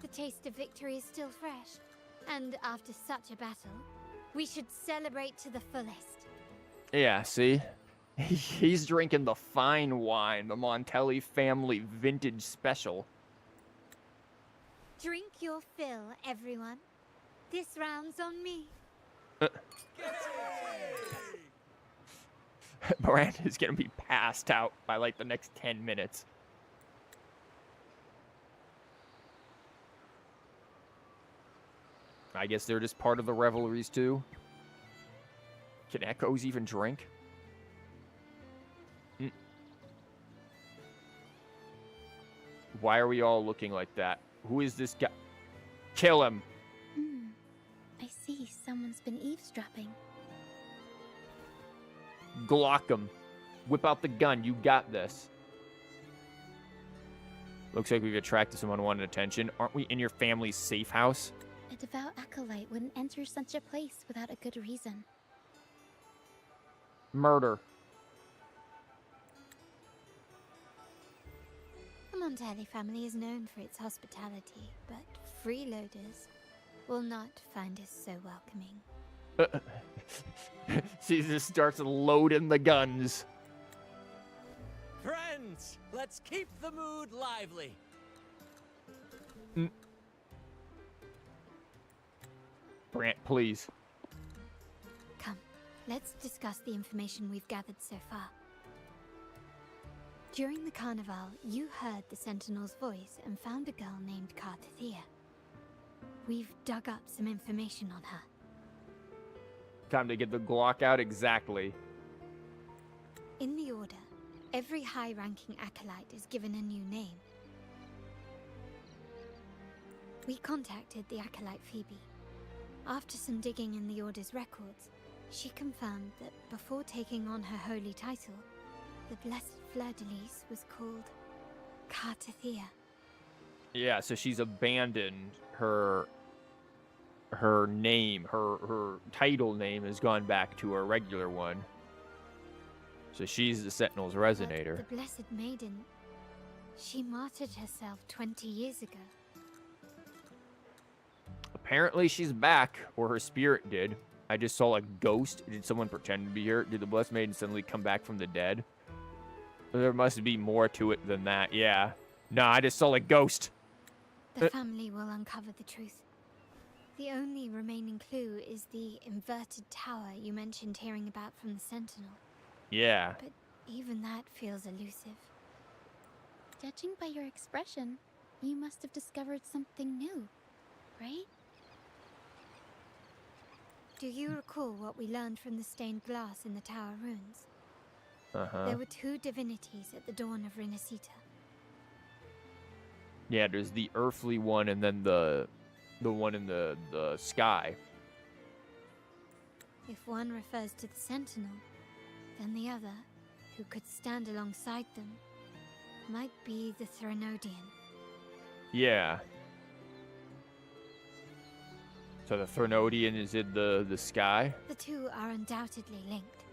The taste of victory is still fresh. And after such a battle, we should celebrate to the fullest. Yeah, see? He's drinking the fine wine, the Montelli family vintage special. Drink your fill, everyone. This round's on me. Brand is gonna be passed out by like the next 10 minutes. I guess they're just part of the revelries too. Can Echoes even drink? Why are we all looking like that? Who is this guy? Kill him. I see someone's been eavesdropping. Glock him. Whip out the gun. You got this. Looks like we've attracted some unwanted attention. Aren't we in your family's safe house? A devout acolyte wouldn't enter such a place without a good reason. Murder. The Montelli family is known for its hospitality, but freeloaders will not find us so welcoming. She just starts loading the guns. Friends, let's keep the mood lively. Brant, please. Come, let's discuss the information we've gathered so far. During the Carnivale, you heard the Sentinel's voice and found a girl named Cartithia. We've dug up some information on her. Time to get the Glock out exactly. In the Order, every high-ranking acolyte is given a new name. We contacted the acolyte Phoebe. After some digging in the Order's records, she confirmed that before taking on her holy title, the Blessed Fleur-de-Lis was called Cartithia. Yeah, so she's abandoned her name, her title name has gone back to her regular one. So she's the Sentinel's resonator. But the Blessed Maiden, she martyred herself 20 years ago. Apparently she's back, or her spirit did. I just saw a ghost. Did someone pretend to be her? Did the Blessed Maiden suddenly come back from the dead? There must be more to it than that, yeah. Nah, I just saw a ghost. The family will uncover the truth. The only remaining clue is the inverted tower you mentioned hearing about from the Sentinel. Yeah. But even that feels elusive. Judging by your expression, you must have discovered something new, right? Do you recall what we learned from the stained glass in the tower ruins? Uh-huh. There were 2 divinities at the dawn of RINASCITA. Yeah, there's the earthly one and then the one in the sky. If one refers to the Sentinel, then the other, who could stand alongside them, might be the Threnodian. Yeah. So the Threnodian is in the sky? The two are undoubtedly linked,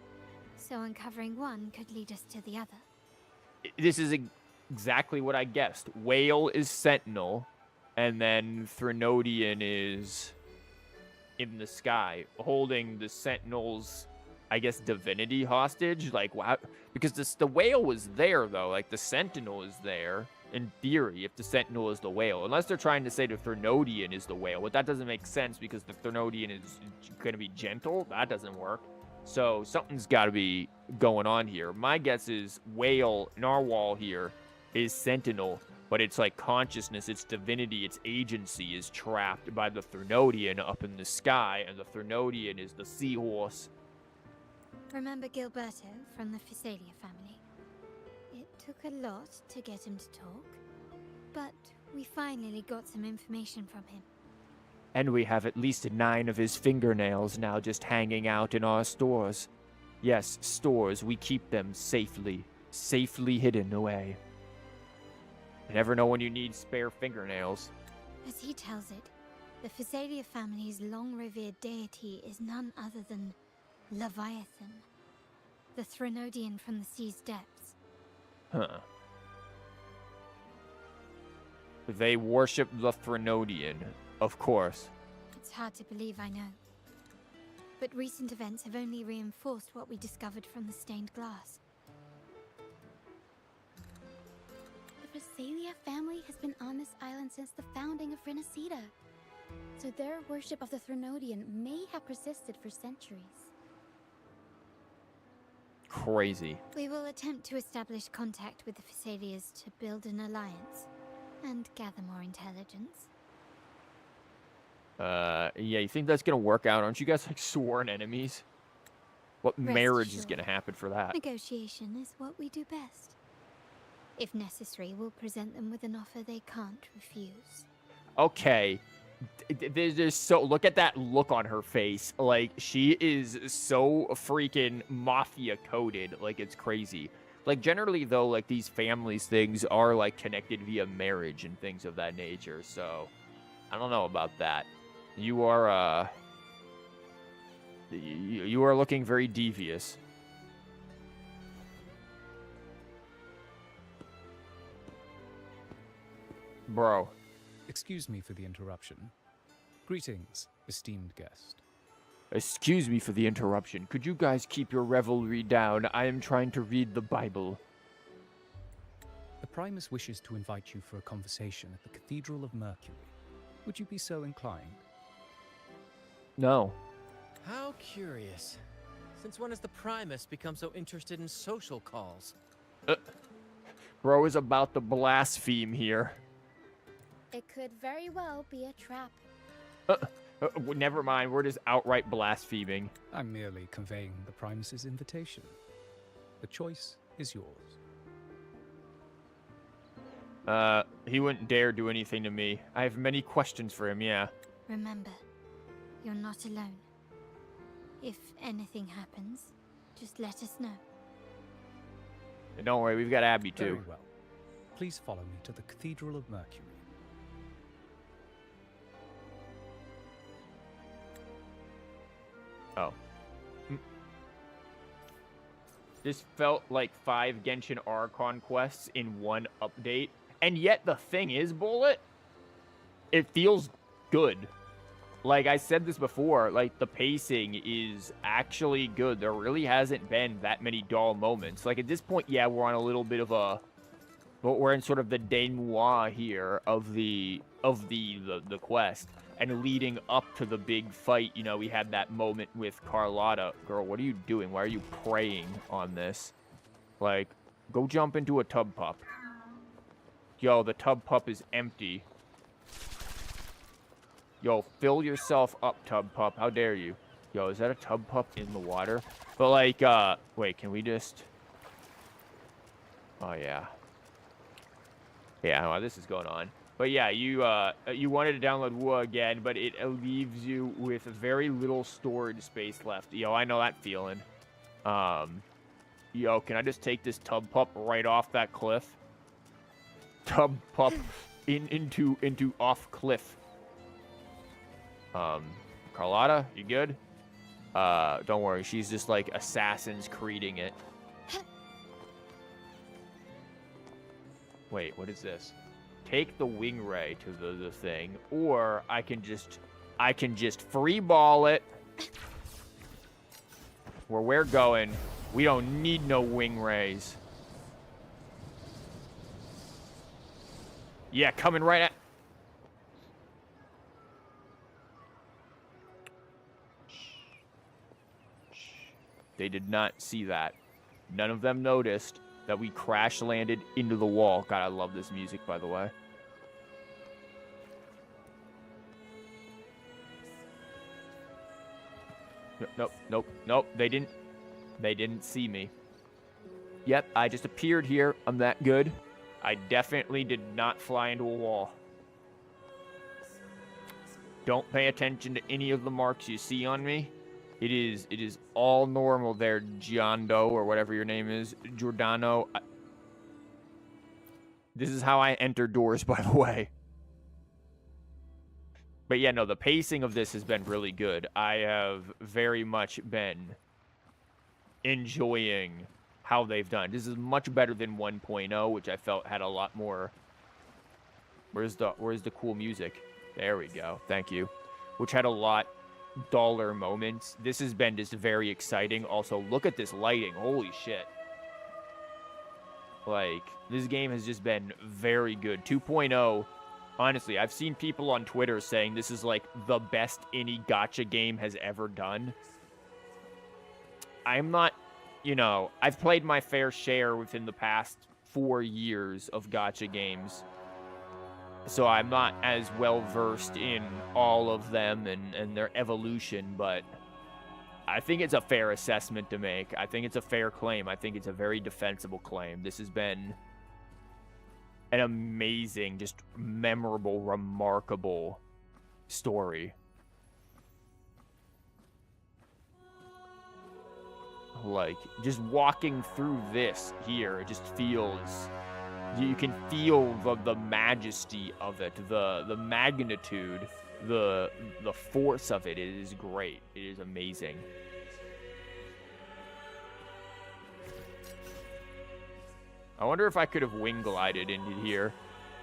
so uncovering one could lead us to the other. This is exactly what I guessed. Whale is Sentinel, and then Threnodian is in the sky, holding the Sentinel's, I guess, divinity hostage. Like, wow, because the whale was there, though. Like, the Sentinel is there, in theory, if the Sentinel is the whale. Unless they're trying to say the Threnodian is the whale. But that doesn't make sense, because the Threnodian is going to be gentle. That doesn't work. So something's got to be going on here. My guess is whale, narwhal here, is Sentinel. But it's like consciousness, its divinity, its agency is trapped by the Threnodian up in the sky. And the Threnodian is the seahorse. Remember Gilberto from the Physalia family? It took a lot to get him to talk, but we finally got some information from him. And we have at least 9 of his fingernails now just hanging out in our stores. Yes, stores, we keep them safely hidden away. You never know when you need spare fingernails. As he tells it, the Physalia family's long-revered deity is none other than Leviathan, the Threnodian from the sea's depths. Huh. They worship the Threnodian, of course. It's hard to believe, I know. But recent events have only reinforced what we discovered from the stained glass. The Physalia family has been on this island since the founding of RINASCITA, so their worship of the Threnodian may have persisted for centuries. Crazy. We will attempt to establish contact with the Physalias to build an alliance and gather more intelligence. Yeah, you think that's gonna work out? Aren't you guys like sworn enemies? What Rest marriage is assured, gonna happen for that? Negotiation is what we do best. If necessary, we'll present them with an offer they can't refuse. Okay. There's so, look at that look on her face. Like, she is so freaking mafia coded. Like, it's crazy. Like, generally, though, like, these families things are, like, connected via marriage and things of that nature. So, I don't know about that. You are, you are looking very devious. Bro. Excuse me for the interruption. Greetings, esteemed guest. Excuse me for the interruption. Could you guys keep your revelry down? I am trying to read the Bible. The Primus wishes to invite you for a conversation at the Cathedral of Mercury. Would you be so inclined? No. How curious. Since when has the Primus become so interested in social calls? Bro is about to blaspheme here. It could very well be a trap. Never mind, we're just outright blaspheming. I'm merely conveying the Primus's invitation. The choice is yours. He wouldn't dare do anything to me. I have many questions for him, yeah. Remember, you're not alone. If anything happens, just let us know. And don't worry, we've got Abby too. Very well. Please follow me to the Cathedral of Mercury. Oh. This felt like 5 Genshin Archon quests in one update. And yet the thing is, Bullet, it feels good. Like I said this before, like the pacing is actually good. There really hasn't been that many dull moments. Like at this point, yeah, we're on a little bit of a, but we're in sort of the denouement here of the quest. And leading up to the big fight, you know, we had that moment with Carlotta. Girl, what are you doing? Why are you praying on this? Like, go jump into a tub pup. Yo, the tub pup is empty. Yo, fill yourself up, tub pup. How dare you? Yo, is that a tub pup in the water? But like, wait, can we just... Oh, yeah. Yeah, well, this is going on. But yeah, you wanted to download WoA again, but it leaves you with very little storage space left. Yo, I know that feeling. Yo, can I just take this tub pup right off that cliff? Tub pup into off cliff. Carlotta, you good? Don't worry, she's just like Assassin's Creeding it. Wait, what is this? Take the wing ray to the thing, or I can just free ball it. Where we're going, we don't need no wing rays. Yeah, coming right at. They did not see that. None of them noticed that we crash landed into the wall. God, I love this music, by the way. Nope. They didn't see me. Yep, I just appeared here. I'm that good. I definitely did not fly into a wall. Don't pay attention to any of the marks you see on me. It is all normal there, Giondo, or whatever your name is. Giordano. This is how I enter doors, by the way. But yeah, no, the pacing of this has been really good. I have very much been enjoying how they've done. This is much better than 1.0, which I felt had a lot more. Where's the cool music? There we go. Thank you. Which had a lot duller moments. This has been just very exciting. Also, look at this lighting. Holy shit. Like, this game has just been very good. 2.0, honestly, I've seen people on Twitter saying this is like the best any gacha game has ever done. I'm not, I've played my fair share within the past 4 years of gacha games. So I'm not as well versed in all of them and their evolution, but I think it's a fair assessment to make. I think it's a fair claim. I think it's a very defensible claim. This has been an amazing, just memorable, remarkable story. Like, just walking through this here, it just feels... You can feel the majesty of it, the magnitude, the force of it. It is great. It is amazing. I wonder if I could have wing glided into here.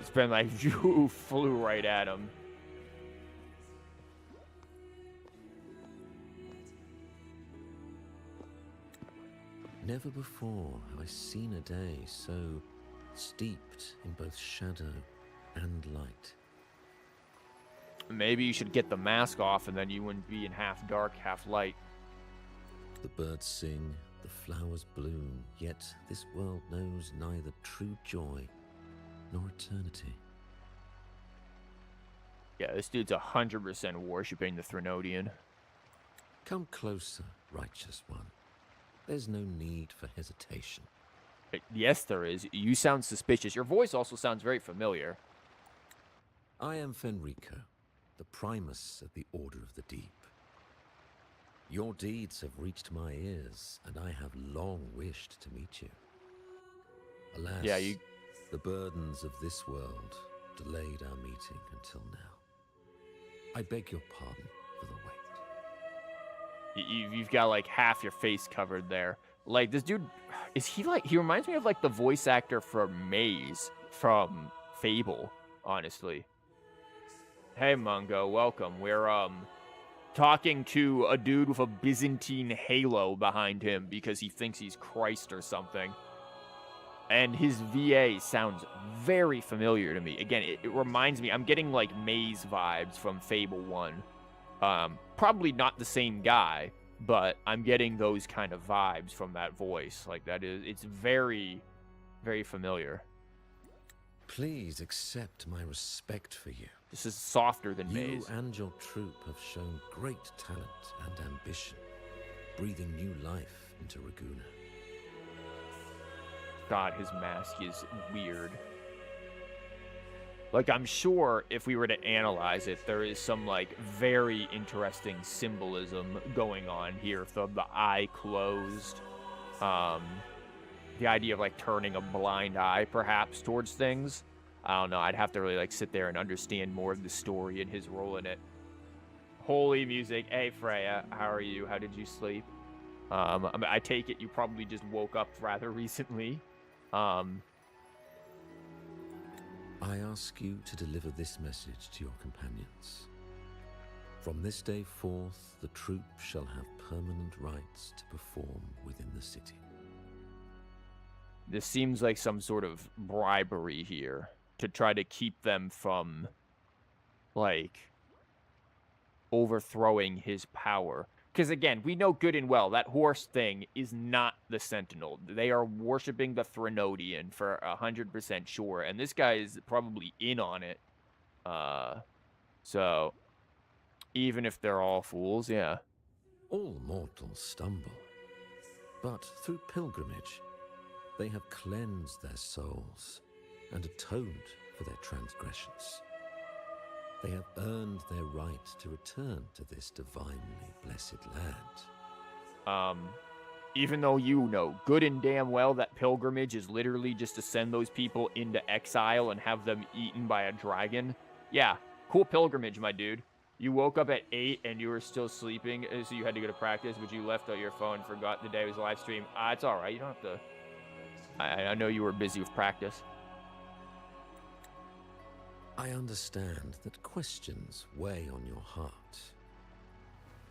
It's been like, you flew right at him. Never before have I seen a day so steeped in both shadow and light. Maybe you should get the mask off and then you wouldn't be in half dark, half light. The birds sing, the flowers bloom, yet this world knows neither true joy nor eternity. Yeah, this dude's 100% worshipping the Threnodian. Come closer, righteous one. There's no need for hesitation. Yes, there is. You sound suspicious. Your voice also sounds very familiar. I am Fenrico, the Primus of the Order of the Deep. Your deeds have reached my ears, and I have long wished to meet you. Alas, the burdens of this world delayed our meeting until now. I beg your pardon for the wait. You've got like half your face covered there. Like, this dude, he reminds me of like the voice actor for Maze from Fable, honestly. Hey, Mungo, welcome. We're, talking to a dude with a Byzantine halo behind him because he thinks he's Christ or something. And his VA sounds very familiar to me. Again, it reminds me, I'm getting like Maze vibes from Fable 1. Probably not the same guy, but I'm getting those kind of vibes from that voice. Like, it's very, very familiar. Please accept my respect for you. This is softer than Maze. You and your troop have shown great talent and ambition, breathing new life into Raguna. God, his mask is weird. Like, I'm sure if we were to analyze it, there is some, like, very interesting symbolism going on here. If the eye closed, the idea of, like, turning a blind eye, perhaps, towards things. I don't know. I'd have to really, like, sit there and understand more of the story and his role in it. Holy music. Hey, Freya. How are you? How did you sleep? I take it you probably just woke up rather recently. I ask you to deliver this message to your companions. From this day forth, the troop shall have permanent rights to perform within the city. This seems like some sort of bribery here to try to keep them from, like, overthrowing his power. Because, again, we know good and well that horse thing is not the Sentinel. They are worshipping the Threnodian for 100% sure. And this guy is probably in on it. So, even if they're all fools, yeah. All mortals stumble. But through pilgrimage, they have cleansed their souls and atoned for their transgressions. They have earned their right to return to this divinely blessed land. Even though you know good and damn well that pilgrimage is literally just to send those people into exile and have them eaten by a dragon. Yeah, cool pilgrimage, my dude. You woke up at 8 and you were still sleeping, so you had to go to practice, but you left out your phone and forgot the day was a live stream. It's all right. You don't have to... I know you were busy with practice. I understand that questions weigh on your heart.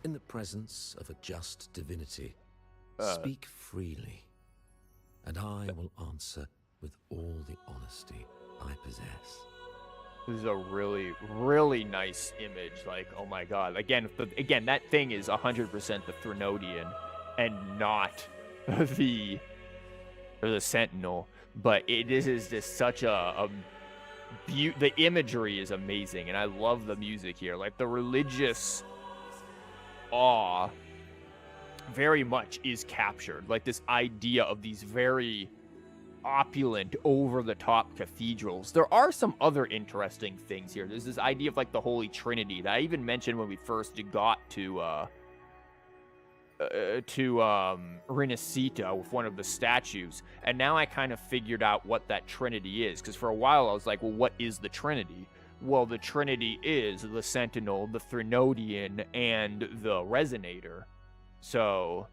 In the presence of a just divinity, speak freely, and I will answer with all the honesty I possess. This is a really, really nice image. Like, oh my god. Again, that thing is 100% the Threnodian and not the Sentinel. But this is just such a the imagery is amazing, and I love the music here. Like, the religious awe very much is captured. Like, this idea of these very opulent, over-the-top cathedrals. There are some other interesting things here. There's this idea of, like, the Holy Trinity that I even mentioned when we first got to RINASCITA with one of the statues, and now I kind of figured out what that Trinity is, because for a while I was like, well, what is the Trinity? Well, the Trinity is the Sentinel, the Threnodian, and the Resonator. So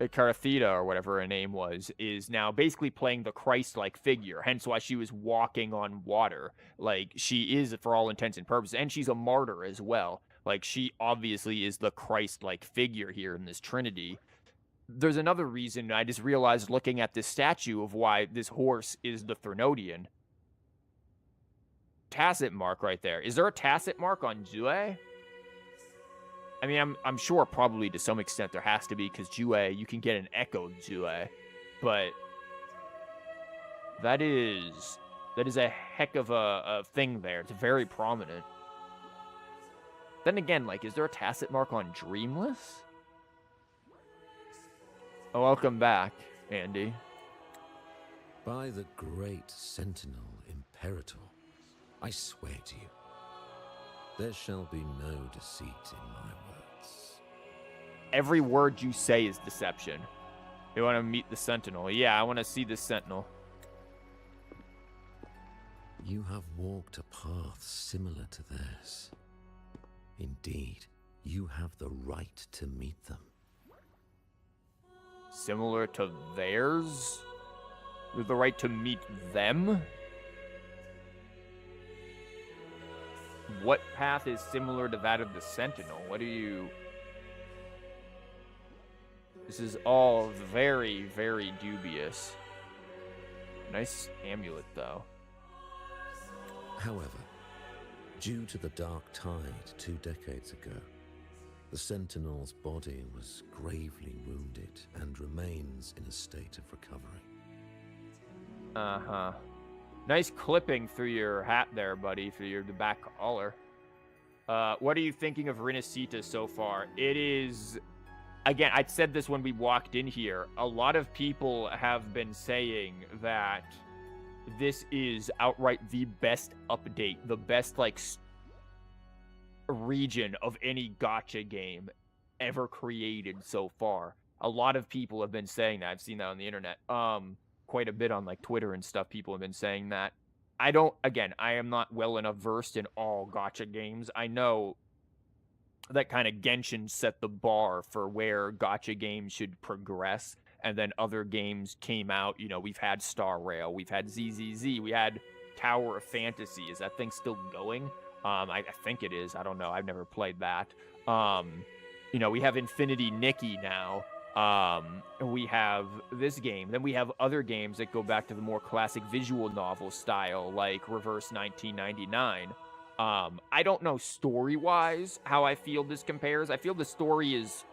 Cartheta, or whatever her name was, is now basically playing the Christ-like figure, hence why she was walking on water. Like, she is, for all intents and purposes, and she's a martyr as well. Like, she obviously is the Christ-like figure here in this Trinity. There's another reason I just realized looking at this statue of why this horse is the Threnodian. Tacit mark right there. Is there a tacit mark on Jue? I mean, I'm sure probably to some extent there has to be, because Jue, you can get an echoed Jue. But that is a heck of a thing there. It's very prominent. Then again, like, is there a tacit mark on Dreamless? Oh, welcome back, Andy. By the great Sentinel Imperator, I swear to you, there shall be no deceit in my words. Every word you say is deception. You want to meet the Sentinel? Yeah, I want to see the Sentinel. You have walked a path similar to theirs. Indeed, you have the right to meet them. Similar to theirs? With the right to meet them? What path is similar to that of the Sentinel? What do you... This is all very, very dubious. Nice amulet, though. However, due to the Dark Tide 2 decades ago, the Sentinel's body was gravely wounded and remains in a state of recovery. Uh-huh. Nice clipping through your hat there, buddy, for the back collar. What are you thinking of RINASCITA so far? It is... Again, I said this when we walked in here. A lot of people have been saying that this is outright the best update, the best, like, region of any gacha game ever created so far. A lot of people have been saying that. I've seen that on the internet. Quite a bit on, like, Twitter and stuff. People have been saying that. I am not well enough versed in all gacha games. I know that kind of Genshin set the bar for where gacha games should progress, and then other games came out. You know, we've had Star Rail, we've had ZZZ, we had Tower of Fantasy. Is that thing still going? I think it is. I don't know. I've never played that. You know, we have Infinity Nikki now. We have this game. Then we have other games that go back to the more classic visual novel style, like Reverse 1999. I don't know story-wise how I feel this compares. I feel the story is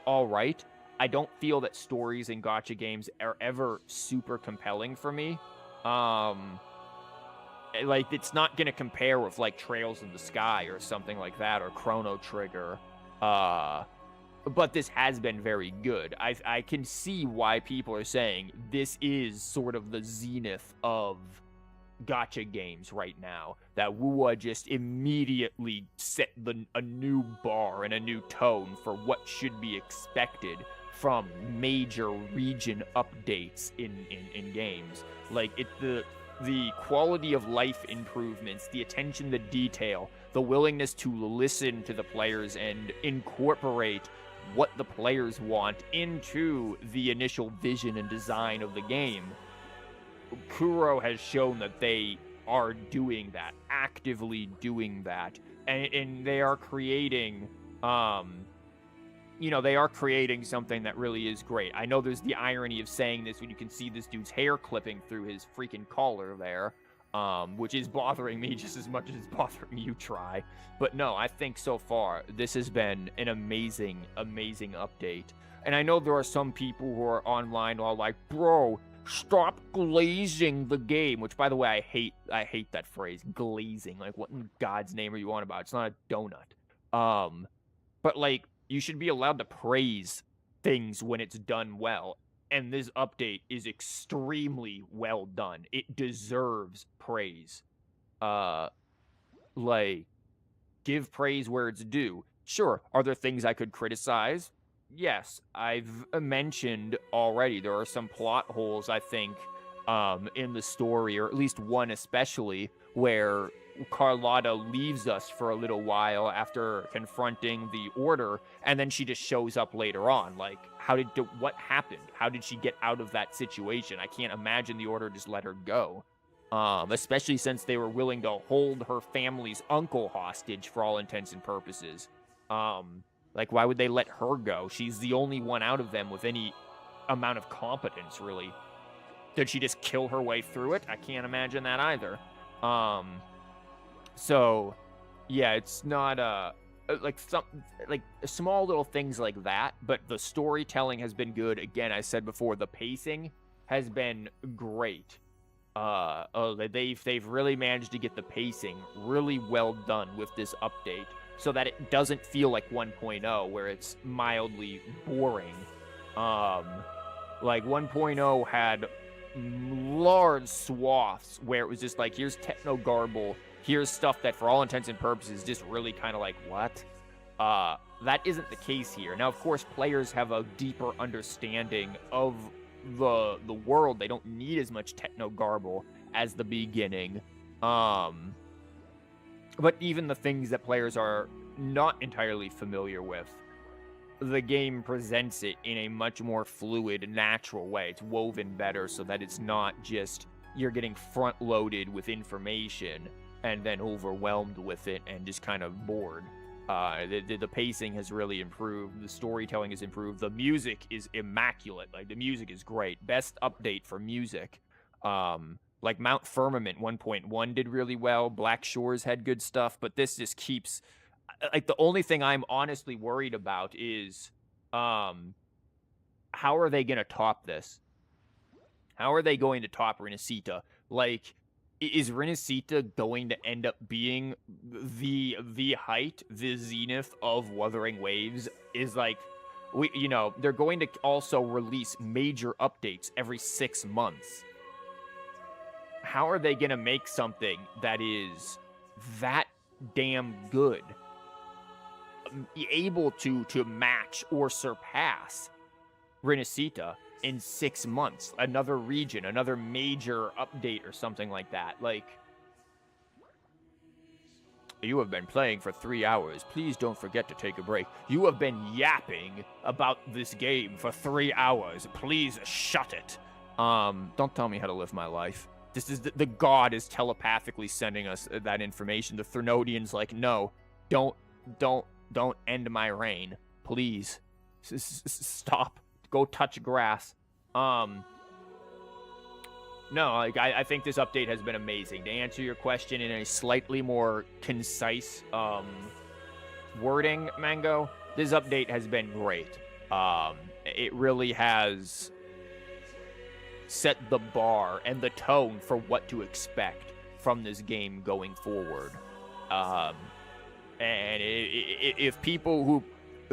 all right. I don't feel that stories in gacha games are ever super compelling for me. Like, it's not going to compare with, like, Trails in the Sky or something like that, or Chrono Trigger. But this has been very good. I can see why people are saying this is sort of the zenith of gacha games right now. That Wuwa just immediately set a new bar and a new tone for what should be expected from major region updates in games. Like, the quality of life improvements, the attention to detail, the willingness to listen to the players and incorporate what the players want into the initial vision and design of the game. Kuro has shown that they are doing that, actively doing that, and they are creating, you know, they are creating something that really is great. I know there's the irony of saying this when you can see this dude's hair clipping through his freaking collar there, which is bothering me just as much as it's bothering you, Try. But no, I think so far, this has been an amazing, amazing update. And I know there are some people who are online who are like, bro, stop glazing the game. Which, by the way, I hate that phrase, glazing. Like, what in God's name are you on about? It's not a donut. But, like, you should be allowed to praise things when it's done well. And this update is extremely well done. It deserves praise. Like, give praise where it's due. Sure, are there things I could criticize? Yes, I've mentioned already there are some plot holes, I think, in the story, or at least one especially, where Carlotta leaves us for a little while after confronting the Order, and then she just shows up later on. Like, what happened? How did she get out of that situation? I can't imagine the Order just let her go. Especially since they were willing to hold her family's uncle hostage for all intents and purposes. Like, why would they let her go? She's the only one out of them with any amount of competence, really. Did she just kill her way through it? I can't imagine that either. So, yeah, it's not, like, small little things like that, but the storytelling has been good. Again, I said before, the pacing has been great. They've really managed to get the pacing really well done with this update, so that it doesn't feel like 1.0, where it's mildly boring. Like, 1.0 had large swaths where it was just like, here's techno-garble, here's stuff that for all intents and purposes just really kind of like, what? That isn't the case here. Now, of course, players have a deeper understanding of the world. They don't need as much techno-garble as the beginning. But even the things that players are not entirely familiar with, the game presents it in a much more fluid, natural way. It's woven better so that it's not just you're getting front-loaded with information and then overwhelmed with it and just kind of bored. The pacing has really improved. The storytelling has improved. The music is immaculate. Like, the music is great. Best update for music. Like, Mount Firmament 1.1 did really well. Black Shores had good stuff, but this just keeps... Like, the only thing I'm honestly worried about is, how are they going to top this? How are they going to top RINASCITA? Like, is RINASCITA going to end up being the height, the zenith of Wuthering Waves? Is like, they're going to also release major updates every 6 months. how are they gonna make something that is that damn good, able to match or surpass RINASCITA in 6 months? Another region, another major update or something like that. Like, you have been playing for 3 hours. Please don't forget to take a break. You have been yapping about this game for 3 hours. Please shut it. Don't tell me how to live my life. This is the god is telepathically sending us that information. The Threnodian's like, no, don't end my reign. Please. Stop. Go touch grass. No, like, I think this update has been amazing. To answer your question in a slightly more concise wording, Mango, this update has been great. It really has set the bar and the tone for what to expect from this game going forward. And if people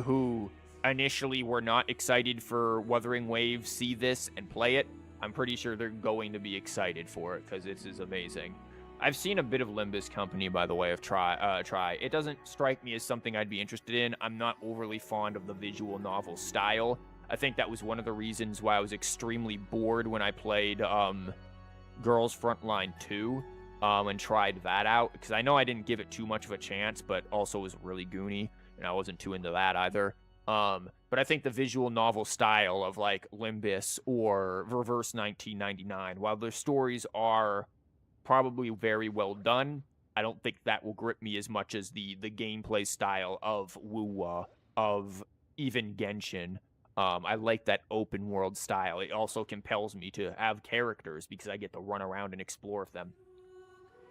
who initially were not excited for Wuthering Waves see this and play it, I'm pretty sure they're going to be excited for it, because this is amazing. I've seen a bit of Limbus Company, by the way, of Try. It doesn't strike me as something I'd be interested in. I'm not overly fond of the visual novel style. I think that was one of the reasons why I was extremely bored when I played Girls Frontline 2 and tried that out, because I know I didn't give it too much of a chance, but also it was really goony, and I wasn't too into that either. But I think the visual novel style of, like, Limbus or Reverse 1999, while their stories are probably very well done, I don't think that will grip me as much as the gameplay style of Wuwa, of even Genshin. I like that open world style. It also compels me to have characters because I get to run around and explore them.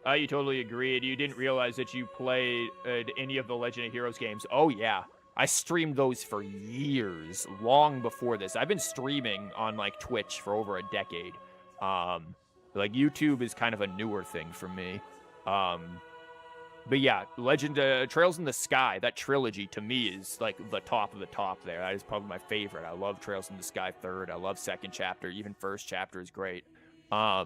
You totally agreed. You didn't realize that you played any of the Legend of Heroes games. Oh, yeah. I streamed those for years, long before this. I've been streaming on, like, Twitch for over a decade. Like, YouTube is kind of a newer thing for me. But yeah, Trails in the Sky, that trilogy, to me, is, like, the top of the top there. That is probably my favorite. I love Trails in the Sky 3rd. I love 2nd chapter. Even 1st chapter is great. Yeah,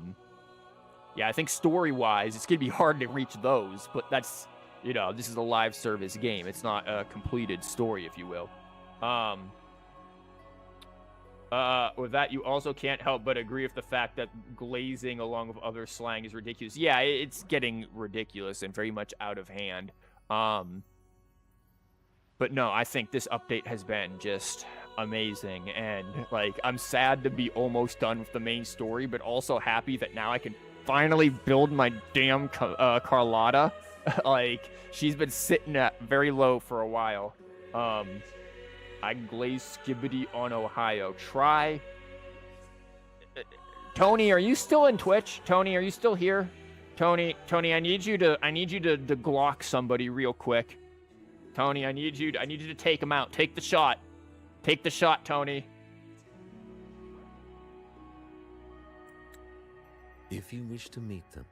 I think story-wise, it's going to be hard to reach those, but that's... You know, this is a live service game. It's not a completed story, if you will. With that, you also can't help but agree with the fact that glazing along with other slang is ridiculous. Yeah, it's getting ridiculous and very much out of hand. But no, I think this update has been just amazing. And, like, I'm sad to be almost done with the main story, but also happy that now I can finally build my damn Carlotta. Like, she's been sitting at very low for a while. I glaze Skibbity on Ohio. Try. Tony, are you still in Twitch? Tony, are you still here? Tony, I need you to Glock somebody real quick. Tony, I need you to take him out. Take the shot. Take the shot, Tony. If you wish to meet them,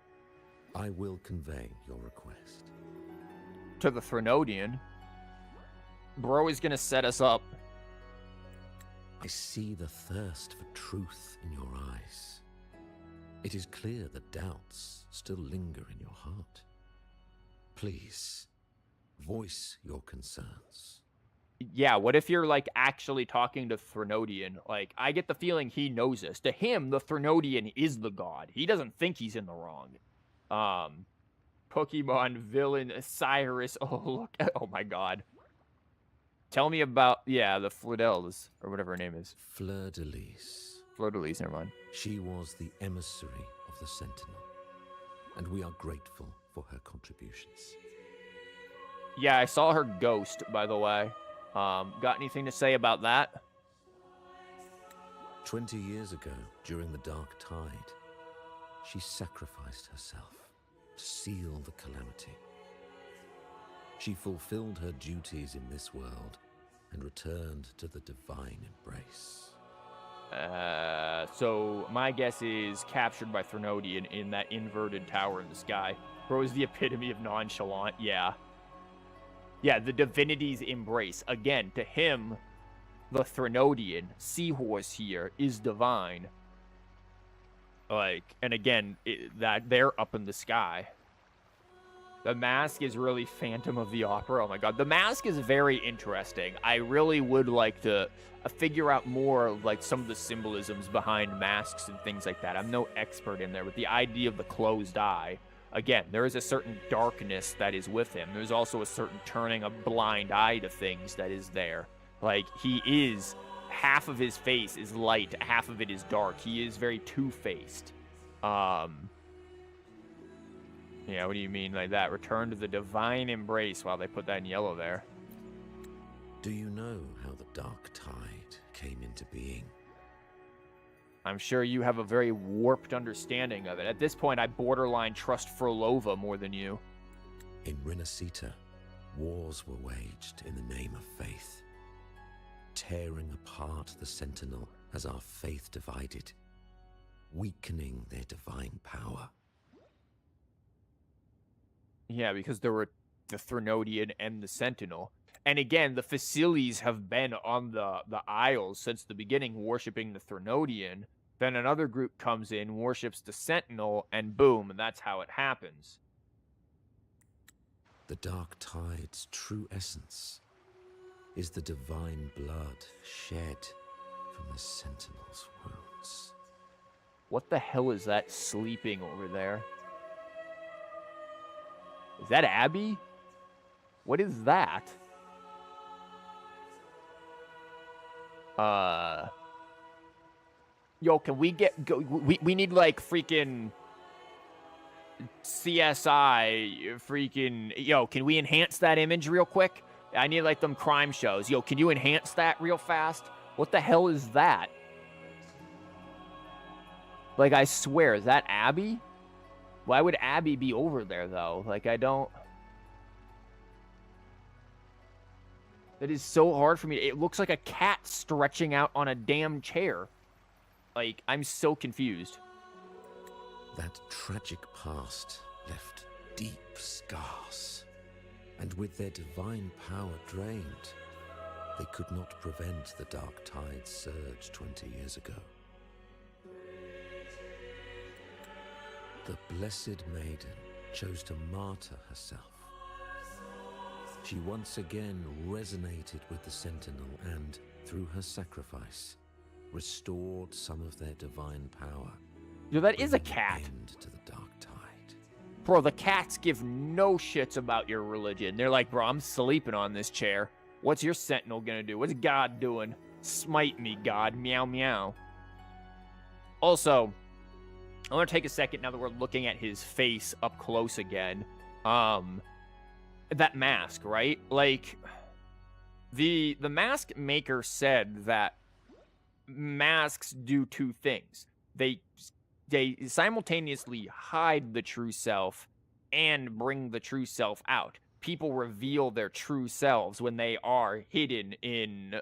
I will convey your request. To the Threnodian. Bro is gonna set us up. I see the thirst for truth in your eyes. It is clear that doubts still linger in your heart. Please, voice your concerns. Yeah, what if you're, like, actually talking to Threnodian? Like, I get the feeling he knows us. To him, the Threnodian is the god. He doesn't think he's in the wrong. Pokemon villain Cyrus. Oh, look. Oh, my God. Tell me about, yeah, the Fludels, or whatever her name is. Fleur-de-Lis. Fleur-de-Lis, never mind. She was the emissary of the Sentinel, and we are grateful for her contributions. Yeah, I saw her ghost, by the way. Got anything to say about that? 20 years ago, during the Dark Tide, she sacrificed herself to seal the calamity. She fulfilled her duties in this world and returned to the divine embrace. So my guess is captured by Threnodian in that inverted tower in the sky. Bro is the epitome of nonchalant, yeah. Yeah, the divinity's embrace. Again, to him, the Threnodian, Seahorse here, is divine. Like, and again, that they're up in the sky. The mask is really Phantom of the Opera. Oh my god, the mask is very interesting. I really would like to figure out more of, like, some of the symbolisms behind masks and things like that. I'm no expert in there, but the idea of the closed eye, again, there is a certain darkness that is with him. There's also a certain turning a blind eye to things that is there. Like, he is, half of his face is light, half of it is dark. He is very two-faced. Yeah, what do you mean by that? Return to the divine embrace. While they put that in yellow there. Do you know how the Dark Tide came into being? I'm sure you have a very warped understanding of it. At this point, I borderline trust Frolova more than you. In RINASCITA, wars were waged in the name of faith, tearing apart the Sentinel as our faith divided, weakening their divine power. Yeah, because there were the Threnodian and the Sentinel. And again, the Faciles have been on the Isles since the beginning, worshipping the Threnodian. Then another group comes in, worships the Sentinel, and boom, and that's how it happens. The Dark Tide's true essence is the divine blood shed from the Sentinel's wounds. What the hell is that sleeping over there? Is that Abby? What is that? Yo, can we we need, like, freaking CSI, freaking, yo, can we enhance that image real quick? I need, like, them crime shows. Yo, can you enhance that real fast? What the hell is that? Like, I swear, is that Abby? Why would Abby be over there, though? Like, I don't... That is so hard for me. It looks like a cat stretching out on a damn chair. Like, I'm so confused. That tragic past left deep scars, and with their divine power drained, they could not prevent the Dark Tide's surge 20 years ago. The Blessed Maiden chose to martyr herself. She once again resonated with the Sentinel and, through her sacrifice, restored some of their divine power. Yo, that is a cat. To the Dark Tide. Bro, the cats give no shits about your religion. They're like, bro, I'm sleeping on this chair. What's your Sentinel gonna do? What's God doing? Smite me, God. Meow, meow. Also, I want to take a second now that we're looking at his face up close again. That mask, right? Like, the mask maker said that masks do two things. They simultaneously hide the true self and bring the true self out. People reveal their true selves when they are hidden in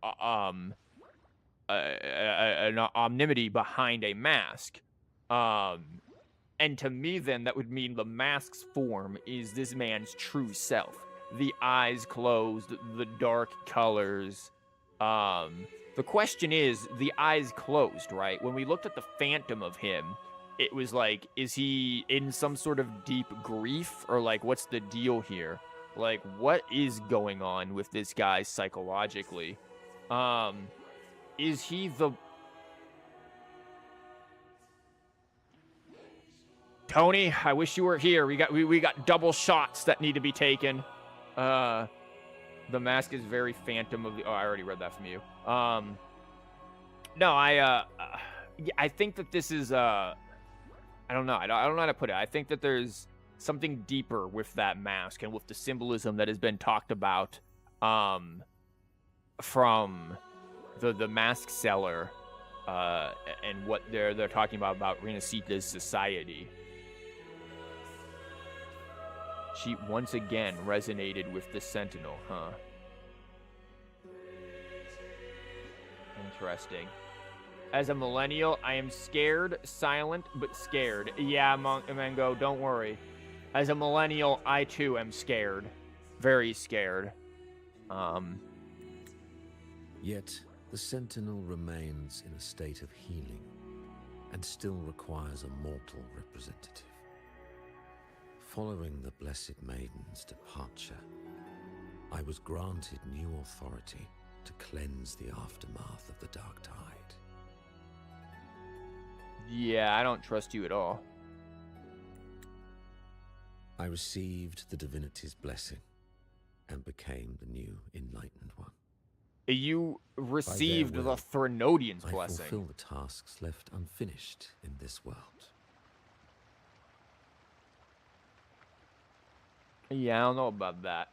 an anonymity behind a mask. And to me, then, that would mean the mask's form is this man's true self. The eyes closed, the dark colors. The question is, the eyes closed, right? When we looked at the phantom of him, it was like, is he in some sort of deep grief? Or, like, what's the deal here? Like, what is going on with this guy psychologically? Is he the... Tony, I wish you were here. We got double shots that need to be taken. The mask is very Phantom of the... Oh, I already read that from you. No, I think that this is, I don't know. I don't know how to put it. I think that there's something deeper with that mask and with the symbolism that has been talked about, from the mask seller, and what they're talking about RINASCITA's society. She once again resonated with the Sentinel, huh? Interesting. As a millennial, I am scared, silent, but scared. Yeah, Mango, don't worry. As a millennial, I too am scared. Very scared. Yet, the Sentinel remains in a state of healing, and still requires a mortal representative. Following the Blessed Maiden's departure, I was granted new authority to cleanse the aftermath of the Dark Tide. Yeah, I don't trust you at all. I received the divinity's blessing and became the new Enlightened One. You received the Threnodian's blessing. I fulfill the tasks left unfinished in this world. Yeah, I don't know about that.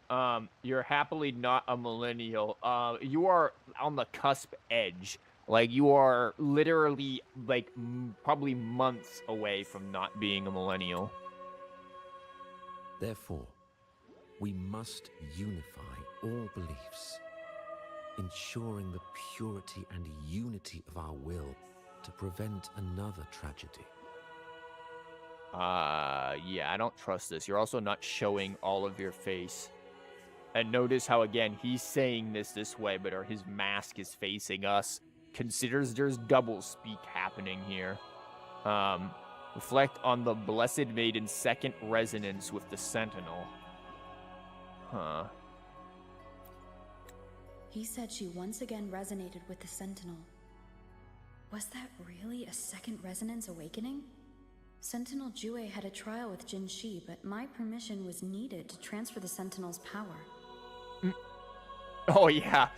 You're happily not a millennial. You are on the cusp edge. Like, you are literally, like, probably months away from not being a millennial. Therefore, we must unify all beliefs, ensuring the purity and unity of our will to prevent another tragedy. Yeah, I don't trust this. You're also not showing all of your face. And notice how, again, he's saying this way, but his mask is facing us. Considers there's double speak happening here. Reflect on the Blessed Maiden's second resonance with the Sentinel. Huh. He said she once again resonated with the Sentinel. Was that really a second resonance awakening? Sentinel Jue had a trial with Jin Shi, but my permission was needed to transfer the Sentinel's power. Oh, yeah.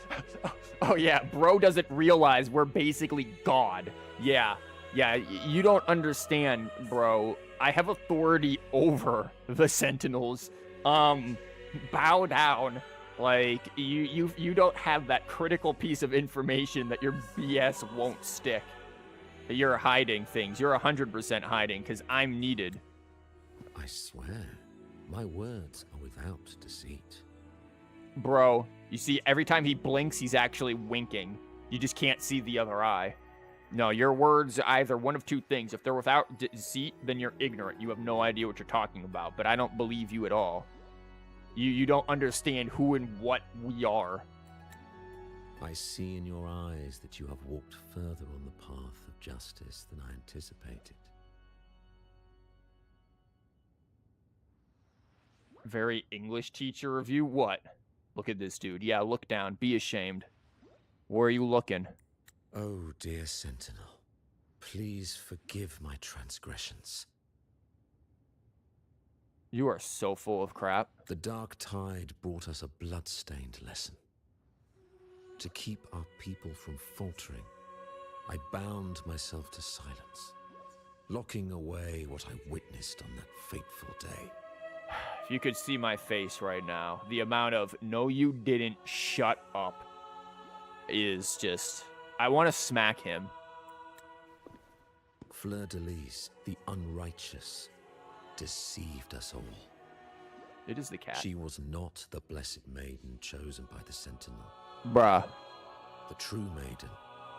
Oh, yeah. Bro doesn't realize we're basically God. Yeah. Yeah, you don't understand, bro. I have authority over the Sentinels. Bow down. Like, you don't have that critical piece of information that your BS won't stick. You're hiding things. You're 100% hiding, because I'm needed. I swear, my words are without deceit. Bro, you see, every time he blinks, he's actually winking. You just can't see the other eye. No, your words are either one of two things. If they're without deceit, then you're ignorant. You have no idea what you're talking about, but I don't believe you at all. You don't understand who and what we are. I see in your eyes that you have walked further on the path of justice than I anticipated. Very English teacher of you? What? Look at this dude. Yeah, look down. Be ashamed. Where are you looking? Oh, dear Sentinel, please forgive my transgressions. You are so full of crap. The Dark Tide brought us a blood-stained lesson. To keep our people from faltering, I bound myself to silence, locking away what I witnessed on that fateful day. If you could see my face right now, the amount of "no you didn't, shut up" is just... I want to smack him. Fleur-de-Lis, the unrighteous, deceived us all. It is the cat. She was not the Blessed Maiden chosen by the Sentinel. Bruh. The true maiden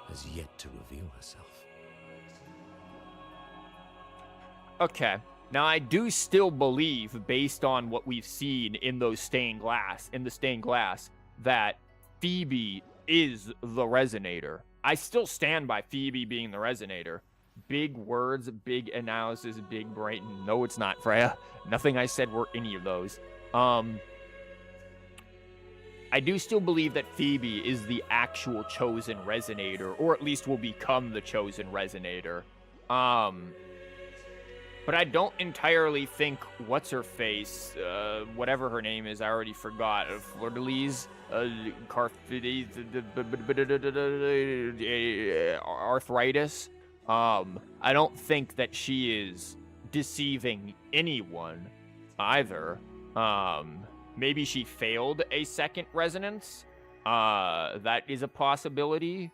has yet to reveal herself. Okay. Now, I do still believe, based on what we've seen in those stained glass, that Phoebe is the Resonator. I still stand by Phoebe being the Resonator. Big words, big analysis, big brain. No, it's not, Freya. Nothing I said were any of those. I do still believe that Phoebe is the actual chosen Resonator, or at least will become the chosen Resonator. But I don't entirely think what's-her-face, whatever her name is, I already forgot, Fleur-de-Lis, Arthritis. I don't think that she is deceiving anyone either. Maybe she failed a second resonance. That is a possibility.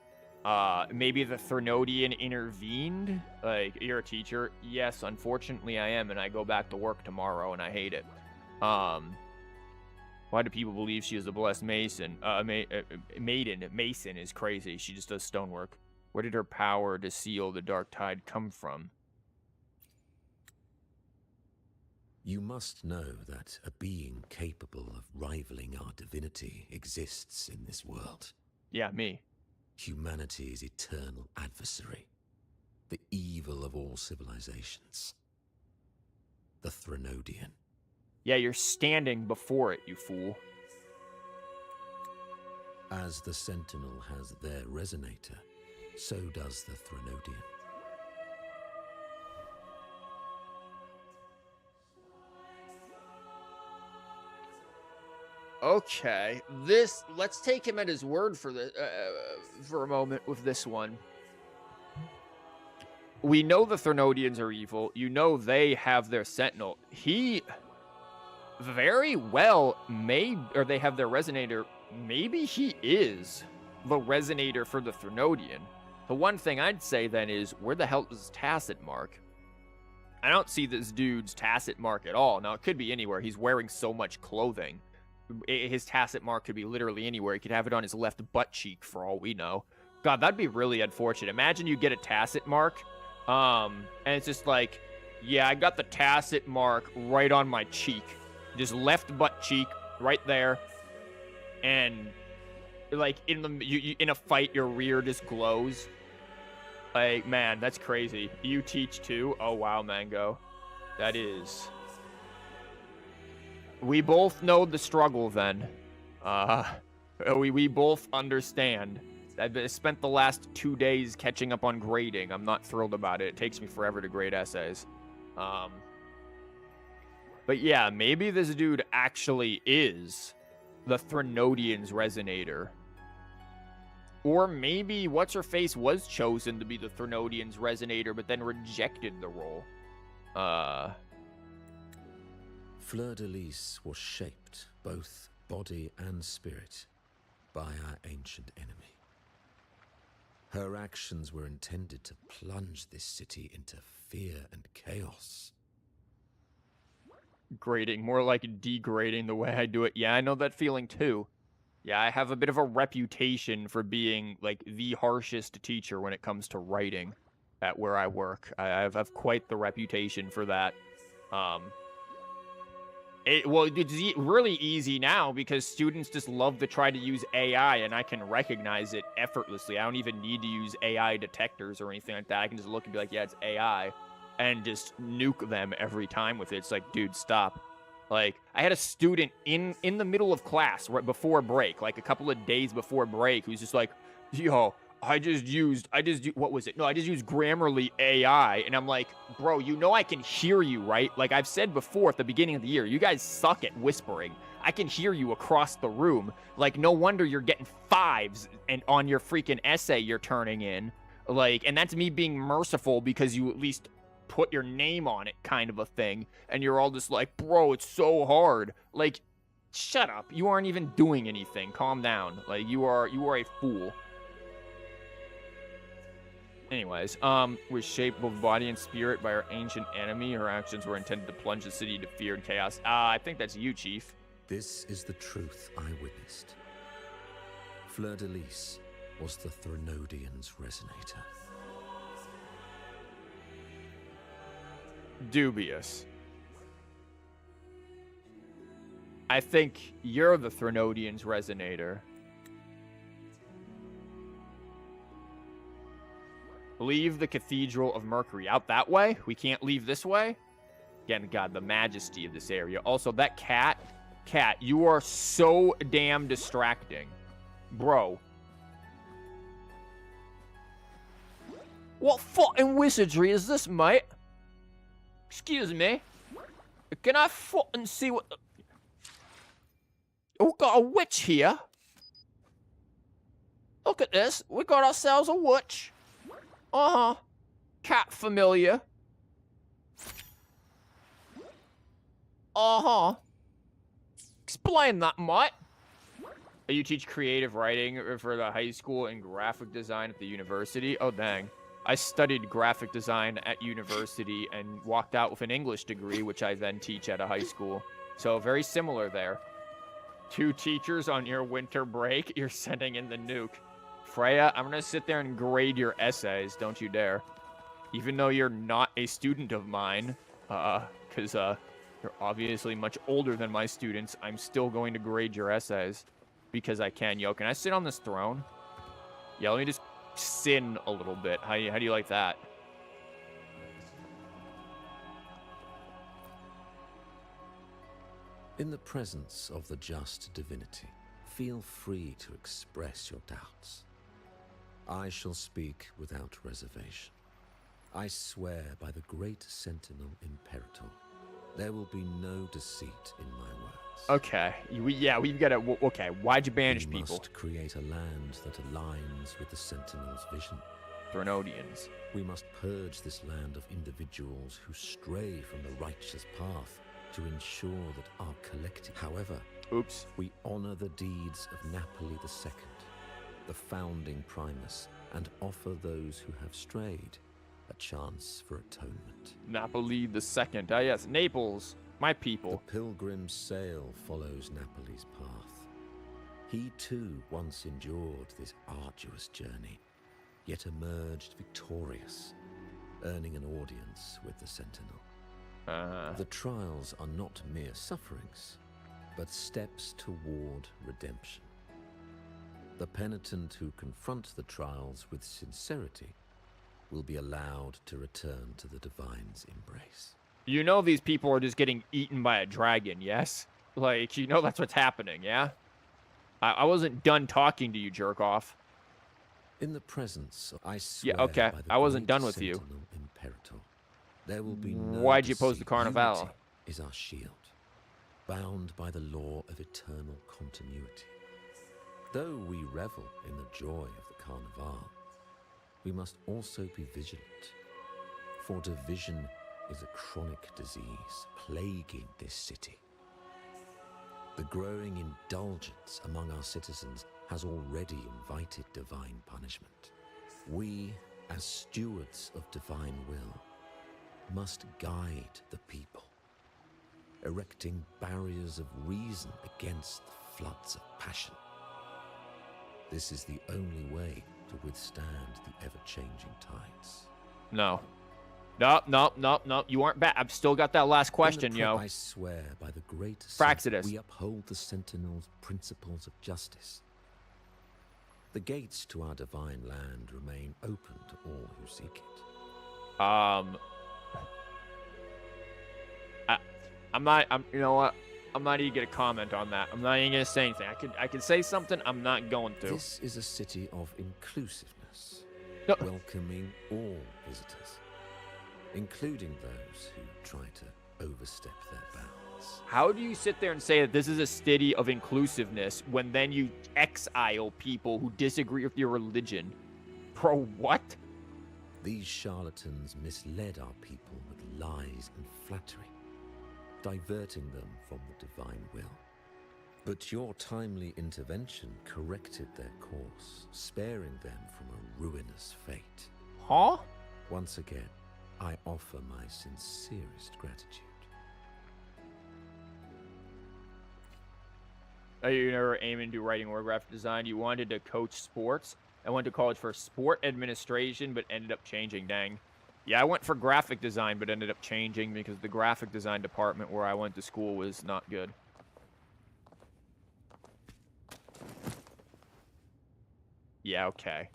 Maybe the Threnodian intervened. Like, you're a teacher. Yes, unfortunately I am, and I go back to work tomorrow, and I hate it. Why do people believe she is a blessed mason? Maiden. Mason is crazy. She just does stonework. Where did her power to seal the Dark Tide come from? You must know that a being capable of rivaling our divinity exists in this world. Yeah, me. Humanity's eternal adversary. the evil of all civilizations. The Threnodian. Yeah, you're standing before it, you fool. As the Sentinel has their resonator, so does the Threnodian. Okay, let's take him at his word for for a moment with this one. We know the Threnodians are evil. You know they have their Sentinel. He very well or they have their resonator. Maybe he is the resonator for the Threnodian. The one thing I'd say then is, where the hell is Tacit Mark? I don't see this dude's Tacit Mark at all. Now, it could be anywhere. He's wearing so much clothing. His Tacit Mark could be literally anywhere. He could have it on his left butt cheek for all we know. God, that'd be really unfortunate. Imagine you get a Tacit Mark, and it's just like, yeah, I got the Tacit Mark right on my cheek. Just left butt cheek, right there. And, like, in a fight, your rear just glows. Like, man, that's crazy. You teach too? Oh, wow, Mango. That is... We both know the struggle then. We both understand. I've spent the last 2 days catching up on grading. I'm not thrilled about it. It takes me forever to grade essays. But yeah, maybe this dude actually is the Threnodian's resonator. Or maybe What's-Her-Face was chosen to be the Threnodian's resonator, but then rejected the role. Fleur-de-Lis was shaped, both body and spirit, by our ancient enemy. Her actions were intended to plunge this city into fear and chaos. Grading, more like degrading the way I do it. Yeah, I know that feeling too. Yeah, I have a bit of a reputation for being, like, the harshest teacher when it comes to writing at where I work. I have quite the reputation for that. It's really easy now because students just love to try to use AI, and I can recognize it effortlessly. I don't even need to use AI detectors or anything like that. I can just look and be like, yeah, it's AI, and just nuke them every time with it. It's like, dude, stop. Like, I had a student in the middle of class right before break, like a couple of days before break, who's just like, yo, I just used Grammarly AI. And I'm like, bro, you know I can hear you, right? Like I've said before at the beginning of the year, you guys suck at whispering. I can hear you across the room. Like, no wonder you're getting 5s and on your freaking essay you're turning in. Like, and that's me being merciful because you at least put your name on it, kind of a thing. And you're all just like, bro, it's so hard. Like, shut up. You aren't even doing anything. Calm down. Like, you are a fool. Anyways, was shaped both body and spirit by our ancient enemy. Her actions were intended to plunge the city into fear and chaos. I think that's you, Chief. This is the truth I witnessed. Fleur-de-Lis was the Threnodian's resonator. Dubious. I think you're the Threnodian's resonator. Leave the Cathedral of Mercury out that way. We can't leave this way. Again, God, the majesty of this area. Also, that cat, you are so damn distracting. Bro. What fucking wizardry is this, mate? Excuse me. Can I fucking see what the... We've got a witch here. Look at this. We got ourselves a witch. Uh-huh. Cat familiar. Uh-huh. Explain that, mate. You teach creative writing for the high school and graphic design at the university? Oh, dang. I studied graphic design at university and walked out with an English degree, which I then teach at a high school. So very similar there. 2 teachers on your winter break. You're sending in the nuke. Freya, I'm going to sit there and grade your essays. Don't you dare. Even though you're not a student of mine, because you're obviously much older than my students, I'm still going to grade your essays because I can. Yo, can I sit on this throne? Yeah, let me just sin a little bit. How do you like that? In the presence of the just divinity, feel free to express your doubts. I shall speak without reservation. I swear by the great Sentinel Imperator, there will be no deceit in my words. Okay, we've got to. Okay, why'd you banish we people? must create a land that aligns with the Sentinel's vision. Threnodians. We must purge this land of individuals who stray from the righteous path to ensure that our collective. However, we honor the deeds of Napoli II, the founding Primus, and offer those who have strayed a chance for atonement. Napoli II. Ah, yes, Naples, my people. The pilgrim's sail follows Napoli's path. He too once endured this arduous journey, yet emerged victorious, earning an audience with the Sentinel. The trials are not mere sufferings, but steps toward redemption. The penitent who confront the trials with sincerity will be allowed to return to the divine's embrace. You know these people are just getting eaten by a dragon, yes? Like, you know that's what's happening, yeah? I wasn't done talking to you, jerk-off. In the presence of, I swear yeah, okay, by the I wasn't great done with you. Sentinel Imperator, there will be no Why'd you oppose the deceit. Carnivale? Unity is our shield, bound by the law of eternal continuity. Though we revel in the joy of the Carnivale, we must also be vigilant, for division is a chronic disease plaguing this city. The growing indulgence among our citizens has already invited divine punishment. We, as stewards of divine will, must guide the people, erecting barriers of reason against the floods of passion. This is the only way to withstand the ever-changing tides. No. No. You aren't bad. I've still got that last question, yo. I swear by the great Fraxidus. we uphold the Sentinel's principles of justice. The gates to our divine land remain open to all who seek it. You know what? I'm not even gonna comment on that. I'm not even gonna say anything. I could say something. I'm not going to. This is a city of inclusiveness, No. welcoming all visitors, including those who try to overstep their bounds. How do you sit there and say that this is a city of inclusiveness when then you exile people who disagree with your religion? Bro, what? These charlatans misled our people with lies and flattery, diverting them from the divine will. But your timely intervention corrected their course, sparing them from a ruinous fate. Huh? Once again, I offer my sincerest gratitude. You never aiming to writing or graphic design. You wanted to coach sports. I went to college for sport administration, but ended up changing, dang. Yeah, I went for graphic design, but ended up changing because the graphic design department where I went to school was not good. Yeah, okay.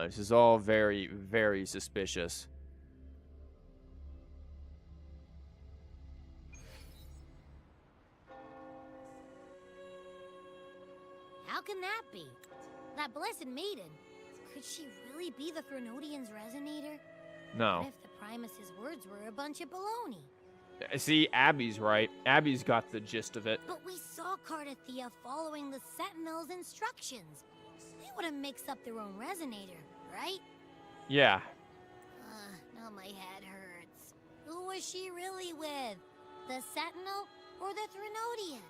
This is all very, very suspicious. How can that be? That blessed maiden. Could she really be the Threnodian's resonator? No. What if the Primus's words were a bunch of baloney? See, Abby's right. Abby's got the gist of it. But we saw Cardathea following the Sentinel's instructions. They wouldn't mix up their own resonator, right? Yeah. Now my head hurts. Who was she really with? The Sentinel or the Threnodian?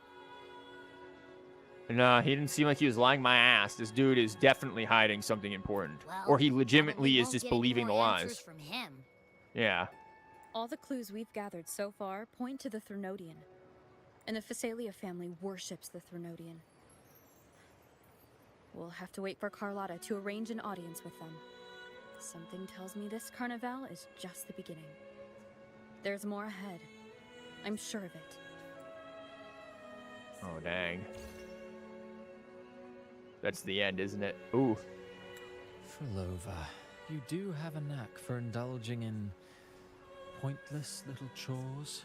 Nah, he didn't seem like he was lying my ass. This dude is definitely hiding something important. Well, or he legitimately is won't just get any believing the more lies. answers from him. Yeah. All the clues we've gathered so far point to the Threnodian. And the Phasalia family worships the Threnodian. We'll have to wait for Carlotta to arrange an audience with them. Something tells me this Carnivale is just the beginning. There's more ahead. I'm sure of it. Oh, dang. That's the end, isn't it? Ooh. Frolova, You do have a knack for indulging in pointless little chores.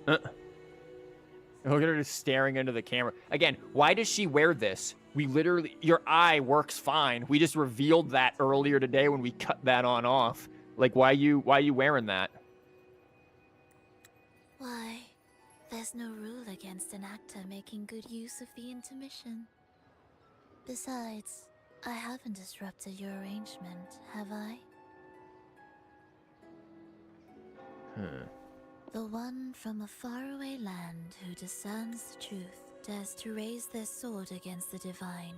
Look at her just staring into the camera. Again, why does she wear this? We literally, your eye works fine. We just revealed that earlier today when we cut that on off. Like, why you wearing that? Why, there's no rule against an actor making good use of the intermission. Besides, I haven't disrupted your arrangement, have I? The one from a faraway land who discerns the truth dares to raise their sword against the divine.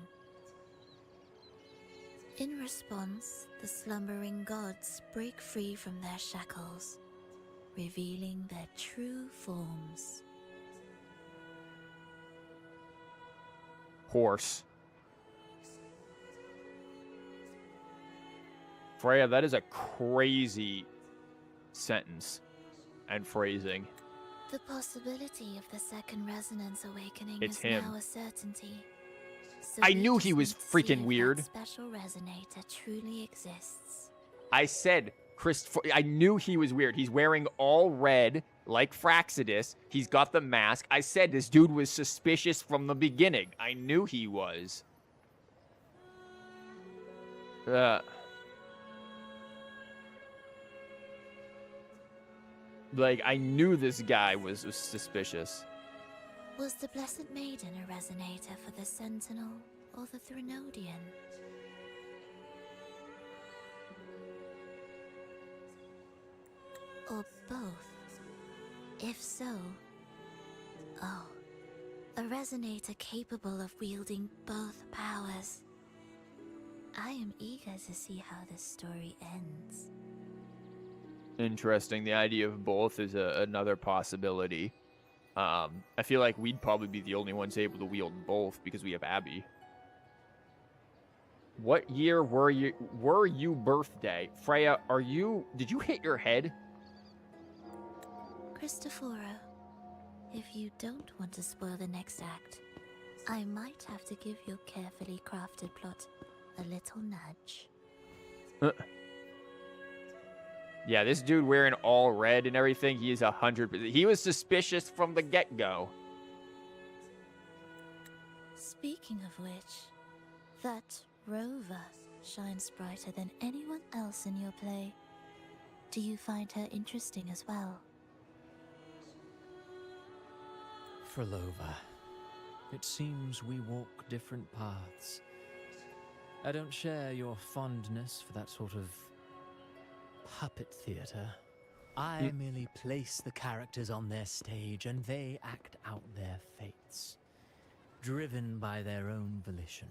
In response, the slumbering gods break free from their shackles, revealing their true forms. Horse. Freya, that is a crazy sentence and phrasing. The possibility of the second resonance awakening It's is him. now a certainty. So I we knew just he was need to see freaking if weird. that special resonator truly exists. I said, I knew he was weird. He's wearing all red, like Fraxidus. He's got the mask. I said this dude was suspicious from the beginning. I knew he was. Like, I knew this guy was suspicious. Was the Blessed Maiden a resonator for the Sentinel or the Threnodian? Or both? If so, oh, a resonator capable of wielding both powers. I am eager to see how this story ends. Interesting. The idea of both is another possibility. I feel like we'd probably be the only ones able to wield both because we have Abby. What year were you birthday? Freya, did you hit your head? Cristoforo, if you don't want to spoil the next act, I might have to give your carefully crafted plot a little nudge. Yeah, this dude wearing all red and everything, he is 100%. He was suspicious from the get-go. Speaking of which, that Rover shines brighter than anyone else in your play. Do you find her interesting as well? Frolova, it seems we walk different paths. I don't share your fondness for that sort of puppet theater. I merely place the characters on their stage and they act out their fates, driven by their own volition.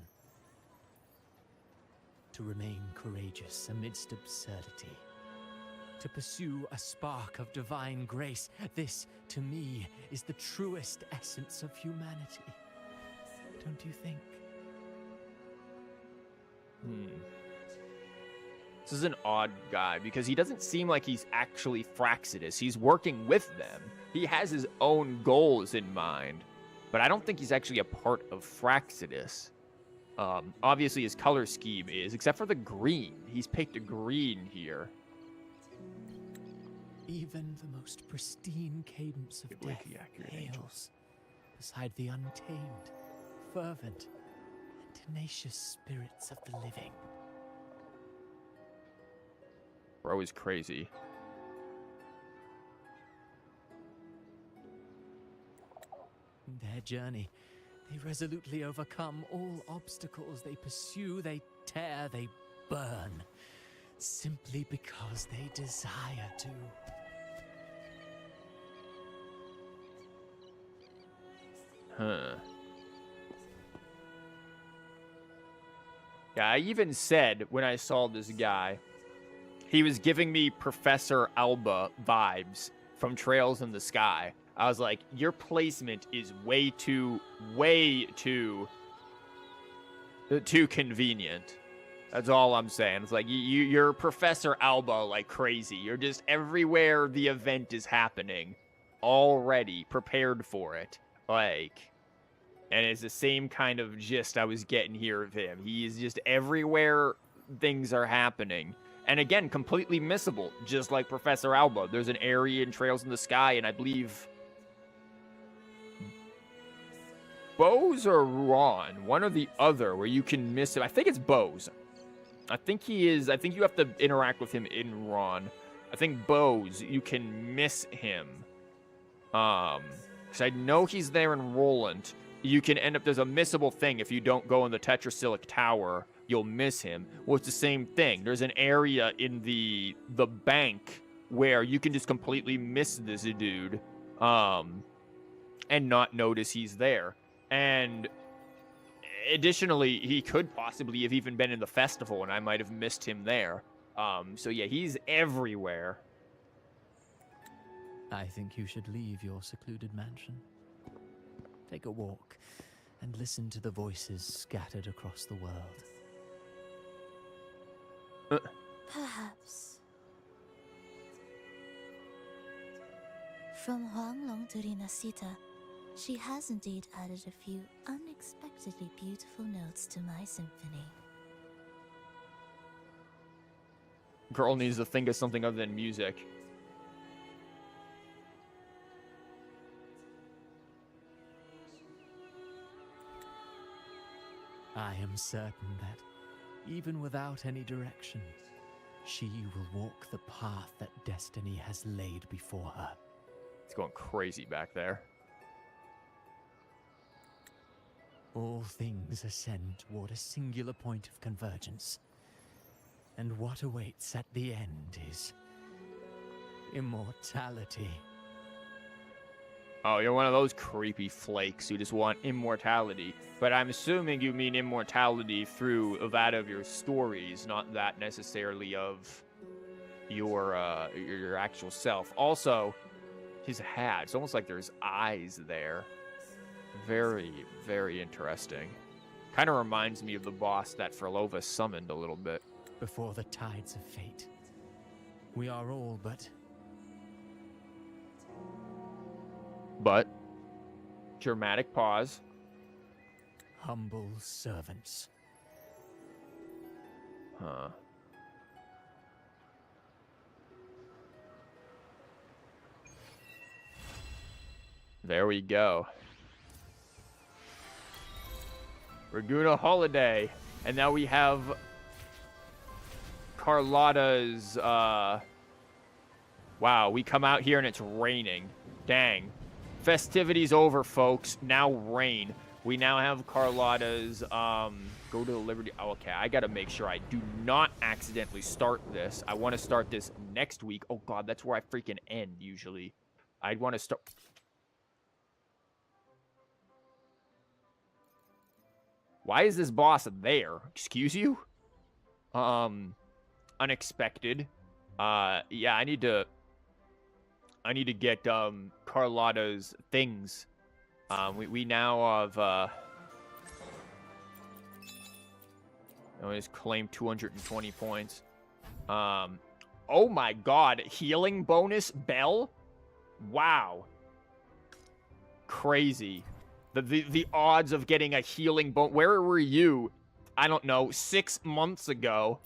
To remain courageous amidst absurdity. To pursue a spark of divine grace. This, to me, is the truest essence of humanity. Don't you think? This is an odd guy because he doesn't seem like he's actually Fraxidus. He's working with them. He has his own goals in mind, but I don't think he's actually a part of Fraxidus. Obviously his color scheme is, except for the green. He's picked a green here. Even the most pristine cadence of death hails beside the untamed, fervent, and tenacious spirits of the living. Bro is crazy. In their journey, they resolutely overcome all obstacles. They pursue, they tear, they burn, simply because they desire to. Yeah, I even said when I saw this guy, he was giving me Professor Alba vibes from Trails in the Sky. I was like, your placement is way too convenient. That's all I'm saying. It's like, you're Professor Alba like crazy. You're just everywhere the event is happening, already prepared for it. Like, and it's the same kind of gist I was getting here of him. He is just everywhere things are happening. And again, completely missable, just like Professor Alba. There's an area in Trails in the Sky, and I believe Bose or Ron, one or the other, where you can miss him. I think it's Bose. I think you have to interact with him in Ron. I think Bose, you can miss him. Because I know he's there in Roland. You can end up, there's a missable thing if you don't go in the Tetrasilic Tower. You'll miss him. Well, it's the same thing. There's an area in the bank where you can just completely miss this dude, and not notice he's there. And additionally, he could possibly have even been in the festival, and I might have missed him there. So yeah, he's everywhere. I think you should leave your secluded mansion. Take a walk and listen to the voices scattered across the world. Perhaps. From Huanglong to RINASCITA, she has indeed added a few unexpectedly beautiful notes to my symphony. Girl needs to think of something other than music. I am certain that, even without any direction, she will walk the path that destiny has laid before her. It's going crazy back there. All things ascend toward a singular point of convergence. And what awaits at the end is immortality. Oh, you're one of those creepy flakes who just want immortality. But I'm assuming you mean immortality through that of your stories, not that necessarily of your actual self. Also, his hat, it's almost like there's eyes there. Very, very interesting. Kind of reminds me of the boss that Frolova summoned a little bit. Before the tides of fate, we are all but dramatic pause. humble servants. Huh. There we go. Raguna Holiday. And now we have Carlotta's, wow, we come out here and it's raining. Dang. Festivities over, folks. Now rain. We now have Carlotta's, go to the Liberty. Oh, okay, I gotta make sure I do not accidentally start this. I want to start this next week. Oh, God, that's where I freaking end, usually. I'd want to start... Why is this boss there? Excuse you? Unexpected. Yeah, I need to get, Carlotta's things. We now have, just claim 220 points. Oh my God, healing bonus bell? Wow. Crazy. The odds of getting a healing bone. Where were you? I don't know, 6 months ago.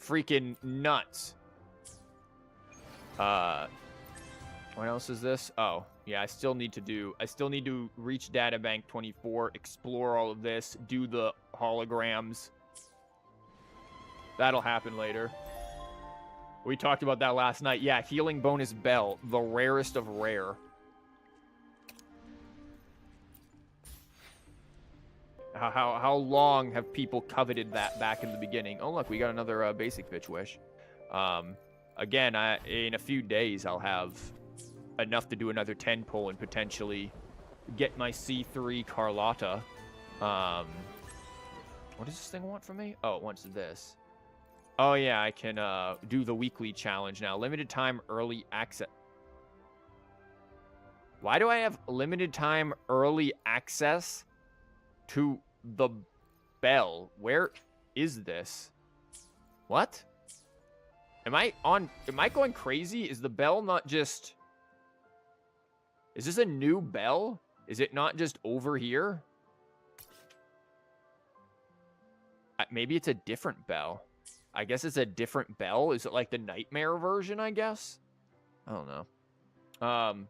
Freaking nuts. What else is this? Oh, yeah, I still need to reach Databank 24, explore all of this, do the holograms. That'll happen later. We talked about that last night. Yeah, healing bonus bell, the rarest of rare. How long have people coveted that back in the beginning? Oh, look, we got another basic bitch wish. Again, in a few days, I'll have enough to do another 10 pull and potentially get my C3 Carlotta. What does this thing want from me? Oh, it wants this. Oh, yeah, I can do the weekly challenge now. Limited time early access. Why do I have limited time early access to the bell? Where is this? What? Am I going crazy? Is the bell not just... Is this a new bell? Is it not just over here? maybe it's a different bell. I guess it's a different bell. Is it like the nightmare version, I guess? I don't know.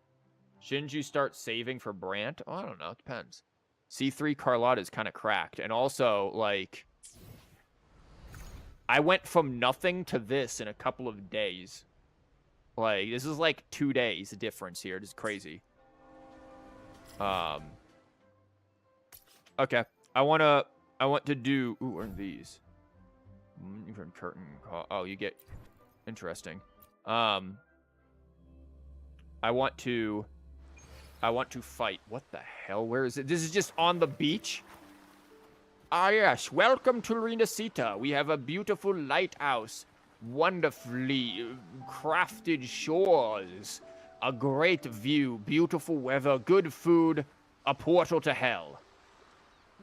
Shouldn't you start saving for Brant? Oh, I don't know. It depends. C3 Carlotta is kind of cracked. And also, like, I went from nothing to this in a couple of days. Like, this is like 2 days difference here. It is crazy. Okay. I want to do... Ooh, what are these? Even curtain call. Oh, you get... Interesting. I want to fight. What the hell? Where is it? This is just on the beach? Ah, yes. Welcome to RINASCITA. We have a beautiful lighthouse. Wonderfully crafted shores. A great view. Beautiful weather. Good food. A portal to hell.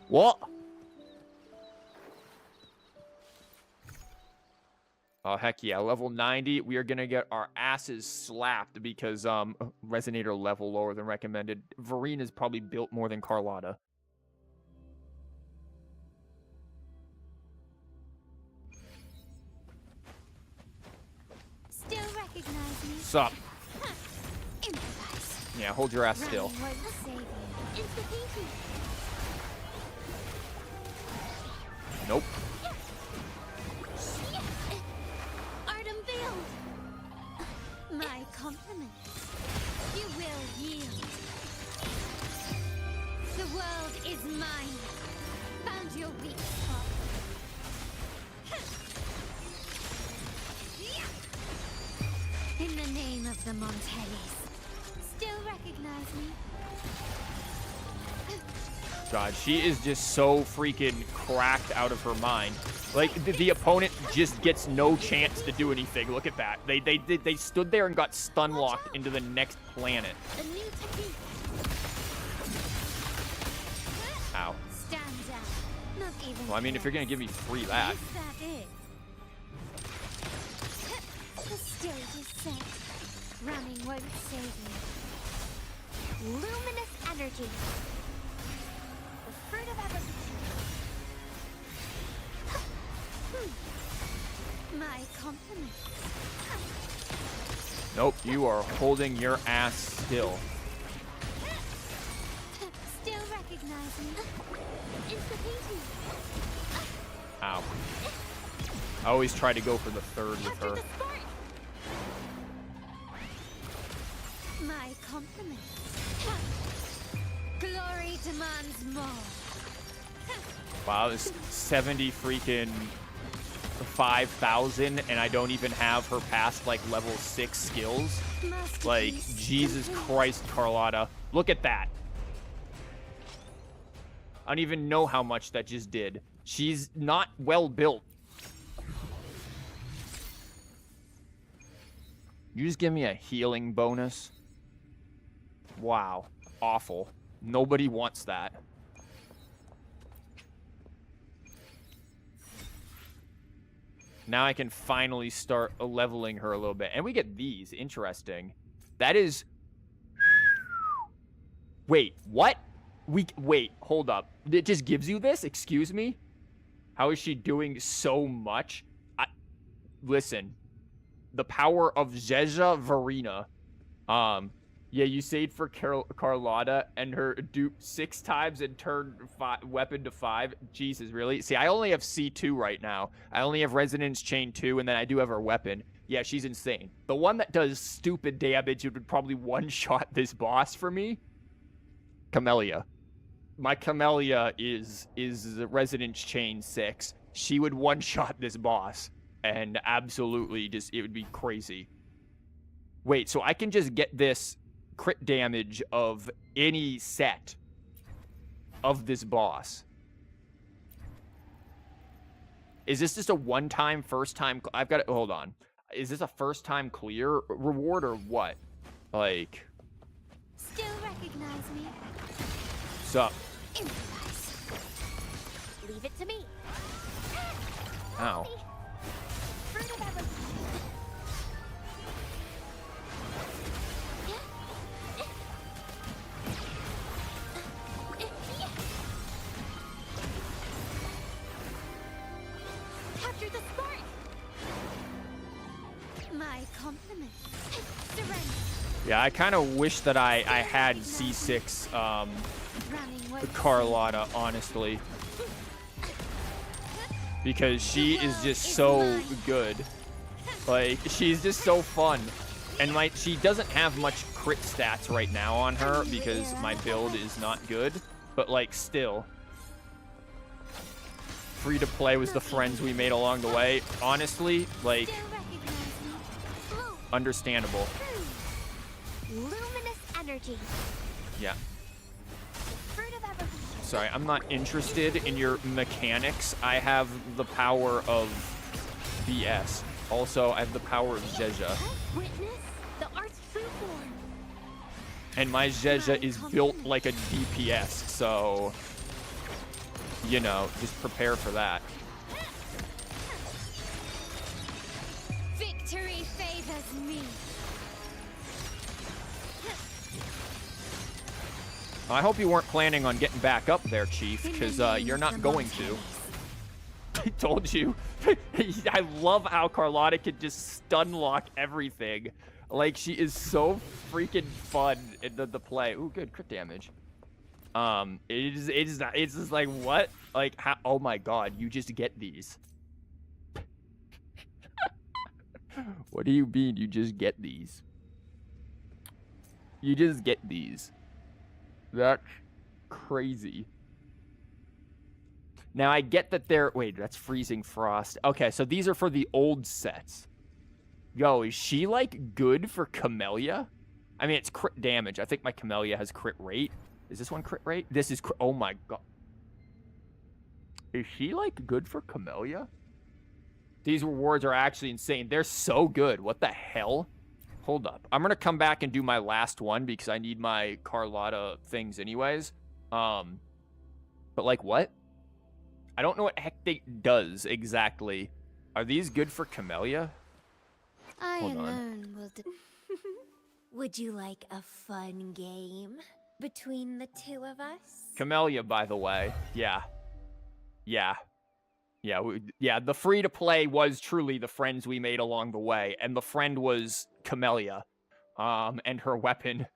What? Oh, heck yeah. Level 90. We are going to get our asses slapped because Resonator level lower than recommended. Vereena's probably built more than Carlotta. Still recognize me? Sup? Improvise. Yeah, hold your ass still. Running won't save you. Insta-pinky. Nope. Art unveiled. My compliments. You will yield. The world is mine. Found your weak spot. In the name of the Montellis. Still recognize me? God, she is just so freaking cracked out of her mind. Like, the opponent just gets no chance to do anything. Look at that. They stood there and got stun locked into the next planet. A new technique. Ow. Stand down. Not even. Well, I mean, if you're gonna give me free that. Is that it? The stage is set. Running won't save you. Luminous energy. The fruit of evolution. My compliments. Nope, you are holding your ass still. Still recognize me. Insta-pinky. Ow. I always try to go for the third with her. My compliments. Glory demands more. Wow, this 70 freaking 5,000, and I don't even have her past, like, level 6 skills. Like, Jesus Christ, Carlotta. Look at that. I don't even know how much that just did. She's not well built. You just give me a healing bonus? Wow. Awful. Nobody wants that. Now I can finally start leveling her a little bit. And we get these. Interesting. That is... Wait, what? Wait, hold up. It just gives you this? Excuse me? How is she doing so much? Listen. The power of Zezha Verena. Yeah, you saved for Carlotta and her dupe 6 times and turned weapon to 5. Jesus, really? See, I only have C2 right now. I only have Resonance Chain 2, and then I do have her weapon. Yeah, she's insane. The one that does stupid damage, it would probably one-shot this boss for me. Camellia. My Camellia is Resonance Chain 6. She would one-shot this boss. And absolutely just, it would be crazy. Wait, so I can just get this crit damage of any set of this boss. Is this just a one-time, first-time... I've got to... Hold on. Is this a first-time clear reward or what? Like... Still recognize me? Sup? Improvise. Leave it to me. Ow. Fruit of evolution. Yeah, I kind of wish that I had C6 Carlotta, honestly. Because she is just so good. Like, she's just so fun. And she doesn't have much crit stats right now on her because my build is not good. But, like, still. Free to play was the friends we made along the way. Honestly, like, understandable. Luminous energy. Yeah. Fruit of evolution. Sorry, I'm not interested in your mechanics. I have the power of BS. Also, I have the power of Zezha. Witness the art's true form. And my Zezha is built like a DPS, so, you know, just prepare for that. Victory favors me. I hope you weren't planning on getting back up there, Chief, because you're not going to. I told you. I love how Carlotta can just stun lock everything. Like, she is so freaking fun in the play. Ooh, good crit damage. It's just like, what? Like, how? Oh my god, you just get these. What do you mean you just get these? You just get these. That's crazy. Now, I get that they're... Wait, that's Freezing Frost. Okay, so these are for the old sets. Yo, is she, like, good for Camellia? I mean, it's crit damage. I think my Camellia has crit rate. Is this one crit rate? This is... Oh, my god. Is she, like, good for Camellia? These rewards are actually insane. They're so good. What the hell? Hold up. I'm going to come back and do my last one because I need my Carlotta things anyways. But, like, what? I don't know what Hecate does exactly. Are these good for Camellia? I Hold on. alone will. Would you like a fun game between the two of us? Camellia, by the way. Yeah. Yeah. Yeah, yeah, the free-to-play was truly the friends we made along the way, and the friend was Camellia, and her weapon.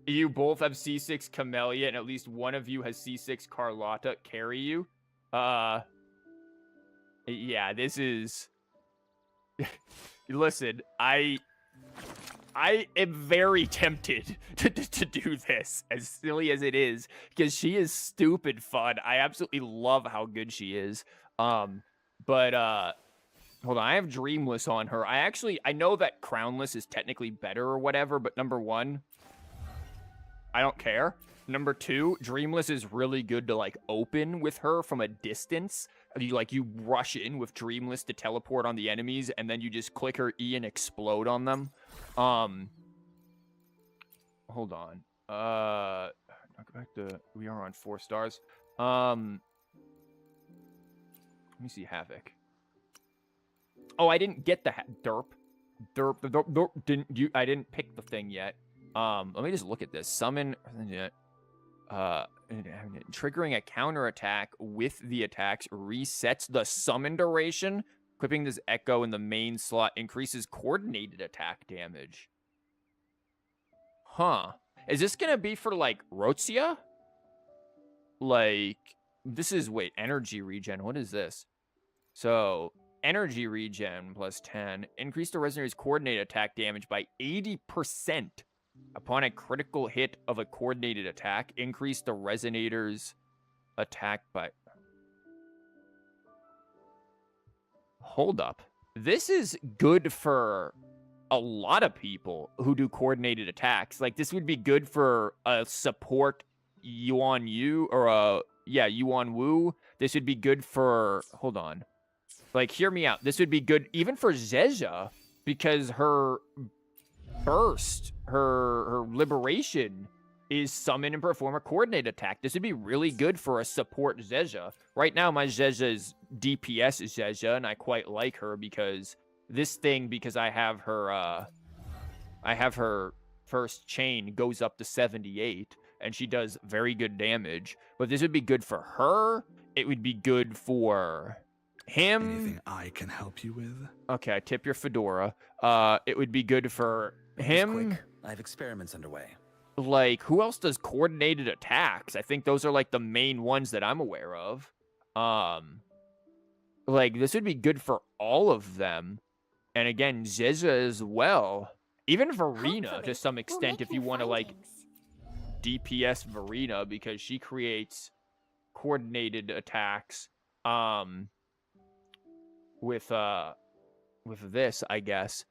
You both have C6 Camellia, and at least one of you has C6 Carlotta carry you. Yeah, this is... Listen, I am very tempted to do this, as silly as it is, because she is stupid fun. I absolutely love how good she is. But, hold on, I have Dreamless on her. I know that Crownless is technically better or whatever, but number one, I don't care. Number two, Dreamless is really good to, like, open with her from a distance. You rush in with Dreamless to teleport on the enemies, and then you just click her E and explode on them. Hold on. I'll go back to, we are on 4 stars. Let me see Havoc. Oh, I didn't get the derp. I didn't pick the thing yet. Let me just look at this. Summon, triggering a counterattack with the attacks resets the summon duration. Equipping this Echo in the main slot increases coordinated attack damage. Huh. Is this gonna be for, like, Rotzia? Like, this is, wait, energy regen. What is this? So, energy regen plus 10. Increase the Resonator's coordinated attack damage by 80%. Upon a critical hit of a coordinated attack, increase the Resonator's attack by... Hold up. This is good for a lot of people who do coordinated attacks. Like, this would be good for a support Yuan Yu, or a, yeah, Yuan Wu. This would be good for, hold on. Like, hear me out. This would be good even for Zezha, because her burst, her liberation is summon and perform a coordinated attack. This would be really good for a support Zezha. Right now, my Zezha is DPS Zezha, and I quite like her because this thing, because I have her first chain goes up to 78, and she does very good damage. But this would be good for her. It would be good for Him. Anything I can help you with? Okay, tip your fedora. It would be good for him. Quick. I have experiments underway. Like, who else does coordinated attacks? I think those are like the main ones that I'm aware of. Like, this would be good for all of them. And again, Zeza as well. Even Verena, to some extent, if you want to, like, DPS Verena, because she creates coordinated attacks, with this, I guess.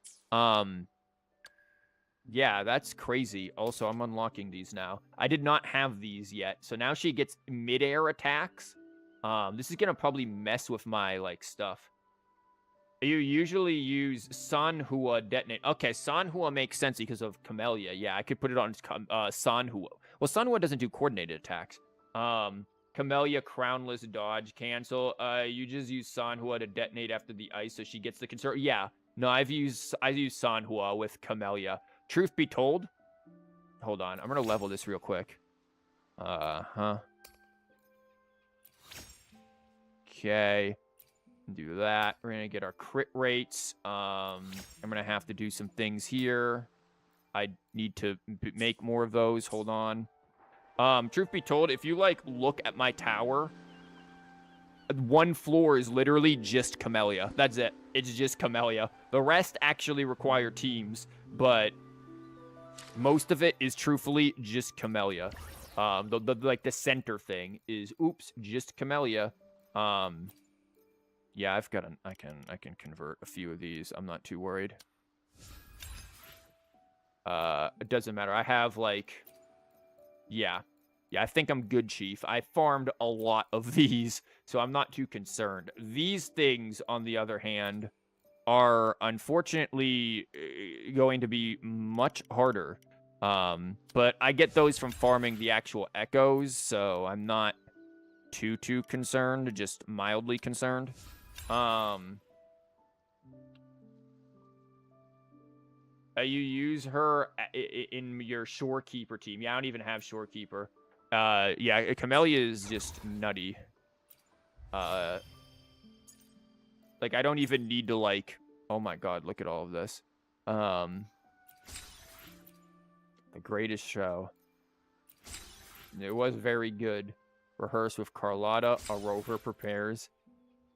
Yeah, that's crazy. Also, I'm unlocking these now. I did not have these yet. So now she gets mid-air attacks. This is gonna probably mess with my, like, stuff. You usually use Sanhua detonate. Okay, Sanhua makes sense because of Camellia. Yeah, I could put it on Sanhua. Well, Sanhua doesn't do coordinated attacks. Camellia, Crownless, Dodge, Cancel. You just use Sanhua to detonate after the ice so she gets the concern. Yeah, no, I've used Sanhua with Camellia. Truth be told, hold on, I'm gonna level this real quick. Okay, do that. We're gonna get our crit rates. I'm gonna have to do some things here. I need to make more of those. Hold on. Truth be told, if you, like, look at my tower, one floor is literally just Camellia. That's it. It's just Camellia. The rest actually require teams, but most of it is truthfully just Camellia. Like, the center thing is, just Camellia. Yeah, I've got I can convert a few of these. I'm not too worried. It doesn't matter. I have, like, yeah, I think I'm good, Chief. I farmed a lot of these, so I'm not too concerned. These things, on the other hand, are unfortunately going to be much harder. But I get those from farming the actual echoes, so I'm not too concerned, just mildly concerned. You use her in your Shorekeeper team. Yeah, I don't even have Shorekeeper. Yeah, Camellia is just nutty. Like, I don't even need to, like... Oh my god, look at all of this. The greatest show. It was very good. Rehearse with Carlotta, a rover prepares.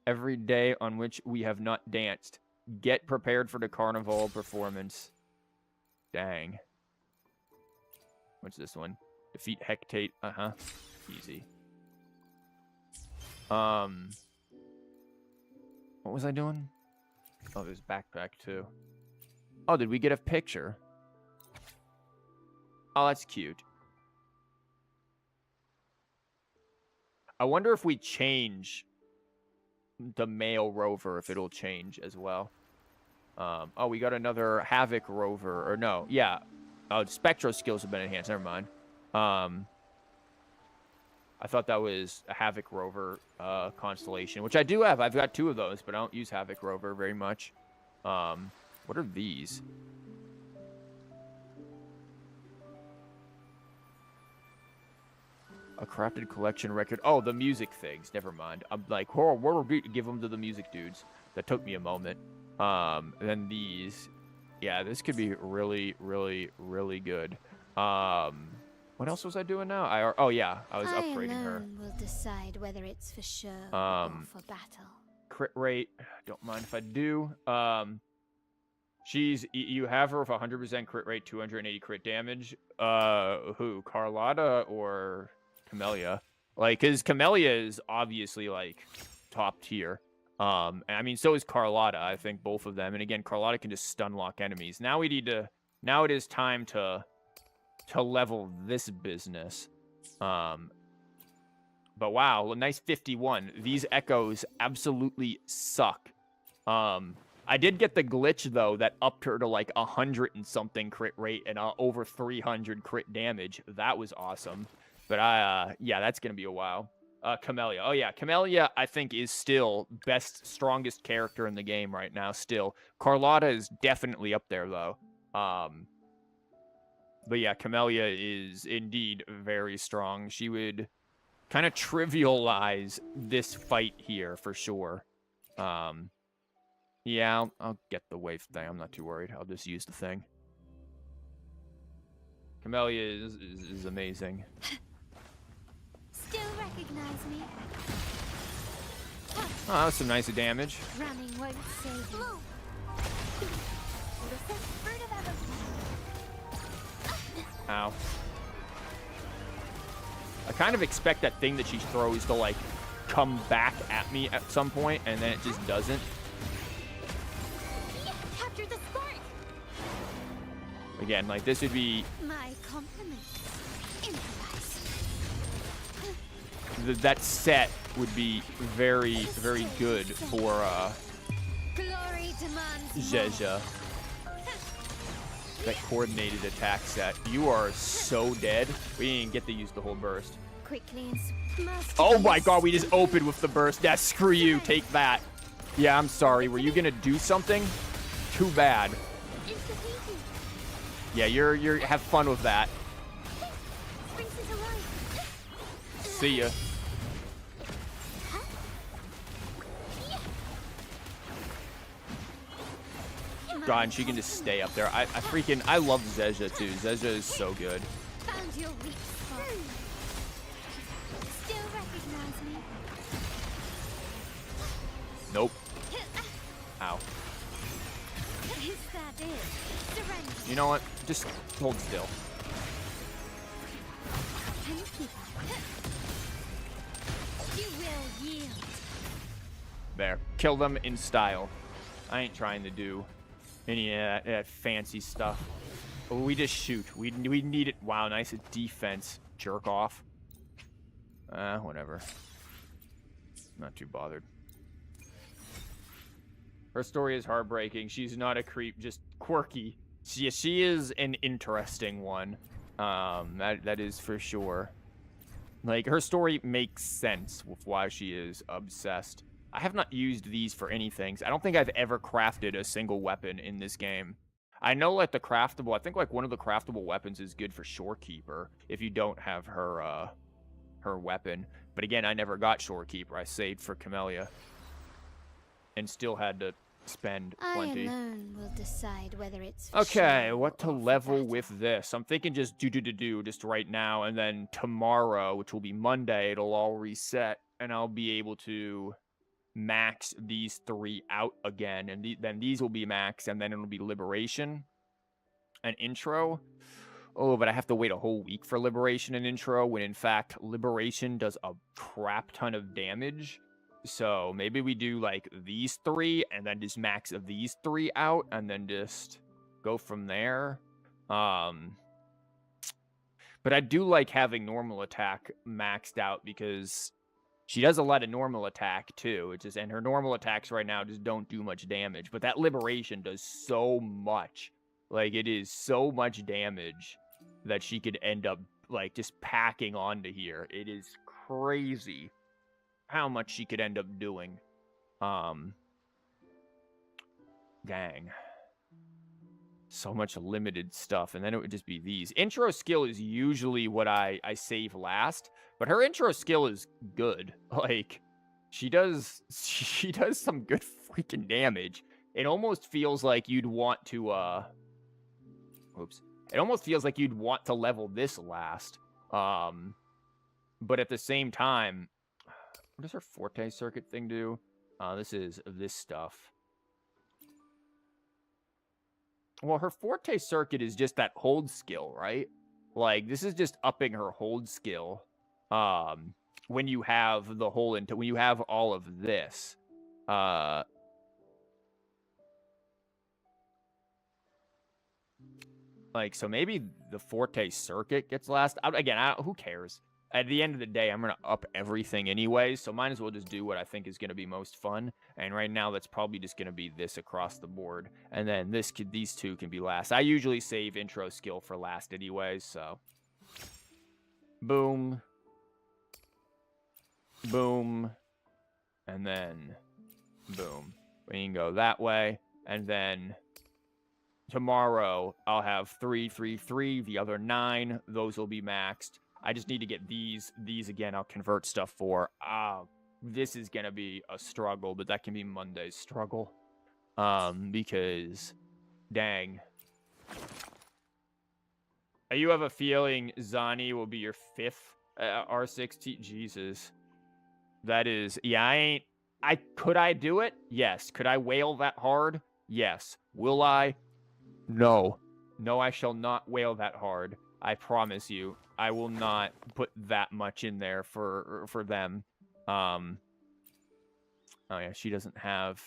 Every day on which we have not danced. Get prepared for the Carnivale performance. Dang. What's this one? Defeat Hectate. Easy. What was I doing? Oh, there's backpack too. Oh, did we get a picture? Oh, that's cute. I wonder if we change the male rover, if it'll change as well. Oh, we got another Havoc rover. Or no, yeah. Oh, Spectro skills have been enhanced. Never mind. I thought that was a Havoc rover constellation, which I do have. I've got 2 of those, but I don't use Havoc rover very much. What are these? A crafted collection record. Oh, the music things. Never mind. I'm like, give them to the music dudes. That took me a moment. Then these. Yeah, this could be really, really, really good. What else was I doing now? Oh yeah, I was upgrading her. Will decide whether it's for show or for battle. Crit rate. Don't mind if I do. You have her with 100% crit rate, 280 crit damage. Who? Carlotta or Camellia? Like, because Camellia is obviously, like, top tier. And I mean, so is Carlotta. I think both of them. And again, Carlotta can just stun lock enemies. Now we need to. Now it is time to level this business. But wow, a nice 51. These echoes absolutely suck. I did get the glitch though that upped her to like 100 and something crit rate and over 300 crit damage. That was awesome. But yeah, that's gonna be a while. Camellia. Oh yeah, Camellia I think is still strongest character in the game right now. Still, Carlotta is definitely up there though. But yeah, Camellia is indeed very strong. She would kind of trivialize this fight here for sure. Yeah, I'll get the wave thing. I'm not too worried. I'll just use the thing. Camellia is amazing. Still recognize me? Oh, that was some nice damage. Running won't save you. Ow. I kind of expect that thing that she throws to, like, come back at me at some point, and then it just doesn't. Capture the spark. Again, like, this would be... My compliments. That set would be very, very good for, Glory demands Zezha. That coordinated attack set. You are so dead. We didn't get to use the whole burst. Quickly and Oh my god, we just opened with the burst. Yeah, screw you. Take that. Yeah, I'm sorry. Were you gonna do something? Too bad. Yeah, you're have fun with that. See ya. God, and she can just stay up there. I love Zezha too. Zezha is so good. Found your weak spot. Still recognize me? Nope. Ow. Is that it? Surrender. You know what? Just hold still. Can you keep up? You will yield. There. Kill them in style. I ain't trying to do any of that fancy stuff. We just shoot. We need it. Wow, nice defense. Jerk off. Whatever. Not too bothered. Her story is heartbreaking. She's not a creep, just quirky. She is an interesting one. That is for sure. Like, her story makes sense with why she is obsessed. I have not used these for anything. I don't think I've ever crafted a single weapon in this game. I know, like, the craftable... I think, like, one of the craftable weapons is good for Shorekeeper if you don't have her, her weapon. But again, I never got Shorekeeper. I saved for Camellia. And still had to spend plenty. I alone will decide whether it's Okay, what to level with this? I'm thinking just do just right now, and then tomorrow, which will be Monday, it'll all reset, and I'll be able to max these 3 out again, and then these will be max, and then it'll be Liberation and Intro. Oh, but I have to wait a whole week for Liberation and Intro, when in fact, Liberation does a crap ton of damage. So maybe we do, like, these 3, and then just max these 3 out, and then just go from there. But I do like having normal attack maxed out, because she does a lot of normal attack, too. It's just, and her normal attacks right now just don't do much damage. But that Liberation does so much. Like, it is so much damage that she could end up, like, just packing onto here. It is crazy how much she could end up doing. Dang. So much limited stuff, and then it would just be these. Intro skill is usually what I save last, but her intro skill is good. Like, she does some good freaking damage. It almost feels like you'd want to, oops. It almost feels like you'd want to level this last. But at the same time, what does her Forte Circuit thing do? This is this stuff. Well, her Forte Circuit is just that hold skill, right? Like, this is just upping her hold skill. When you have the whole when you have all of this. Like, so maybe the Forte Circuit gets last. Again, who cares? At the end of the day, I'm going to up everything anyway, so might as well just do what I think is going to be most fun. And right now, that's probably just going to be this across the board. And then these 2 can be last. I usually save intro skill for last anyway, so. Boom. Boom. And then boom. We can go that way. And then tomorrow, I'll have 3, 3, 3. The other 9, those will be maxed. I just need to get these again. I'll convert stuff for. this is gonna be a struggle, but that can be Monday's struggle. Because, dang. You have a feeling Zani will be your 5th R6T? Jesus. That is, yeah, could I do it? Yes. Could I wail that hard? Yes. Will I? No. No, I shall not wail that hard. I promise you. I will not put that much in there for them. Oh yeah, she doesn't have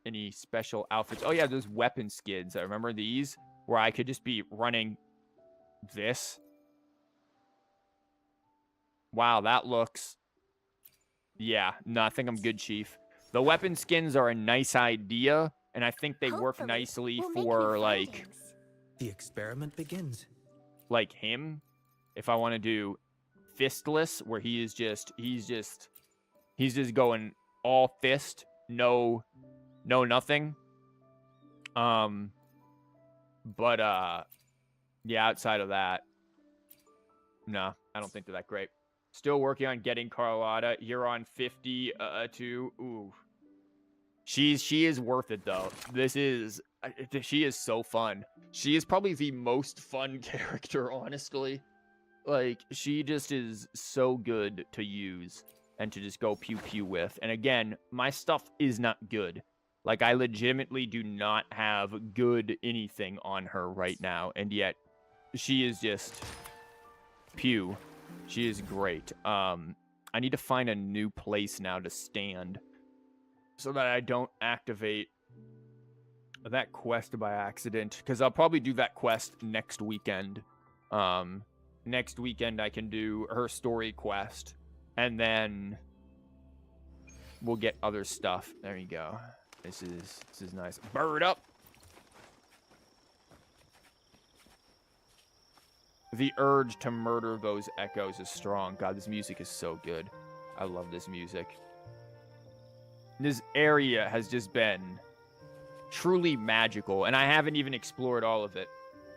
any special outfits. Oh yeah, those weapon skids. I remember these where I could just be running this. Wow, that looks... Yeah, no, I think I'm good, Chief. The weapon skins are a nice idea, and I think they work nicely for, like... The experiment begins. Like him. If I want to do fistless, where he's just going all fist, no nothing. But, yeah, outside of that, no, I don't think they're that great. Still working on getting Carlotta. You're on 52. Ooh. She is worth it, though. She is so fun. She is probably the most fun character, honestly. Like, she just is so good to use and to just go pew-pew with. And again, my stuff is not good. Like, I legitimately do not have good anything on her right now. And yet, she is just pew. She is great. I need to find a new place now to stand so that I don't activate that quest by accident. Because I'll probably do that quest next weekend. Next weekend, I can do her story quest. And then we'll get other stuff. There you go. This is nice. Bird up! The urge to murder those echoes is strong. God, this music is so good. I love this music. This area has just been truly magical, and I haven't even explored all of it.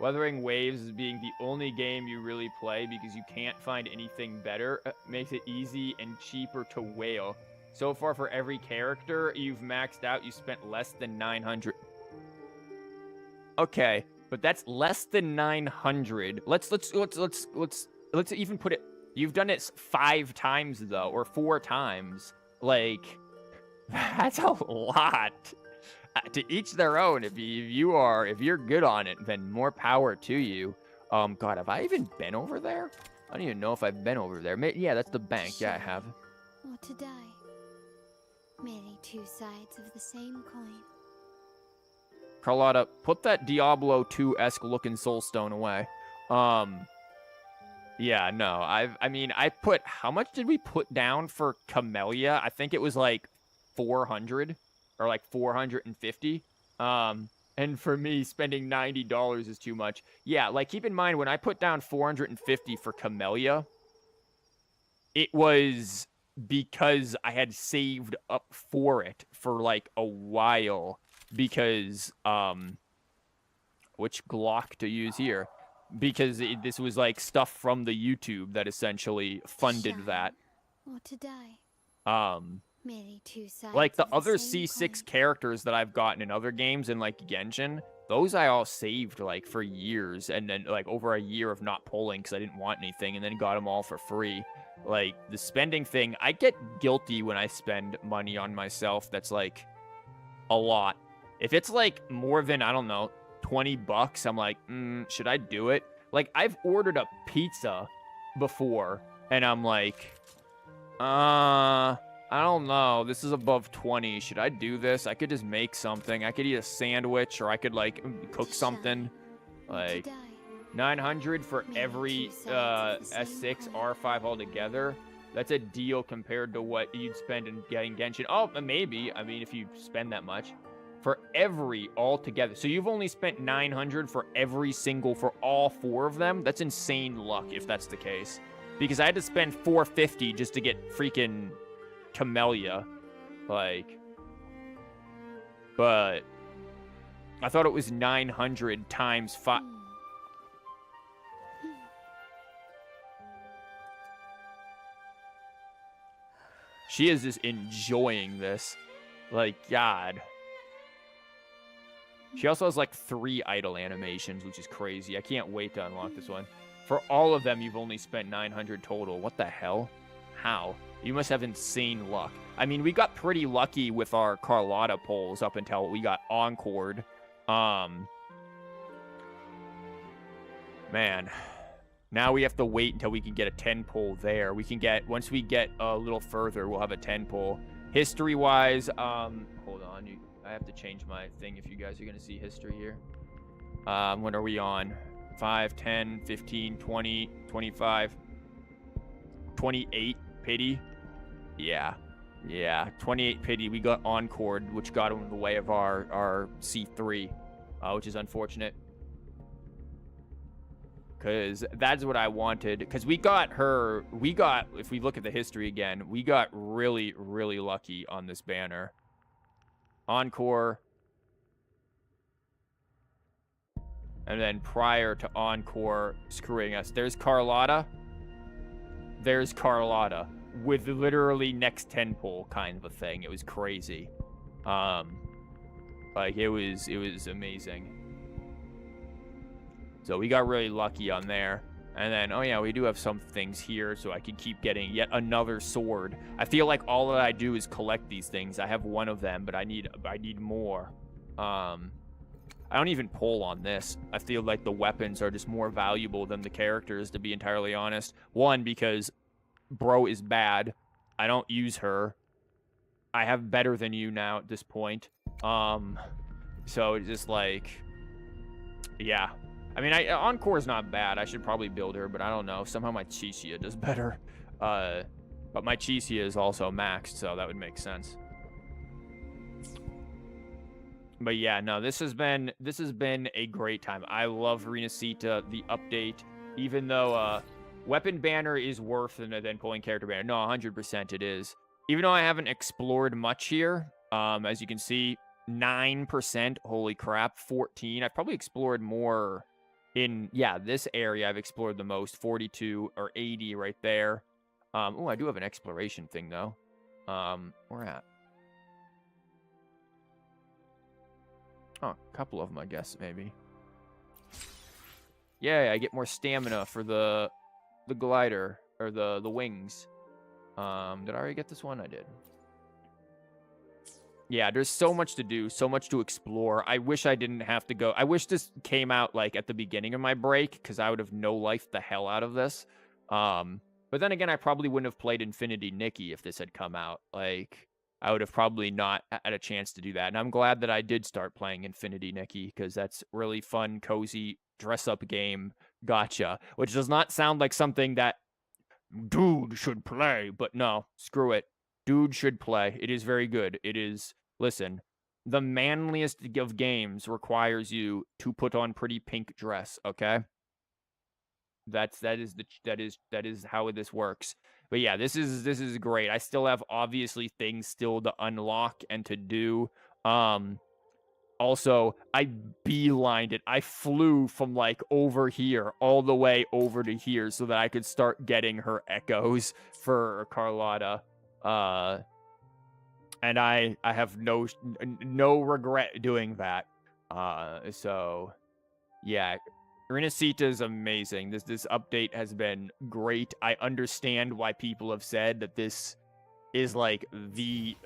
Wuthering Waves is being the only game you really play because you can't find anything better. Makes it easy and cheaper to whale. So far, for every character you've maxed out, you spent less than 900. Okay, but that's less than 900. Let's even put it. You've done it 5 times though, or 4 times. Like, that's a lot. To each their own. If you're good on it, then more power to you. God, have I even been over there? I don't even know if I've been over there. Yeah, that's the bank. Yeah, I have. Or to die. Merely 2 sides of the same coin. Carlotta, put that Diablo 2-esque looking soulstone away. Yeah, no. I put, how much did we put down for Camellia? I think it was like 400 or like 450. And for me, spending $90 is too much. Yeah, like keep in mind when I put down 450 for Camellia, it was because I had saved up for it for like a while because which Glock to use here, because this was like stuff from the YouTube that essentially funded that. Or to die. Merely 2 sides like the of other same C6 coin. characters that I've gotten in other games in like Genshin, those I all saved like for years, and then like over a year of not pulling because I didn't want anything, and then got them all for free. Like the spending thing, I get guilty when I spend money on myself. That's like a lot. If it's like more than, I don't know, 20 bucks, I'm like, should I do it? Like I've ordered a pizza before and I'm like, I don't know. This is above 20. Should I do this? I could just make something. I could eat a sandwich, or I could like cook something. Like 900 for every S6 R5 altogether. That's a deal compared to what you'd spend in getting Genshin. Oh, maybe. I mean, if you spend that much for every altogether. So you've only spent 900 for every single, for all 4 of them. That's insane luck if that's the case. Because I had to spend 450 just to get freaking Camellia, like, but I thought it was 900 times 5. She is just enjoying this. Like, God. She also has like 3 idle animations, which is crazy. I can't wait to unlock this one. For all of them, you've only spent 900 total. What the hell? How? You must have insane luck. I mean, we got pretty lucky with our Carlotta polls up until we got encored. Man. Now we have to wait until we can get a 10 pull there. We can get, once we get a little further, we'll have a 10 pull. History-wise, hold on. I have to change my thing if you guys are going to see history here. What are we on? 5, 10, 15, 20, 25, 28 pity. Yeah. Yeah, 28 pity. We got encored, which got in the way of our C3, which is unfortunate. Because that's what I wanted. Because we got, if we look at the history again, we got really, really lucky on this banner. Encore. And then prior to Encore screwing us, there's Carlotta. There's Carlotta. With literally next 10 pull kind of a thing. It was crazy. Like, it was amazing. So we got really lucky on there. And then, oh yeah, we do have some things here, so I can keep getting yet another sword. I feel like all that I do is collect these things. I have one of them, but I need more. I don't even pull on this. I feel like the weapons are just more valuable than the characters, to be entirely honest. One, because bro is bad. I don't use her. I have better than you now at this point. So it's just like, yeah. I mean, Encore is not bad. I should probably build her, but I don't know. Somehow my Chicia does better. But my Chicia is also maxed, so that would make sense. But yeah, no, this has been a great time. I love RINASCITA, the update, even though weapon banner is worse than pulling character banner. No, 100% it is. Even though I haven't explored much here, as you can see, 9%. Holy crap, 14. I've probably explored more in, yeah, this area I've explored the most. 42 or 80 right there. Oh, I do have an exploration thing, though. Where at? Oh, a couple of them, I guess, maybe. Yeah, I get more stamina for the glider, or the wings. Did I already get this one? I did. Yeah, there's so much to do, so much to explore. I wish I didn't have to go. I wish this came out, like, at the beginning of my break, because I would have no-lifed the hell out of this. But then again, I probably wouldn't have played Infinity Nikki if this had come out. Like, I would have probably not had a chance to do that. And I'm glad that I did start playing Infinity Nikki, because that's really fun, cozy, dress-up game, gotcha. Which does not sound like something that dude should play, but no, screw it. Dude should play. It is very good. It is, listen, the manliest of games requires you to put on pretty pink dress, okay? That is how this works. But yeah, this is great. I still have obviously things still to unlock and to do. Also, I beelined it. I flew from, like, over here all the way over to here so that I could start getting her echoes for Carlotta. And I have no regret doing that. So, yeah. RINASCITA is amazing. This update has been great. I understand why people have said that this is, like, the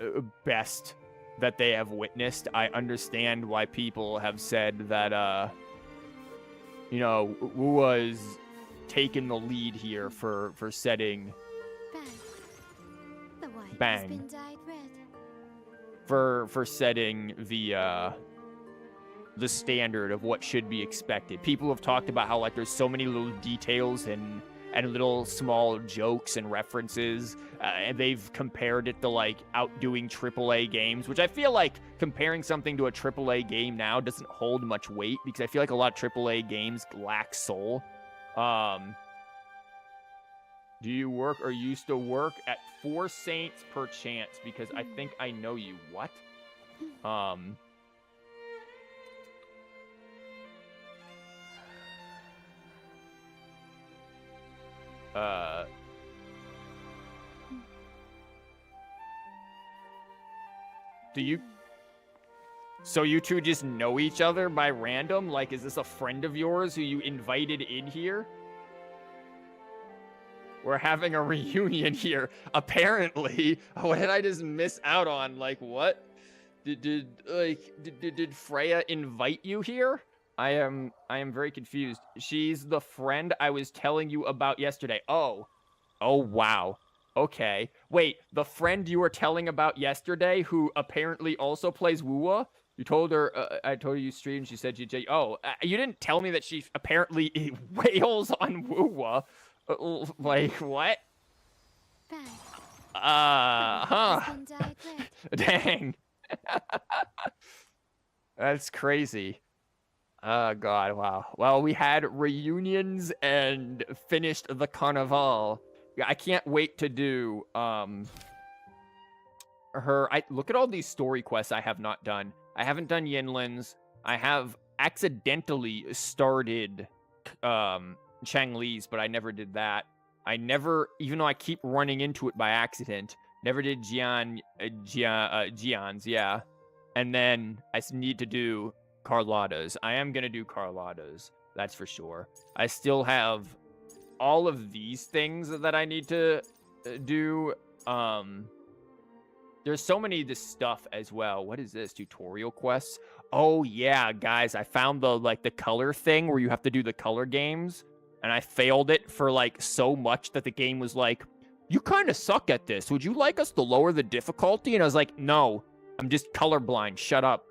best that they have witnessed. I understand why people have said that, you know, Wua's taken the lead here for setting... Bang. Has been dyed red. For setting the standard of what should be expected. People have talked about how, like, there's so many little details and little small jokes and references, and they've compared it to, like, outdoing AAA games, which I feel like comparing something to a AAA game now doesn't hold much weight, because I feel like a lot of AAA games lack soul. Do you work or used to work at 4 Saints per chance? Because I think I know you. What? So you two just know each other by random? Like, is this a friend of yours who you invited in here? We're having a reunion here. Apparently. What did I just miss out on? Like, what? Did Freya invite you here? I am very confused. She's the friend I was telling you about yesterday. Oh, wow. Okay. Wait, the friend you were telling about yesterday who apparently also plays Wuwa? You told her, I told her you streamed, she said you you didn't tell me that she apparently wails on Wuwa. Like, what? Huh. Dang. That's crazy. Oh, God, wow. Well, we had reunions and finished the Carnivale. Yeah, I can't wait to do, look at all these story quests I have not done. I haven't done Yinlin's. I have accidentally started, Changli's, but I never did that. Even though I keep running into it by accident, never did Gian's, yeah. And then I need to do Carlotta's. I am going to do Carlotta's, that's for sure. I still have all of these things that I need to do. There's so many of this stuff as well. What is this? Tutorial quests? Oh, yeah, guys. I found the color thing where you have to do the color games. And I failed it for, so much that the game was like, you kind of suck at this. Would you like us to lower the difficulty? And I was like, no. I'm just colorblind. Shut up.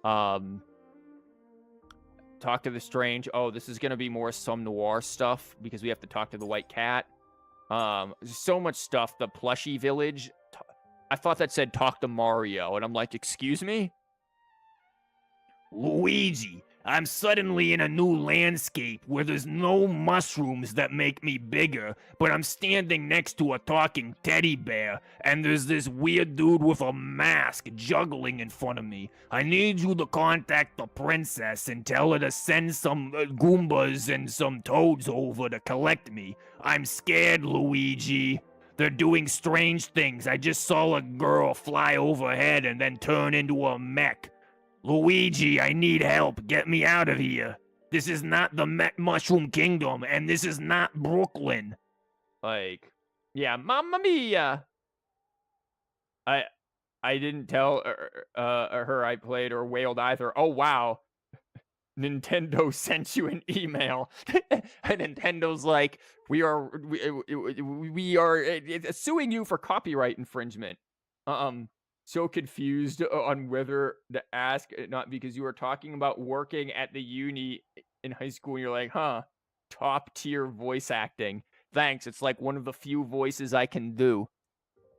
Talk to the Strange. Oh, this is going to be more some noir stuff because we have to talk to the White Cat. So much stuff. The Plushie Village. I thought that said talk to Mario, and I'm like, excuse me? Luigi, I'm suddenly in a new landscape where there's no mushrooms that make me bigger, but I'm standing next to a talking teddy bear, and there's this weird dude with a mask juggling in front of me. I need you to contact the princess and tell her to send some Goombas and some toads over to collect me. I'm scared, Luigi. They're doing strange things. I just saw a girl fly overhead and then turn into a mech. Luigi, I need help. Get me out of here. This is not the Mushroom Kingdom, and this is not Brooklyn. Yeah, Mamma Mia! I didn't tell her I played or wailed either. Oh, wow. Nintendo sent you an email. Nintendo's like, we are suing you for copyright infringement. So confused on whether to ask, not because you were talking about working at the uni in high school and you're like, huh, top tier voice acting. Thanks. It's like one of the few voices I can do.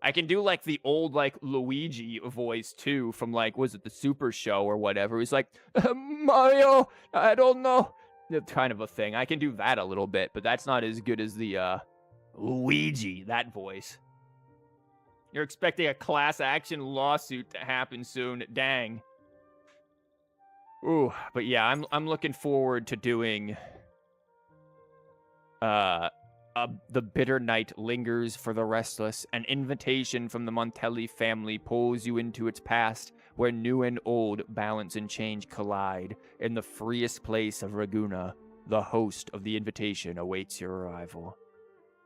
I can do the old Luigi voice too from was it the Super Show or whatever. He's like, Mario, I don't know. It's kind of a thing. I can do that a little bit, but that's not as good as the Luigi, that voice. You're expecting a class action lawsuit to happen soon. Dang. Ooh, but yeah, I'm looking forward to doing The Bitter Night Lingers for the Restless. An invitation from the Montelli family pulls you into its past, where new and old balance and change collide. In the freest place of Raguna, the host of the invitation awaits your arrival.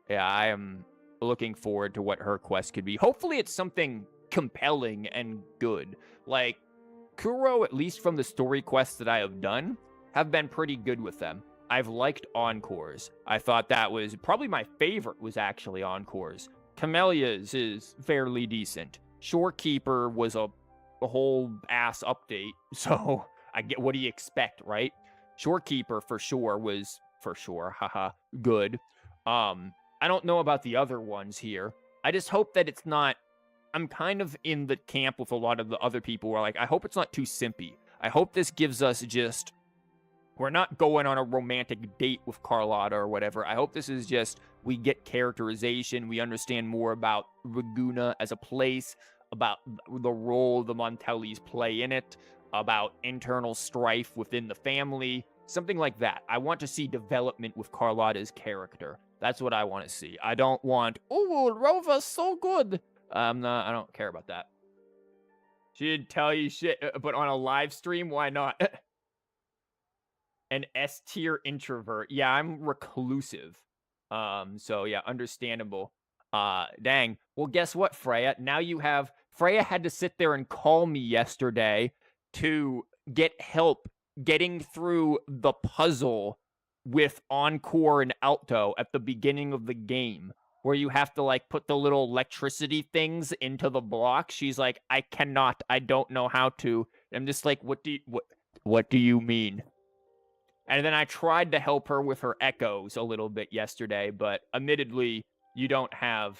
Yeah, I am looking forward to what her quest could be. Hopefully it's something compelling and good. Kuro, at least from the story quests that I have done, have been pretty good with them. I've liked Encores. I thought that was probably my favorite was actually Encores. Camellia's is fairly decent. Shorekeeper was a whole ass update, so I get what do you expect, right? Shorekeeper for sure was haha, good. I don't know about the other ones here. I just hope that it's not. I'm kind of in the camp with a lot of the other people who are like, I hope it's not too simpy. I hope this gives us just. We're not going on a romantic date with Carlotta or whatever. I hope this is just, we get characterization, we understand more about Raguna as a place, about the role the Montellis play in it, about internal strife within the family, something like that. I want to see development with Carlotta's character. That's what I want to see. I don't want, oh, Rova's so good. I don't care about that. She didn't tell you shit, but on a live stream, why not? An S-tier introvert. Yeah, I'm reclusive. So yeah, understandable. Dang. Well, guess what, Freya? Now you have Freya had to sit there and call me yesterday to get help getting through the puzzle with Encore and Alto at the beginning of the game, where you have to like put the little electricity things into the block. She's like, I cannot. I don't know how to. I'm just like, what do you mean? And then I tried to help her with her echoes a little bit yesterday, but admittedly, you don't have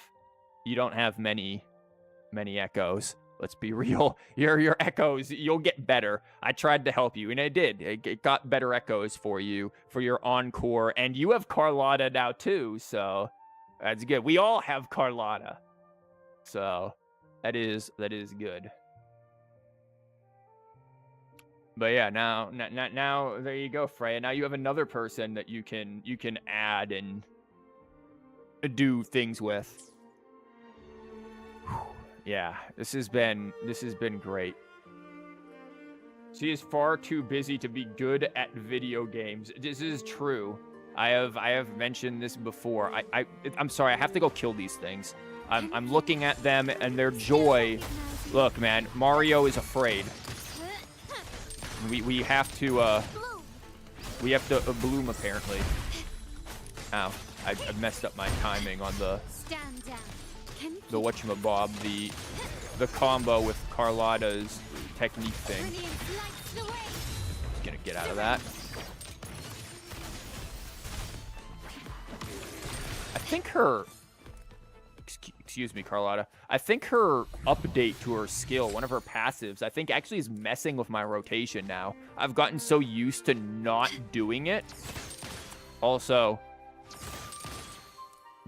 many echoes. Let's be real. Your echoes, you'll get better. I tried to help you, and I did. It got better echoes for you for your Encore, and you have Carlotta now too, so that's good. We all have Carlotta, so that is good. But yeah, now there you go, Freya. Now you have another person that you can add and do things with. Yeah, this has been great. She is far too busy to be good at video games. This is true. I have mentioned this before. I'm sorry. I have to go kill these things. I'm looking at them and their joy. Look, man, Mario is afraid. We have to bloom apparently. Ow, I messed up my timing on the whatchamabob, the combo with Carlotta's technique thing. Just gonna get out of that. I think her excuse me, Carlotta. I think her update to her skill, one of her passives, I think actually is messing with my rotation now. I've gotten so used to not doing it. Also,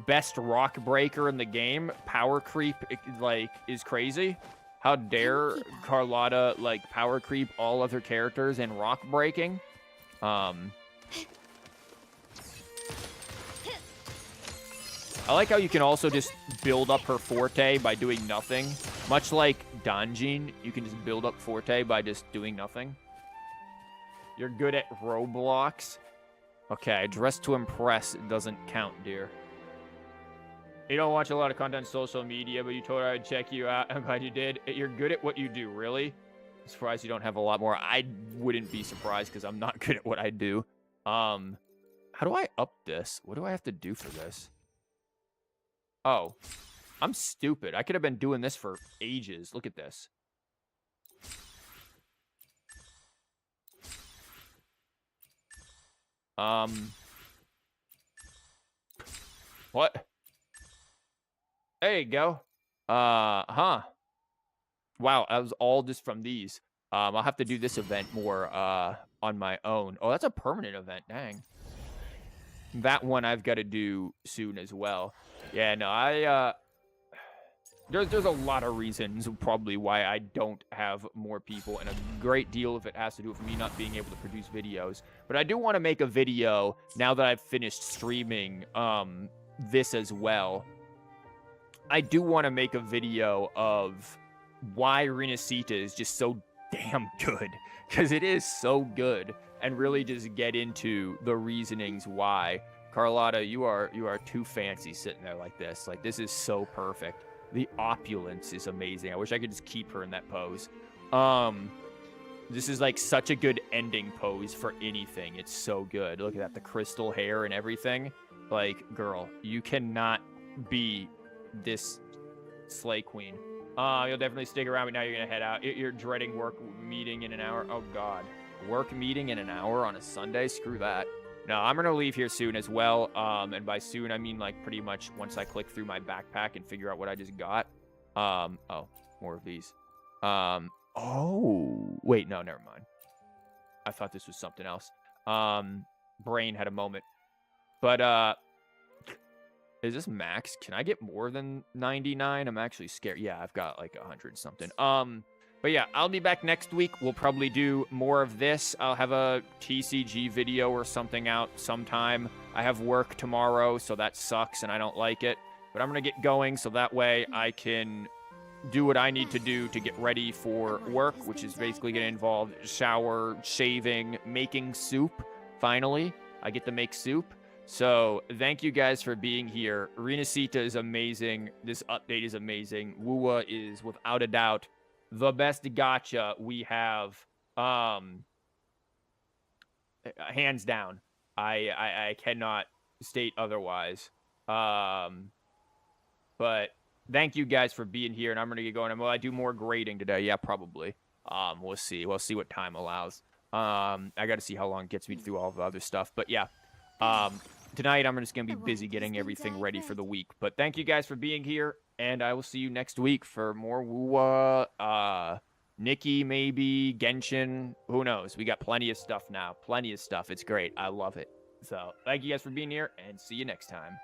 best rock breaker in the game, power creep, like, is crazy. How dare Carlotta, like, power creep all other characters in rock breaking? I like how you can also just build up her forte by doing nothing. Much like Danjin, you can just build up forte by just doing nothing. You're good at Roblox. Okay, dress to impress doesn't count, dear. You don't watch a lot of content on social media, but you told her I'd check you out. I'm glad you did. You're good at what you do, really? I'm surprised you don't have a lot more. I wouldn't be surprised because I'm not good at what I do. How do I up this? What do I have to do for this? Oh, I'm stupid. I could have been doing this for ages. Look at this. What? There you go. Huh. Wow, that was all just from these. I'll have to do this event more on my own. Oh, that's a permanent event. Dang. That one I've got to do soon as well. Yeah, no, there's a lot of reasons probably why I don't have more people, and a great deal of it has to do with me not being able to produce videos. But I do want to make a video now that I've finished streaming this as well. I do want to make a video of why RINASCITA is just so damn good, because it is so good, and really just get into the reasonings why. Carlotta, you are too fancy sitting there like this. Like, this is so perfect. The opulence is amazing. I wish I could just keep her in that pose. This is like such a good ending pose for anything. It's so good. Look at that, the crystal hair and everything. Like, girl, you cannot be this slay queen. You'll definitely stick around, but now you're gonna head out. You're dreading work meeting in an hour. Oh God, work meeting in an hour on a Sunday? Screw that. No, I'm gonna leave here soon as well. And by soon, I mean like pretty much once I click through my backpack and figure out what I just got. Oh, more of these. Oh, wait, no, never mind. I thought this was something else. Brain had a moment. But, is this max? Can I get more than 99? I'm actually scared. Yeah, I've got like 100 something. But yeah, I'll be back next week. We'll probably do more of this. I'll have a TCG video or something out sometime. I have work tomorrow, so that sucks and I don't like it. But I'm going to get going so that way I can do what I need to do to get ready for work, which is basically going to involve shower, shaving, making soup. Finally, I get to make soup. So thank you guys for being here. RINASCITA is amazing. This update is amazing. Wuwa is, without a doubt, the best gacha we have. Hands down. I cannot state otherwise. But thank you guys for being here, and I'm gonna get going. Will I do more grading today? Yeah, probably. We'll see. We'll see what time allows. I got to see how long it gets me through all the other stuff. But yeah, tonight I'm just gonna be busy getting everything ready for the week. But thank you guys for being here, and I will see you next week for more Wuwa, Nikki, maybe Genshin. Who knows? We got plenty of stuff now. Plenty of stuff. It's great. I love it. So thank you guys for being here, and see you next time.